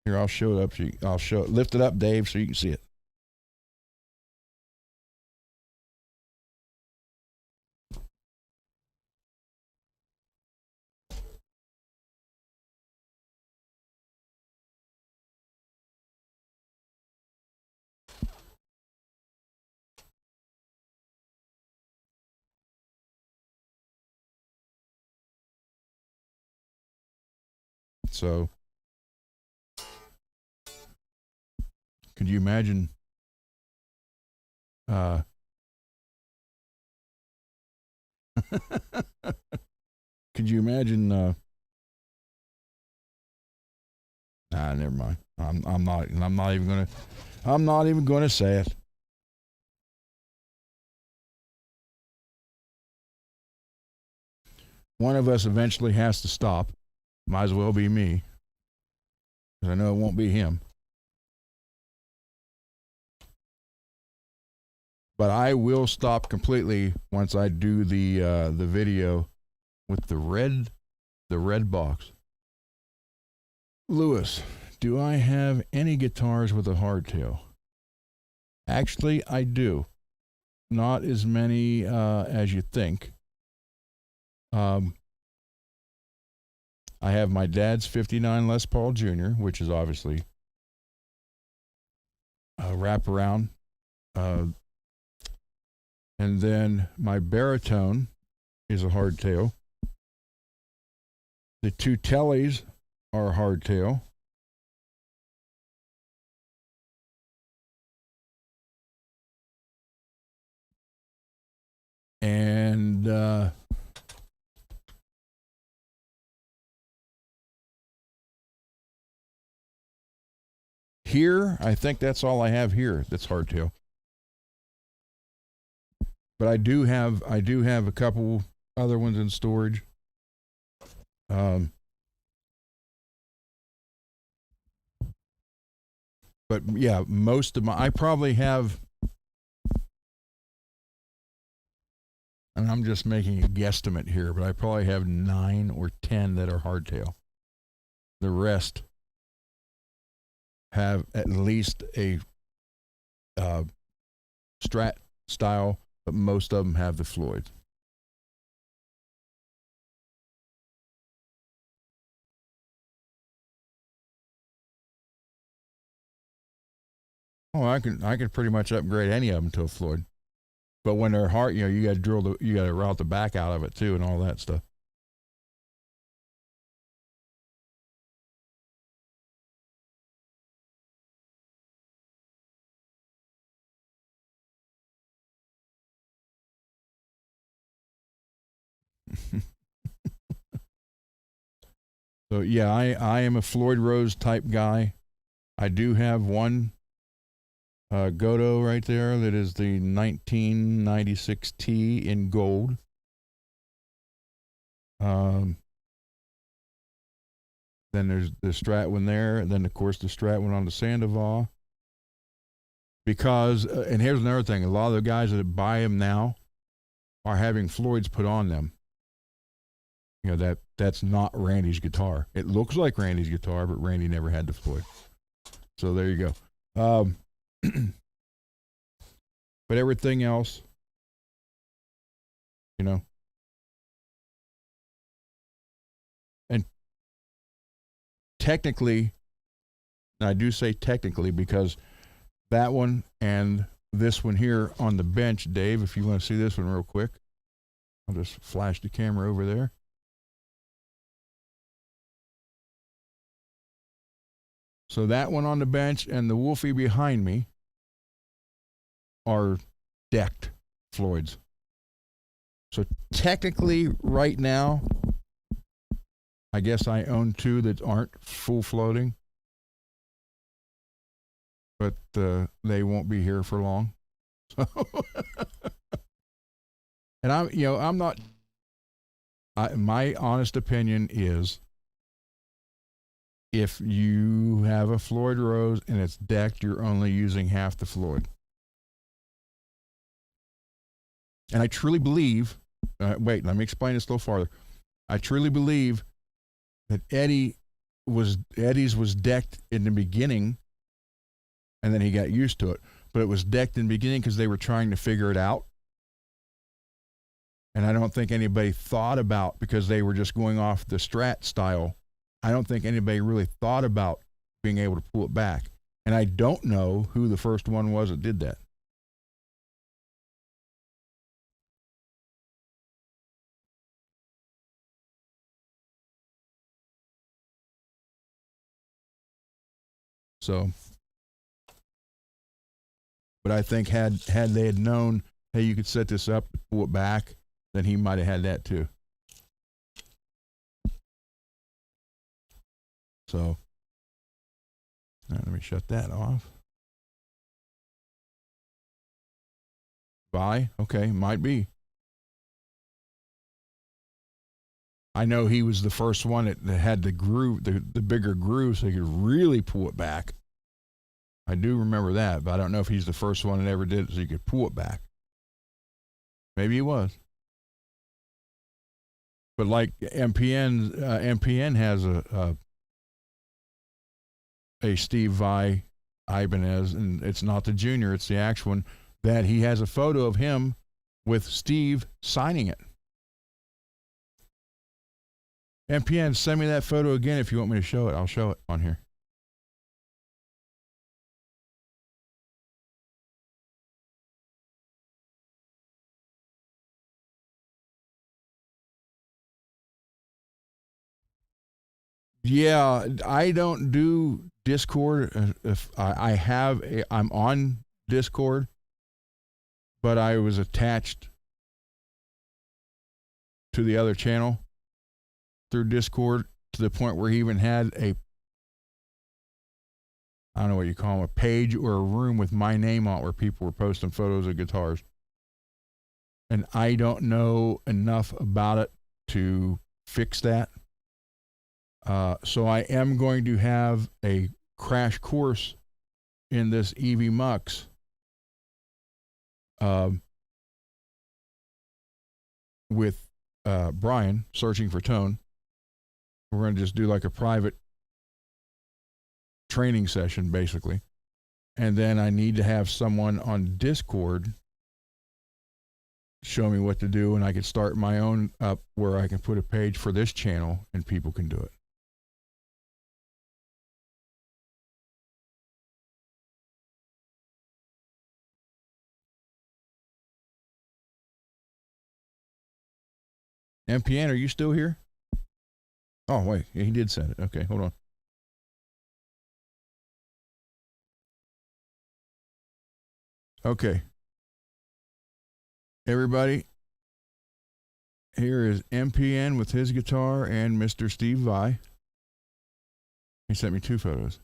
Here, I'll show it up. Lift it up, Dave, so you can see it. So, could you imagine? Could you imagine? Never mind. I'm not. I'm not even gonna. I'm not even gonna say it. One of us eventually has to stop. Might as well be me, because I know it won't be him. But I will stop completely once I do the video with the red box. Lewis, do I have any guitars with a hardtail? Actually, I do. Not as many as you think. I have my dad's 59 Les Paul Jr., which is obviously a wraparound. And then my baritone is a hardtail. The two tellies are hardtail. And here, I think that's all I have here that's hardtail. But I do have a couple other ones in storage. But yeah, most of I probably have, and I'm just making a guesstimate here, but I probably have 9 or 10 that are hardtail. The rest have at least a Strat style, but most of them have the Floyd. Oh, I can pretty much upgrade any of them to a Floyd. But when they're hard, you got to you got to route the back out of it too, and all that stuff. So yeah, I am a Floyd Rose type guy. I do have one Godot right there that is the 1996 T in gold. Then there's the Strat one there, and then of course the Strat one on the Sandoval. Because and here's another thing: a lot of the guys that buy them now are having Floyds put on them. That's not Randy's guitar. It looks like Randy's guitar, but Randy never had the Floyd. So there you go. But everything else, you know, and technically, and I do say technically because that one and this one here on the bench, Dave, if you want to see this one real quick, I'll just flash the camera over there. So that one on the bench and the Wolfie behind me are decked Floyds. So technically, right now, I guess I own two that aren't full floating, but they won't be here for long. And I'm not. My honest opinion is, if you have a Floyd Rose and it's decked, you're only using half the Floyd. And I truly believe, wait, let me explain this a little farther. I truly believe that Eddie's was decked in the beginning, and then he got used to it. But it was decked in the beginning because they were trying to figure it out. And I don't think anybody thought about, because they were just going off the Strat style, I don't think anybody really thought about being able to pull it back. And I don't know who the first one was that did that. So, but I think had they had known, hey, you could set this up to pull it back, then he might have had that too. So, let me shut that off. Bye. Okay, might be. I know he was the first one that had the groove, the bigger groove, so he could really pull it back. I do remember that, but I don't know if he's the first one that ever did it so you could pull it back. Maybe he was. But like MPN has a Steve Vai Ibanez, and it's not the junior, it's the actual one, that he has a photo of him with Steve signing it. MPN, send me that photo again if you want me to show it. I'll show it on here. Yeah, I don't do Discord. If I'm on Discord, but I was attached to the other channel through Discord to the point where he even had I don't know what you call them, a page or a room with my name on it where people were posting photos of guitars. And I don't know enough about it to fix that. So I am going to have a crash course in this EV Mux. With Brian, Searching for Tone. We're going to just do like a private training session, basically. And then I need to have someone on Discord show me what to do, and I can start my own up where I can put a page for this channel and people can do it. MPN, are you still here? Oh, wait. Yeah, he did send it. Okay, hold on. Okay. Everybody, here is MPN with his guitar and Mr. Steve Vai. He sent me 2 photos.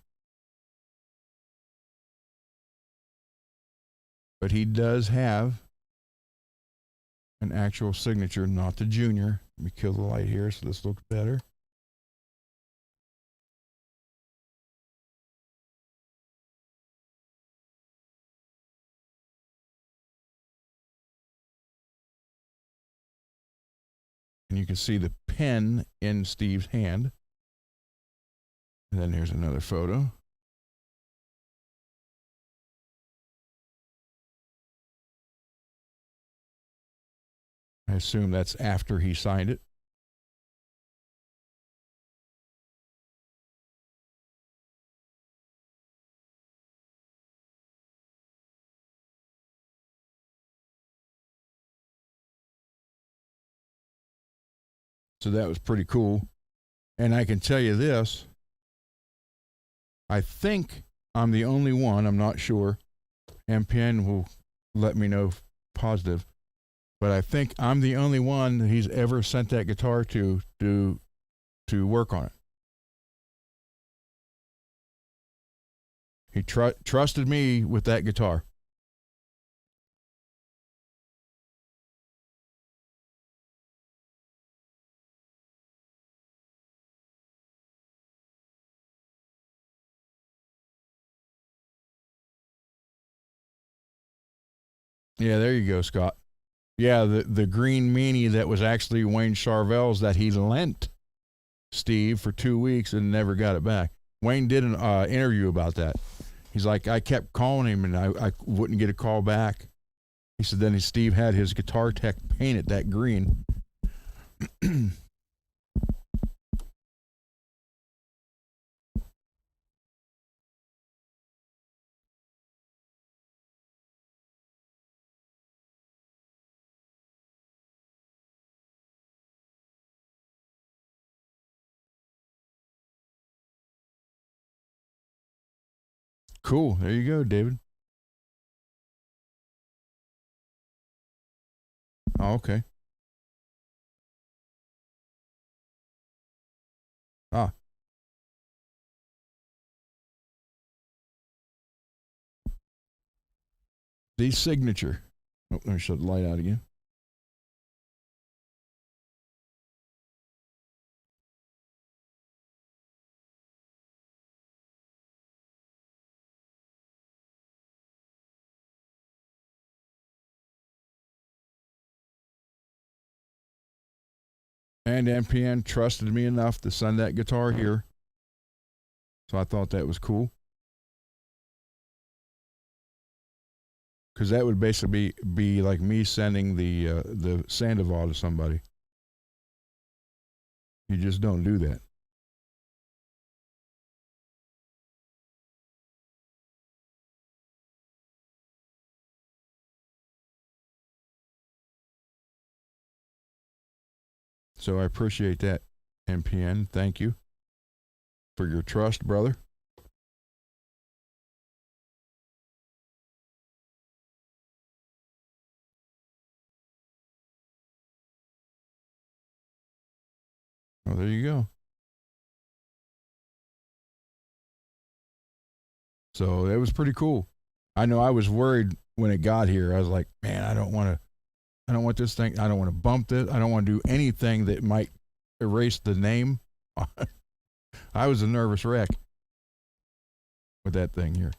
But he does have an actual signature, not the junior. Let me kill the light here so this looks better. And you can see the pen in Steve's hand. And then here's another photo. I assume that's after he signed it. So that was pretty cool. And I can tell you this, I think I'm the only one, I'm not sure. MPN will let me know positive. But I think I'm the only one that he's ever sent that guitar to work on it. He trusted me with that guitar. Yeah, there you go, Scott. Yeah, the green meanie that was actually Wayne Charvel's that he lent Steve for 2 weeks and never got it back. Wayne did an interview about that. He's like, I kept calling him and I wouldn't get a call back. He said then Steve had his guitar tech paint it that green. Cool. There you go, David. Oh, okay. Ah. The signature. Oh, let me shut the light out again. And MPN trusted me enough to send that guitar here. So I thought that was cool. Because that would basically be like me sending the Sandoval to somebody. You just don't do that. So I appreciate that, MPN. Thank you for your trust, brother. Well, there you go. So it was pretty cool. I know I was worried when it got here. I was like, man, I don't want this thing. I don't want to bump it. I don't want to do anything that might erase the name. I was a nervous wreck with that thing here.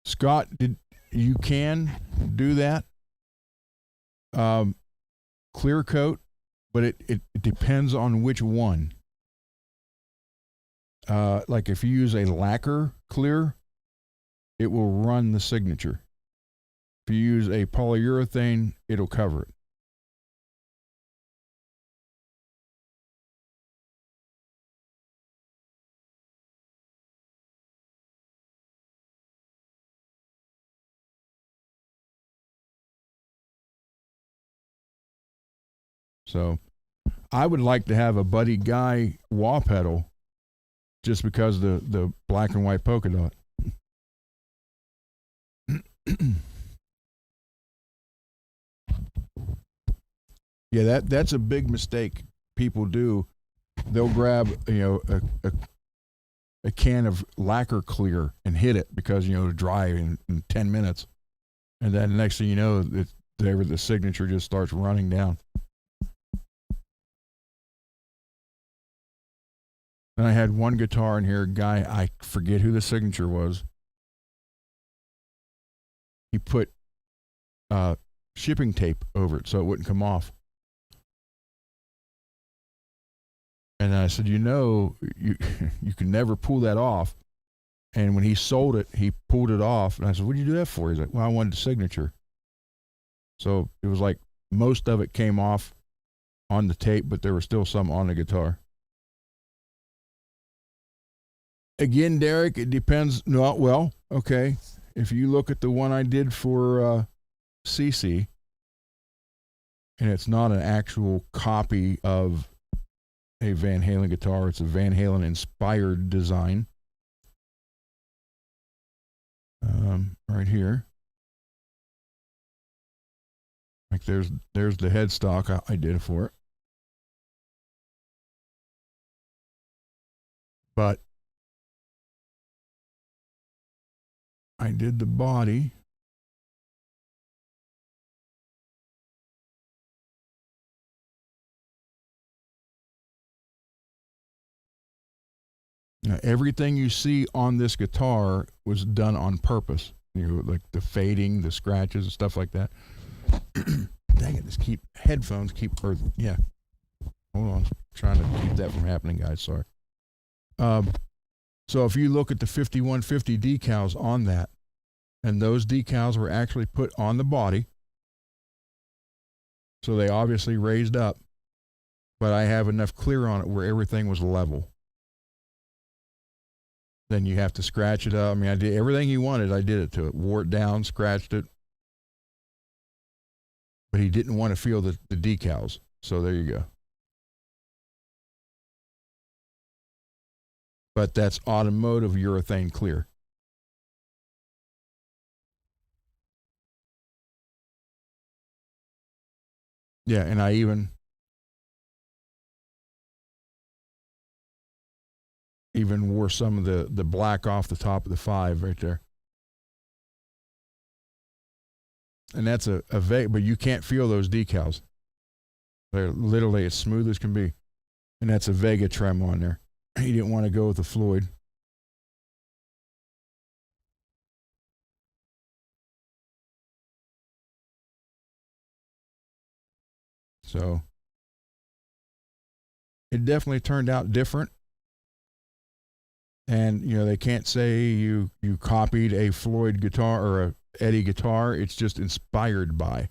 Scott, you can do that? Clear coat, but it depends on which one. Like if you use a lacquer clear, it will run the signature. If you use a polyurethane, it'll cover it. So I would like to have a Buddy Guy wah pedal just because the black and white polka dot. Yeah, that's a big mistake people do. They'll grab a can of lacquer clear and hit it because dry in 10 minutes, and then the next thing you know, the signature just starts running down. And I had one guitar in here, guy, I forget who the signature was. He put shipping tape over it so it wouldn't come off. And I said, you you can never pull that off. And when he sold it, he pulled it off. And I said, what did you do that for? He's like, well, I wanted the signature. So it was like most of it came off on the tape, but there was still some on the guitar. Again, Derek, it depends. No, well, okay. If you look at the one I did for CC, and it's not an actual copy of a Van Halen guitar, it's a Van Halen inspired design. Right here. Like there's the headstock I did for it. But I did the body. Now, everything you see on this guitar was done on purpose. You know, like the fading, the scratches, and stuff like that. Dang it! Headphones keep. Yeah. Hold on, I'm trying to keep that from happening, guys. Sorry. So if you look at the 5150 decals on that, and those decals were actually put on the body, so they obviously raised up, but I have enough clear on it where everything was level. Then you have to scratch it up. I mean, I did everything he wanted. I did it to it. Wore it down, scratched it. But he didn't want to feel the decals. So there you go. But that's automotive urethane clear. Yeah, and I even wore some of the black off the top of the 5 right there. And that's a but you can't feel those decals. They're literally as smooth as can be. And that's a Vega trem on there. He didn't want to go with the Floyd. So it definitely turned out different. And, you know, they can't say you copied a Floyd guitar or a Eddie guitar. It's just inspired by.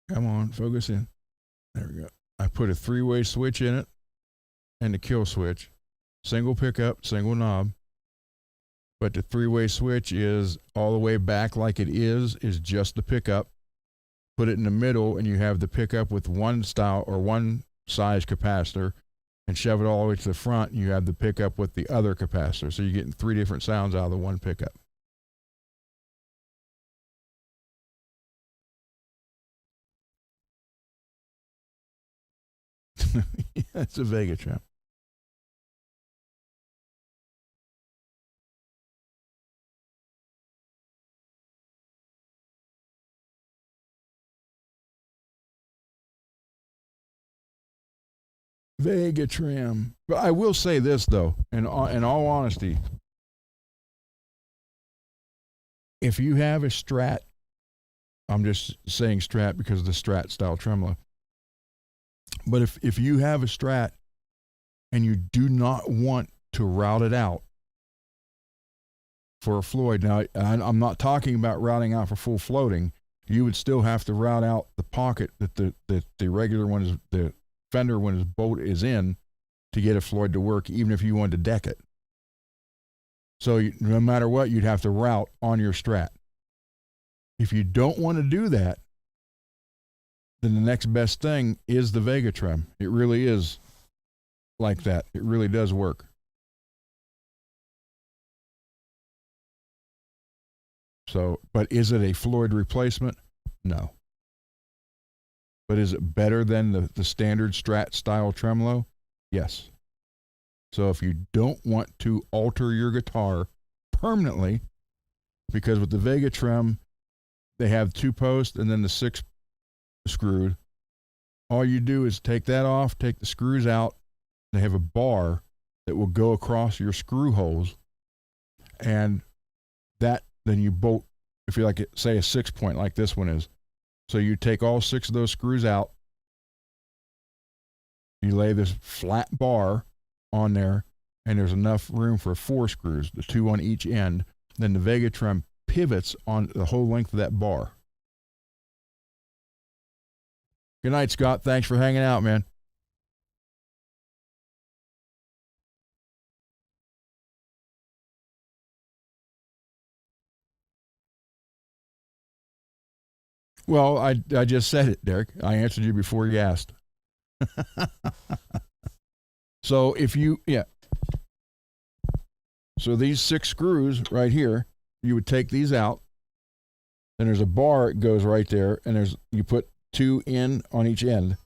Come on, focus in. There we go. I put a 3-way switch in it and a kill switch. Single pickup, single knob. But the 3-way switch is all the way back like it is just the pickup. Put it in the middle and you have the pickup with one style or one size capacitor, and shove it all the way to the front, and you have the pickup with the other capacitor. So you're getting 3 different sounds out of the one pickup. Yeah, it's a Vega trem. Vega trem. But I will say this, though, in all honesty, if you have a Strat, I'm just saying Strat because of the Strat style tremolo. But if you have a Strat and you do not want to route it out for a Floyd, now I'm not talking about routing out for full floating. You would still have to route out the pocket that the regular one is, the Fender when his bolt is in, to get a Floyd to work, even if you wanted to deck it. So no matter what, you'd have to route on your Strat. If you don't want to do that, then the next best thing is the Vega trem. It really is like that. It really does work. So, but is it a Floyd replacement? No. But is it better than the standard Strat style tremolo? Yes. So if you don't want to alter your guitar permanently, because with the Vega trem, they have 2 posts and then the 6 screwed. All you do is take that off, take the screws out. They have a bar that will go across your screw holes, and that then you bolt, if you like it, say a 6-point like this one is. So you take all 6 of those screws out, You lay this flat bar on there, and there's enough room for 4 screws, the 2 on each end. Then the Vega-Trem pivots on the whole length of that bar. Good night, Scott. Thanks for hanging out, man. Well, I just said it, Derek. I answered you before you asked. So if you, yeah. So these 6 screws right here, you would take these out. Then there's a bar, it goes right there, and you put 2 in on each end.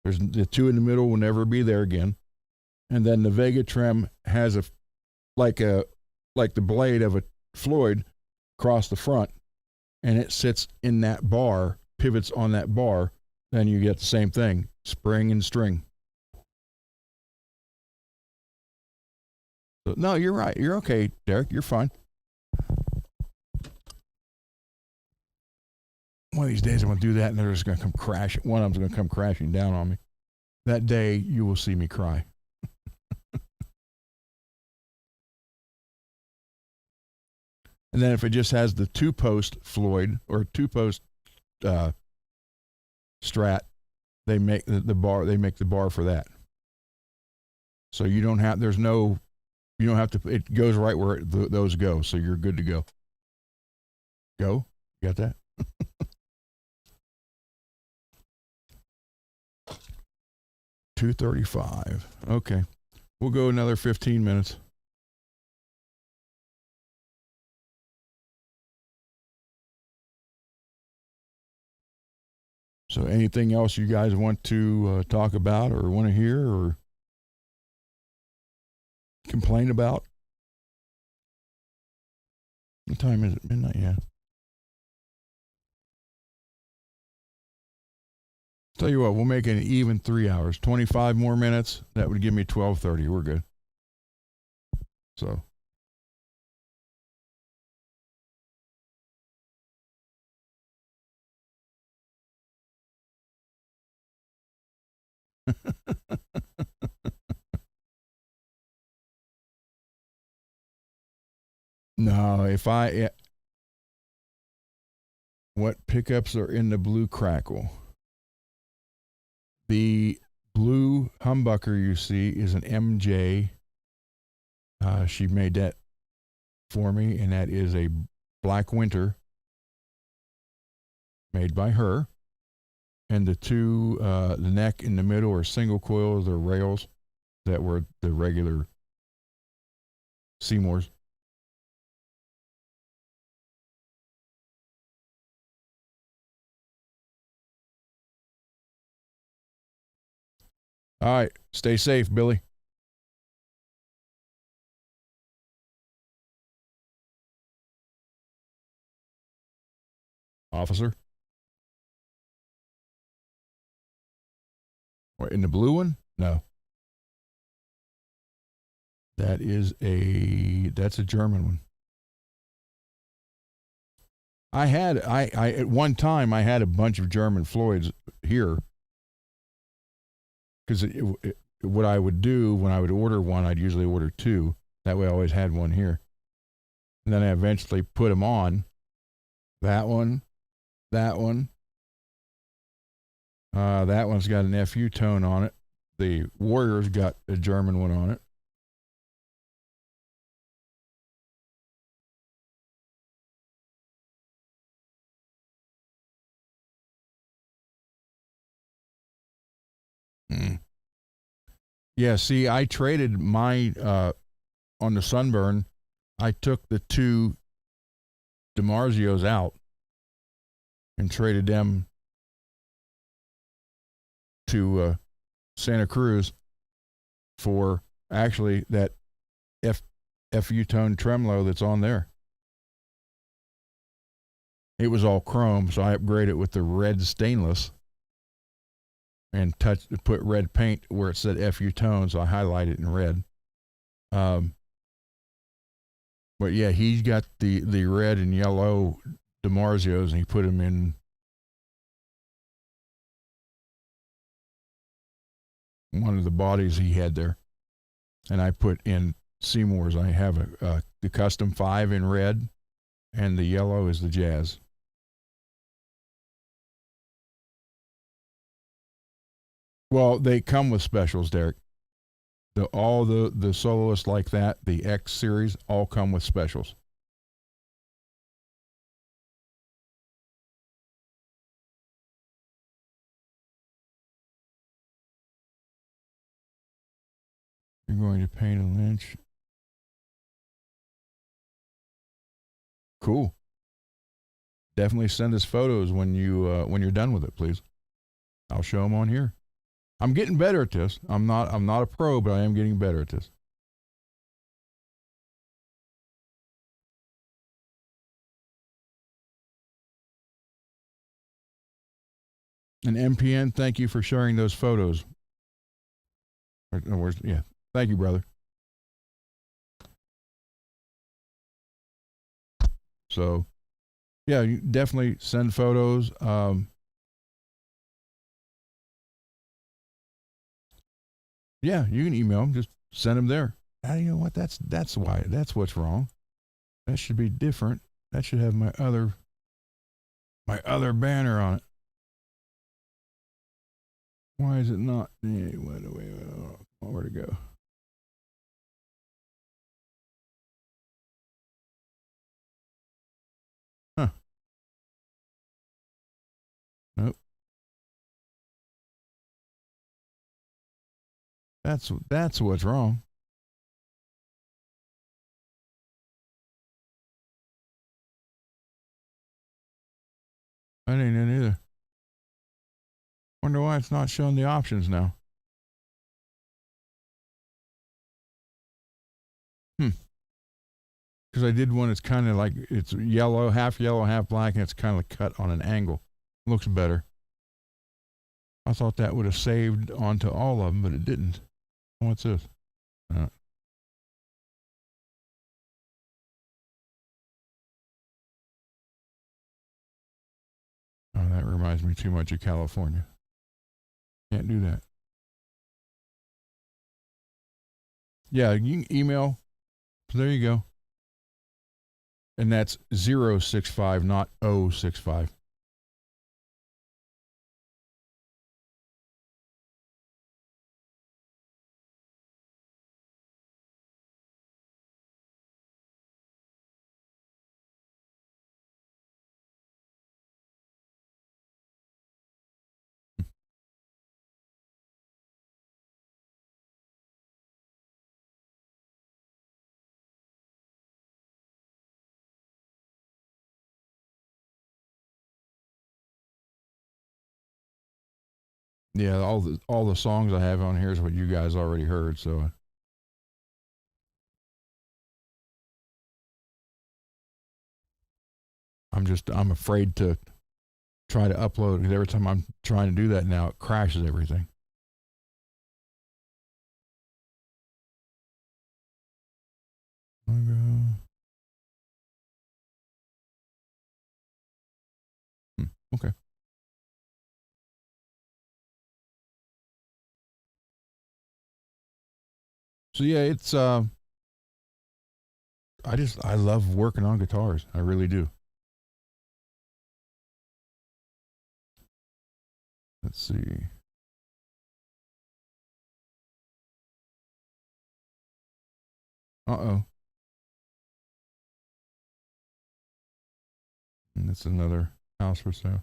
There's the 2 in the middle will never be there again. And then the Vega-Trem has like the blade of a Floyd across the front, and it sits in that bar, pivots on that bar. Then you get the same thing, spring and string. So, no, you're right. You're okay, Derek. You're fine. One of these days I'm going to do that, and they're just going to come crash. One of them's going to come crashing down on me. That day, you will see me cry. And then if it just has the 2-post Floyd or 2-post Strat, they make the bar. They make the bar for that. So you don't have. You don't have to. It goes right where those go. So you're good to go. Go. You got that? 2:35. Okay. We'll go another 15 minutes. So anything else you guys want to talk about or want to hear or complain about? What time is it? Midnight, yeah. Tell you what, we'll make it an even 3 hours. 25 more minutes. That would give me 12:30. We're good. So. No, what pickups are in the blue crackle? The blue humbucker you see is an MJ. She made that for me, and that is a Black Winter made by her. And the 2, the neck in the middle are single coils or rails that were the regular Seymours. All right. Stay safe, Billy. Officer. What, in the blue one? No. That's a German one. I at one time I had a bunch of German Floyds here. Because what I would do when I would order one, I'd usually order 2. That way I always had one here. And then I eventually put them on. That one. That one. That one's got an FU tone on it. The Warrior's got a German one on it. Yeah, see, I traded my on the Sunburn. I took the 2 DiMarzios out and traded them to Santa Cruz for actually that FU tone tremolo that's on there. It was all chrome, so I upgraded it with the red stainless and put red paint where it said FU tone, so I highlighted it in red. But yeah, he's got the red and yellow DiMarzios, and he put them in. one of the bodies he had there, and I put in Seymour's. I have the custom 5 in red, and the yellow is the jazz. Well, they come with specials, Derek. All the soloists like that, the X series, all come with specials. You're going to paint a Lynch. Cool. Definitely send us photos when you're done with it, please. I'll show them on here. I'm getting better at this. I'm not a pro, but I am getting better at this. And MPN, thank you for sharing those photos. Yeah, thank you, brother. So, yeah, you definitely send photos. Yeah, you can email them. Just send them there. You know what? That's why. That's what's wrong. That should be different. That should have my other banner on it. Why is it not? Wait, where to go? Huh. Nope. That's what's wrong. I didn't know either. Wonder why it's not showing the options now. Because I did one. It's kind of like it's yellow, half black, and it's kind of cut on an angle. Looks better. I thought that would have saved onto all of them, but it didn't. What's this? Oh, that reminds me too much of California. Can't do that. Yeah, you can email. There you go. And that's 065, not 065. Yeah, all the songs I have on here is what you guys already heard. So I'm afraid to try to upload because every time I'm trying to do that now, it crashes everything. Okay. So yeah, it's I love working on guitars. I really do. Let's see. Uh-oh. And that's another house for sale.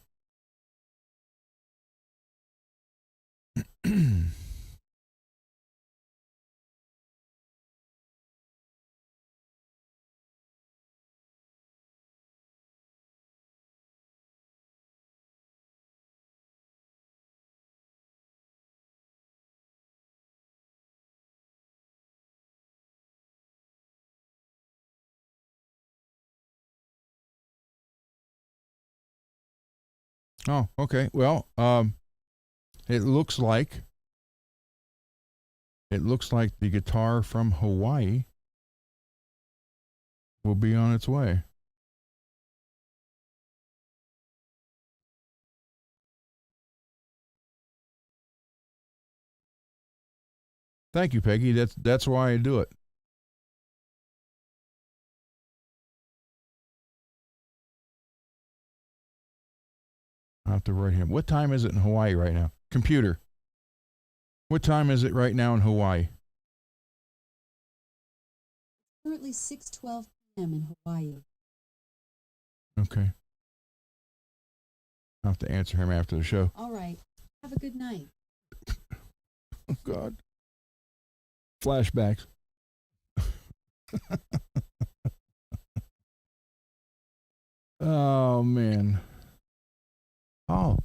Oh, okay. Well, it looks like the guitar from Hawaii will be on its way. Thank you, Peggy. That's why I do it. I have to write him. What time is it in Hawaii right now? Computer. What time is it right now in Hawaii? Currently 6:12 p.m. in Hawaii. Okay. I'll have to answer him after the show. All right. Have a good night. Oh, God. Flashbacks. Oh, man. Oh,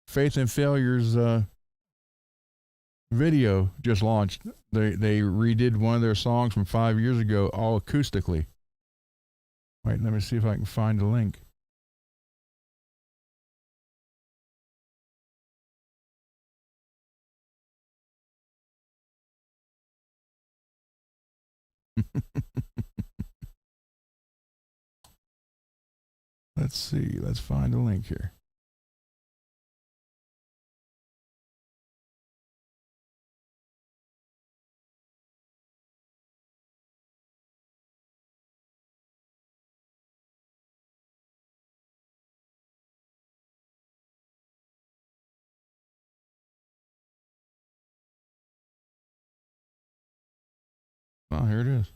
Faith and Failure's video just launched. They redid one of their songs from 5 years ago all acoustically. Wait, let me see if I can find the link. Let's see. Let's find a link here. Oh, here it is.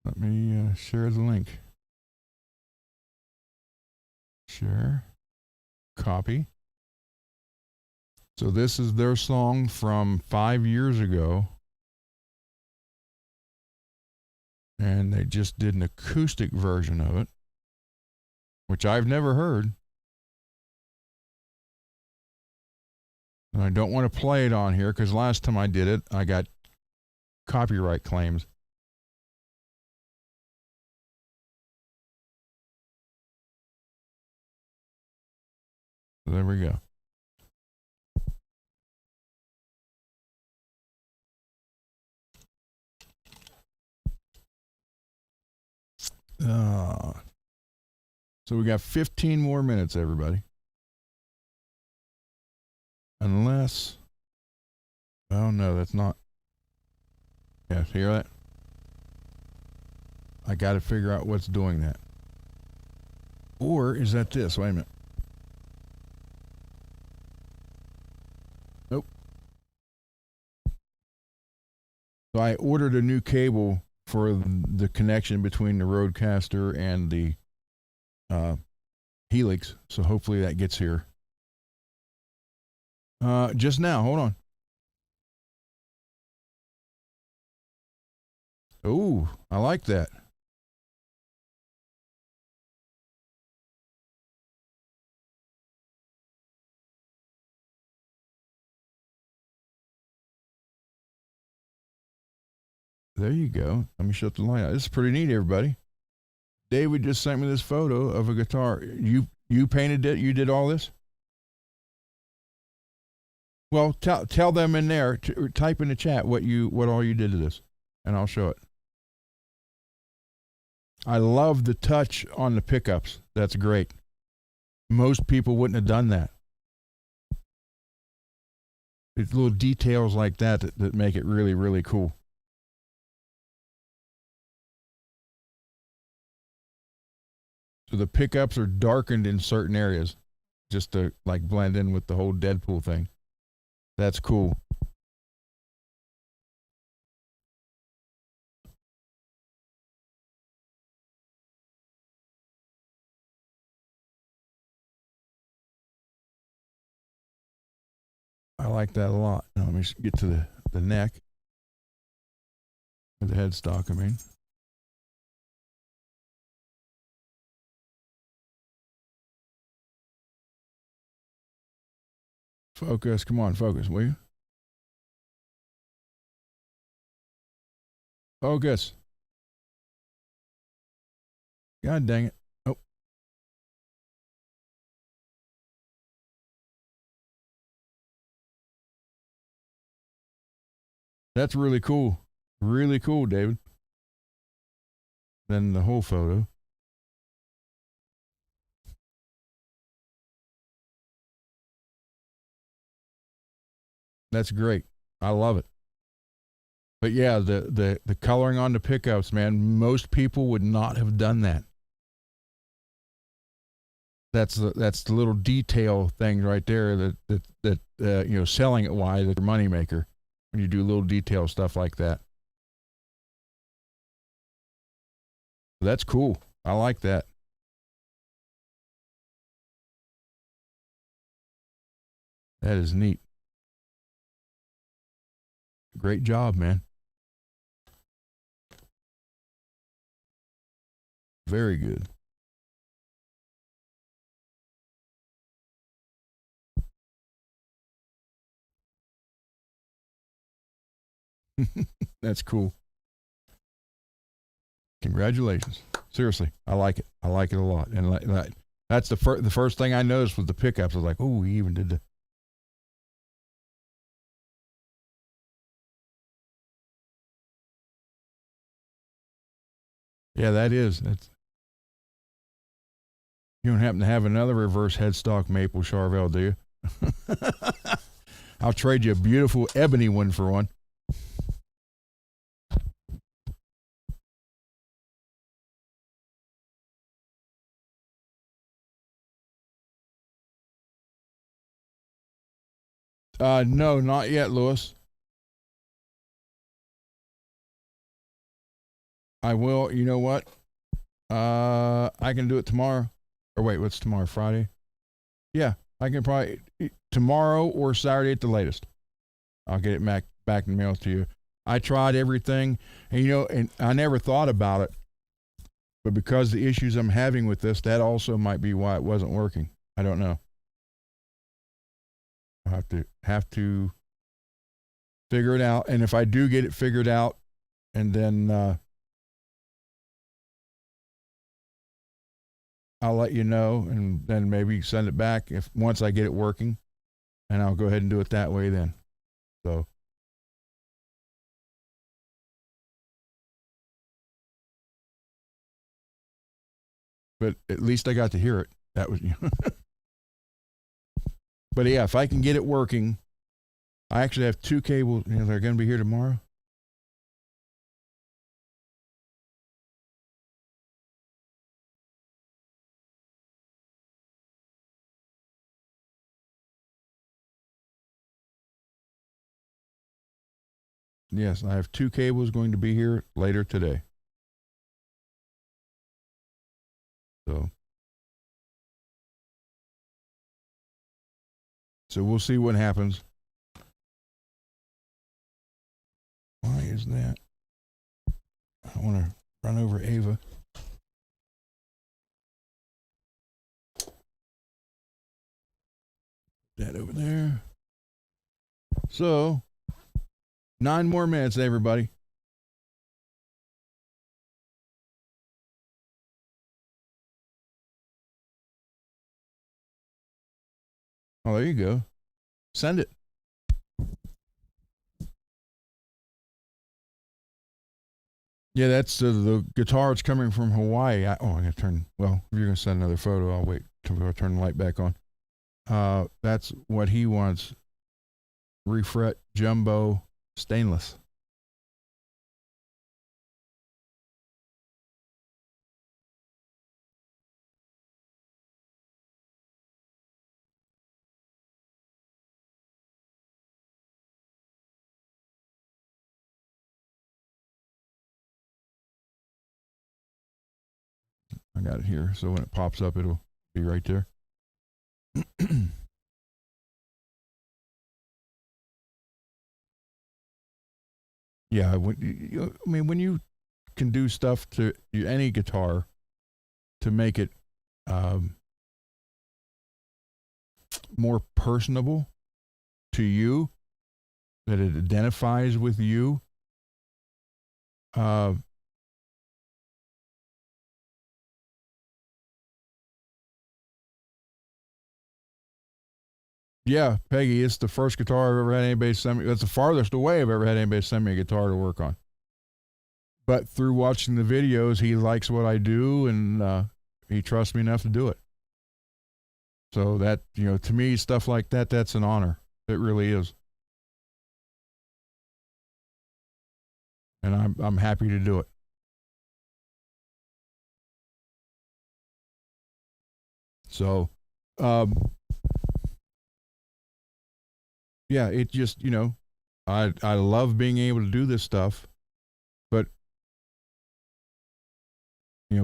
Let me share the link. Share. Copy. So this is their song from 5 years ago. And they just did an acoustic version of it, which I've never heard. And I don't want to play it on here because last time I did it, I got copyright claims. So there we go. So we got 15 more minutes, everybody. Unless, oh no, that's not. Yeah, hear that? I got to figure out what's doing that. Or is that this? Wait a minute. Nope. So I ordered a new cable for the connection between the Rodecaster and the Helix. So hopefully that gets here. Just now. Hold on. Oh, I like that. There you go. Let me shut the light out. This is pretty neat, everybody. David just sent me this photo of a guitar. You painted it? You did all this? Well, tell them in there. Type in the chat what all you did to this, and I'll show it. I love the touch on the pickups. That's great. Most people wouldn't have done that. It's little details like that make it really, really cool. So the pickups are darkened in certain areas just to like blend in with the whole Deadpool thing. That's cool. I like that a lot. Now let me get to the neck. Or the headstock, I mean. Focus. Come on, focus, will you? Focus. God dang it. Oh. That's really cool. Really cool, David. Then the whole photo. That's great. I love it. But yeah, the coloring on the pickups, man, most people would not have done that. That's the little detail thing right there that selling it wise, that's your moneymaker when you do little detail stuff like that. That's cool. I like that. That is neat. Great job, man. Very good. That's cool. Congratulations. Seriously, I like it. I like it a lot. And that's the first thing I noticed with the pickups. I was like, oh, he even did the. Yeah, that is. That's. You don't happen to have another reverse headstock maple Charvel, do you? I'll trade you a beautiful ebony one for one. No, not yet, Lewis. I will. You know what? I can do it tomorrow. Or wait, what's tomorrow? Friday? Yeah, I can probably tomorrow or Saturday at the latest. I'll get it back in the mail to you. I tried everything, and I never thought about it, but because the issues I'm having with this, that also might be why it wasn't working. I don't know. I'll have to figure it out, and if I do get it figured out, and then I'll let you know, and then maybe send it back if once I get it working, and I'll go ahead and do it that way then. So. But at least I got to hear it. That was, but yeah, if I can get it working, I actually have two cables. They're going to be here tomorrow. Yes, I have two cables going to be here later today. So we'll see what happens. Why is that? I want to run over Ava. That over there. So, 9 more minutes, everybody. Oh, there you go. Send it. Yeah, that's the guitar. It's coming from Hawaii. I'm going to turn. Well, if you're going to send another photo, I'll wait till I turn the light back on. That's what he wants. Refret jumbo stainless. I got it here, so when it pops up, it'll be right there. Yeah, when you can do stuff to any guitar to make it more personable to you, that it identifies with you. Yeah, Peggy, it's the first guitar I've ever had anybody send me. That's the farthest away I've ever had anybody send me a guitar to work on. But through watching the videos, he likes what I do, and he trusts me enough to do it. So that, to me, stuff like that, that's an honor. It really is. and I'm happy to do it. So, yeah, it just I love being able to do this stuff, but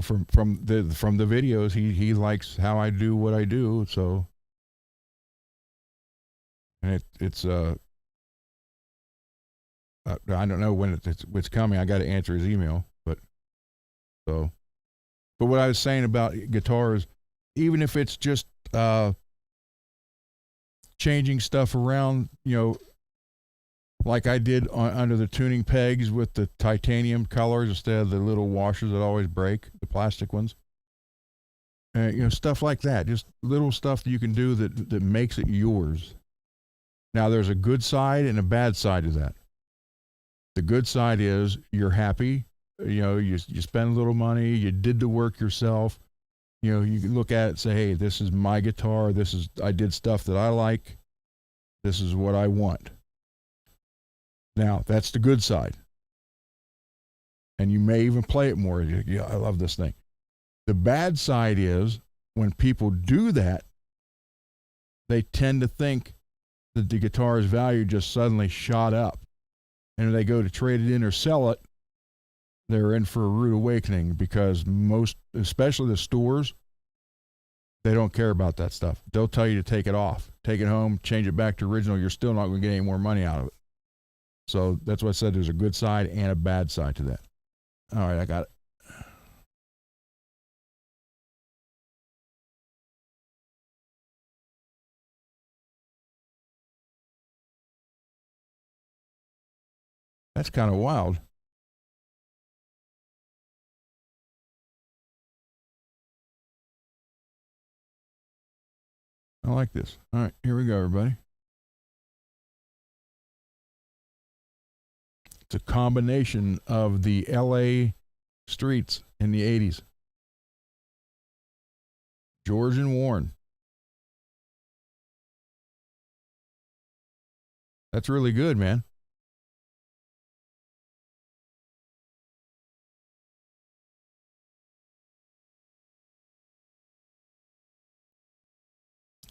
from the videos, he likes how I do what I do. So, and it's I don't know when it's coming. I got to answer his email, but so. But what I was saying about guitars, even if it's just changing stuff around, like I did under the tuning pegs with the titanium colors instead of the little washers that always break, the plastic ones. Stuff like that. Just little stuff that you can do that makes it yours. Now, there's a good side and a bad side to that. The good side is you're happy. You spend a little money. You did the work yourself. You can look at it and say, hey, this is my guitar. I did stuff that I like. This is what I want. Now, that's the good side. And you may even play it more. Yeah, I love this thing. The bad side is when people do that, they tend to think that the guitar's value just suddenly shot up. And when they go to trade it in or sell it, they're in for a rude awakening because most, especially the stores, they don't care about that stuff. They'll tell you to take it off, take it home, change it back to original. You're still not going to get any more money out of it. So that's why I said there's a good side and a bad side to that. All right, I got it. That's kind of wild. I like this. All right, here we go, everybody. It's a combination of the LA streets in the 80s. George and Warren. That's really good, man.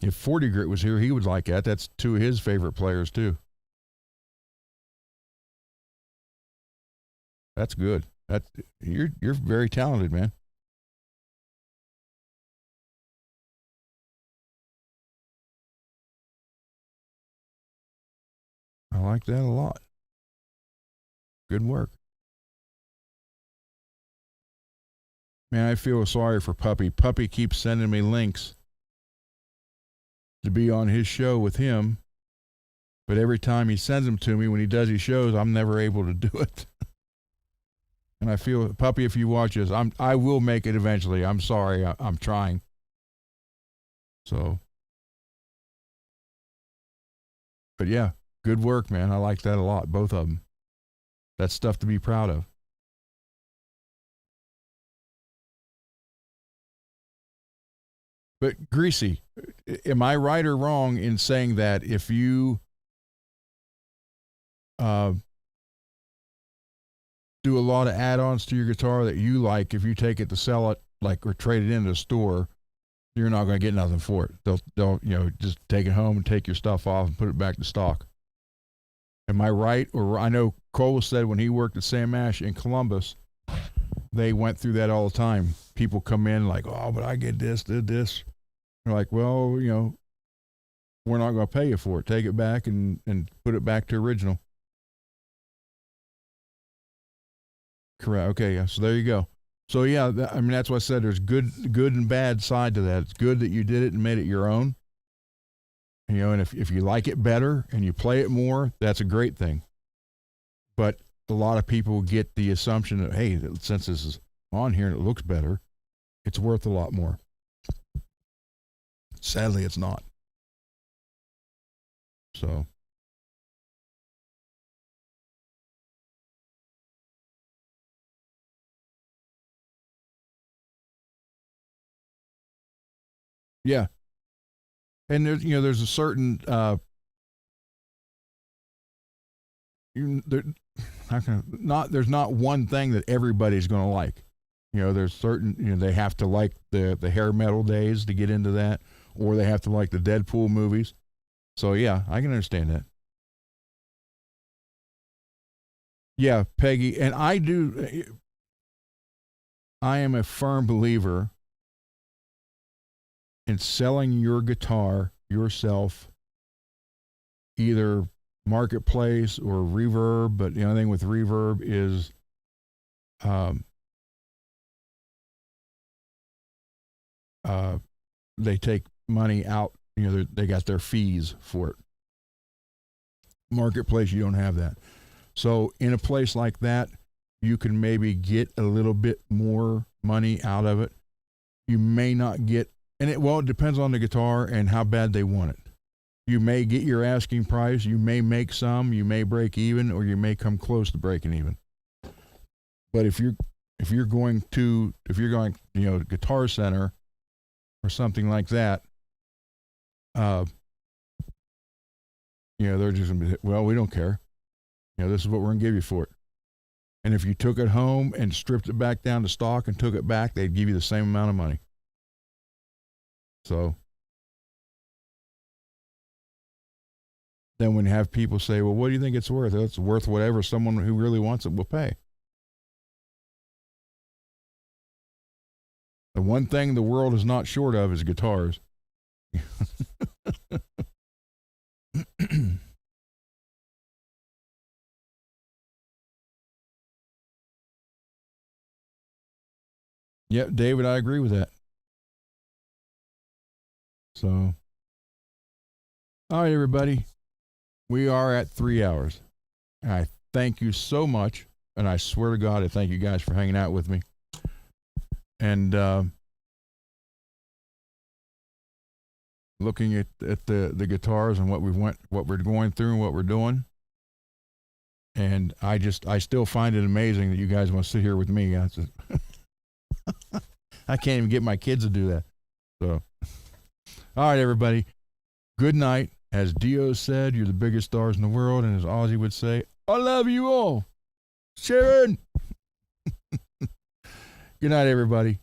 If 40 Grit was here, he would like that. That's two of his favorite players, too. That's good. You're very talented, man. I like that a lot. Good work. Man, I feel sorry for Puppy. Puppy keeps sending me links to be on his show with him, but every time he sends them to me when he does his shows, I'm never able to do it. And I feel, Puppy, if you watch this, I will make it eventually. I'm sorry. I'm trying. So, but yeah, good work, man. I like that a lot, both of them. That's stuff to be proud of. But Greasy, am I right or wrong in saying that if you do a lot of add-ons to your guitar that you like, if you take it to sell it, like or trade it in the store, you're not going to get nothing for it. They'll just take it home and take your stuff off and put it back to stock. Am I right? Or I know Cole said when he worked at Sam Ash in Columbus, they went through that all the time. People come in like, oh, but I get this, did this. They're like, well, we're not going to pay you for it. Take it back and put it back to original. Correct. Okay. Yeah. So there you go. So yeah, that's why I said there's good and bad side to that. It's good that you did it and made it your own. And if you like it better and you play it more, that's a great thing. But a lot of people get the assumption that, hey, since this is on here and it looks better, it's worth a lot more. Sadly, it's not. So. Yeah. And there's a certain there's not one thing that everybody's going to like. There's certain, they have to like the hair metal days to get into that, or they have to like the Deadpool movies. So yeah, I can understand that. Yeah, Peggy, and I am a firm believer in selling your guitar yourself, either marketplace or Reverb. But the only thing with Reverb is they take money out. They got their fees for it. Marketplace, you don't have that. So in a place like that, you can maybe get a little bit more money out of it. You may not get, it depends on the guitar and how bad they want it. You may get your asking price, you may make some, you may break even, or you may come close to breaking even. But if you're going, Guitar Center or something like that, they're just gonna be, well, we don't care. This is what we're gonna give you for it. And if you took it home and stripped it back down to stock and took it back, they'd give you the same amount of money. So then when you have people say, well, what do you think it's worth? It's worth whatever someone who really wants it will pay. The one thing the world is not short of is guitars. Yep, David, I agree with that. So, all right, everybody. We are at 3 hours. I thank you so much. And I swear to God, I thank you guys for hanging out with me. And looking at the guitars and what we're going through and what we're doing. And I still find it amazing that you guys want to sit here with me. I can't even get my kids to do that. So, all right, everybody. Good night. As Dio said, you're the biggest stars in the world. And as Ozzy would say, I love you all. Sharon. Good night, everybody.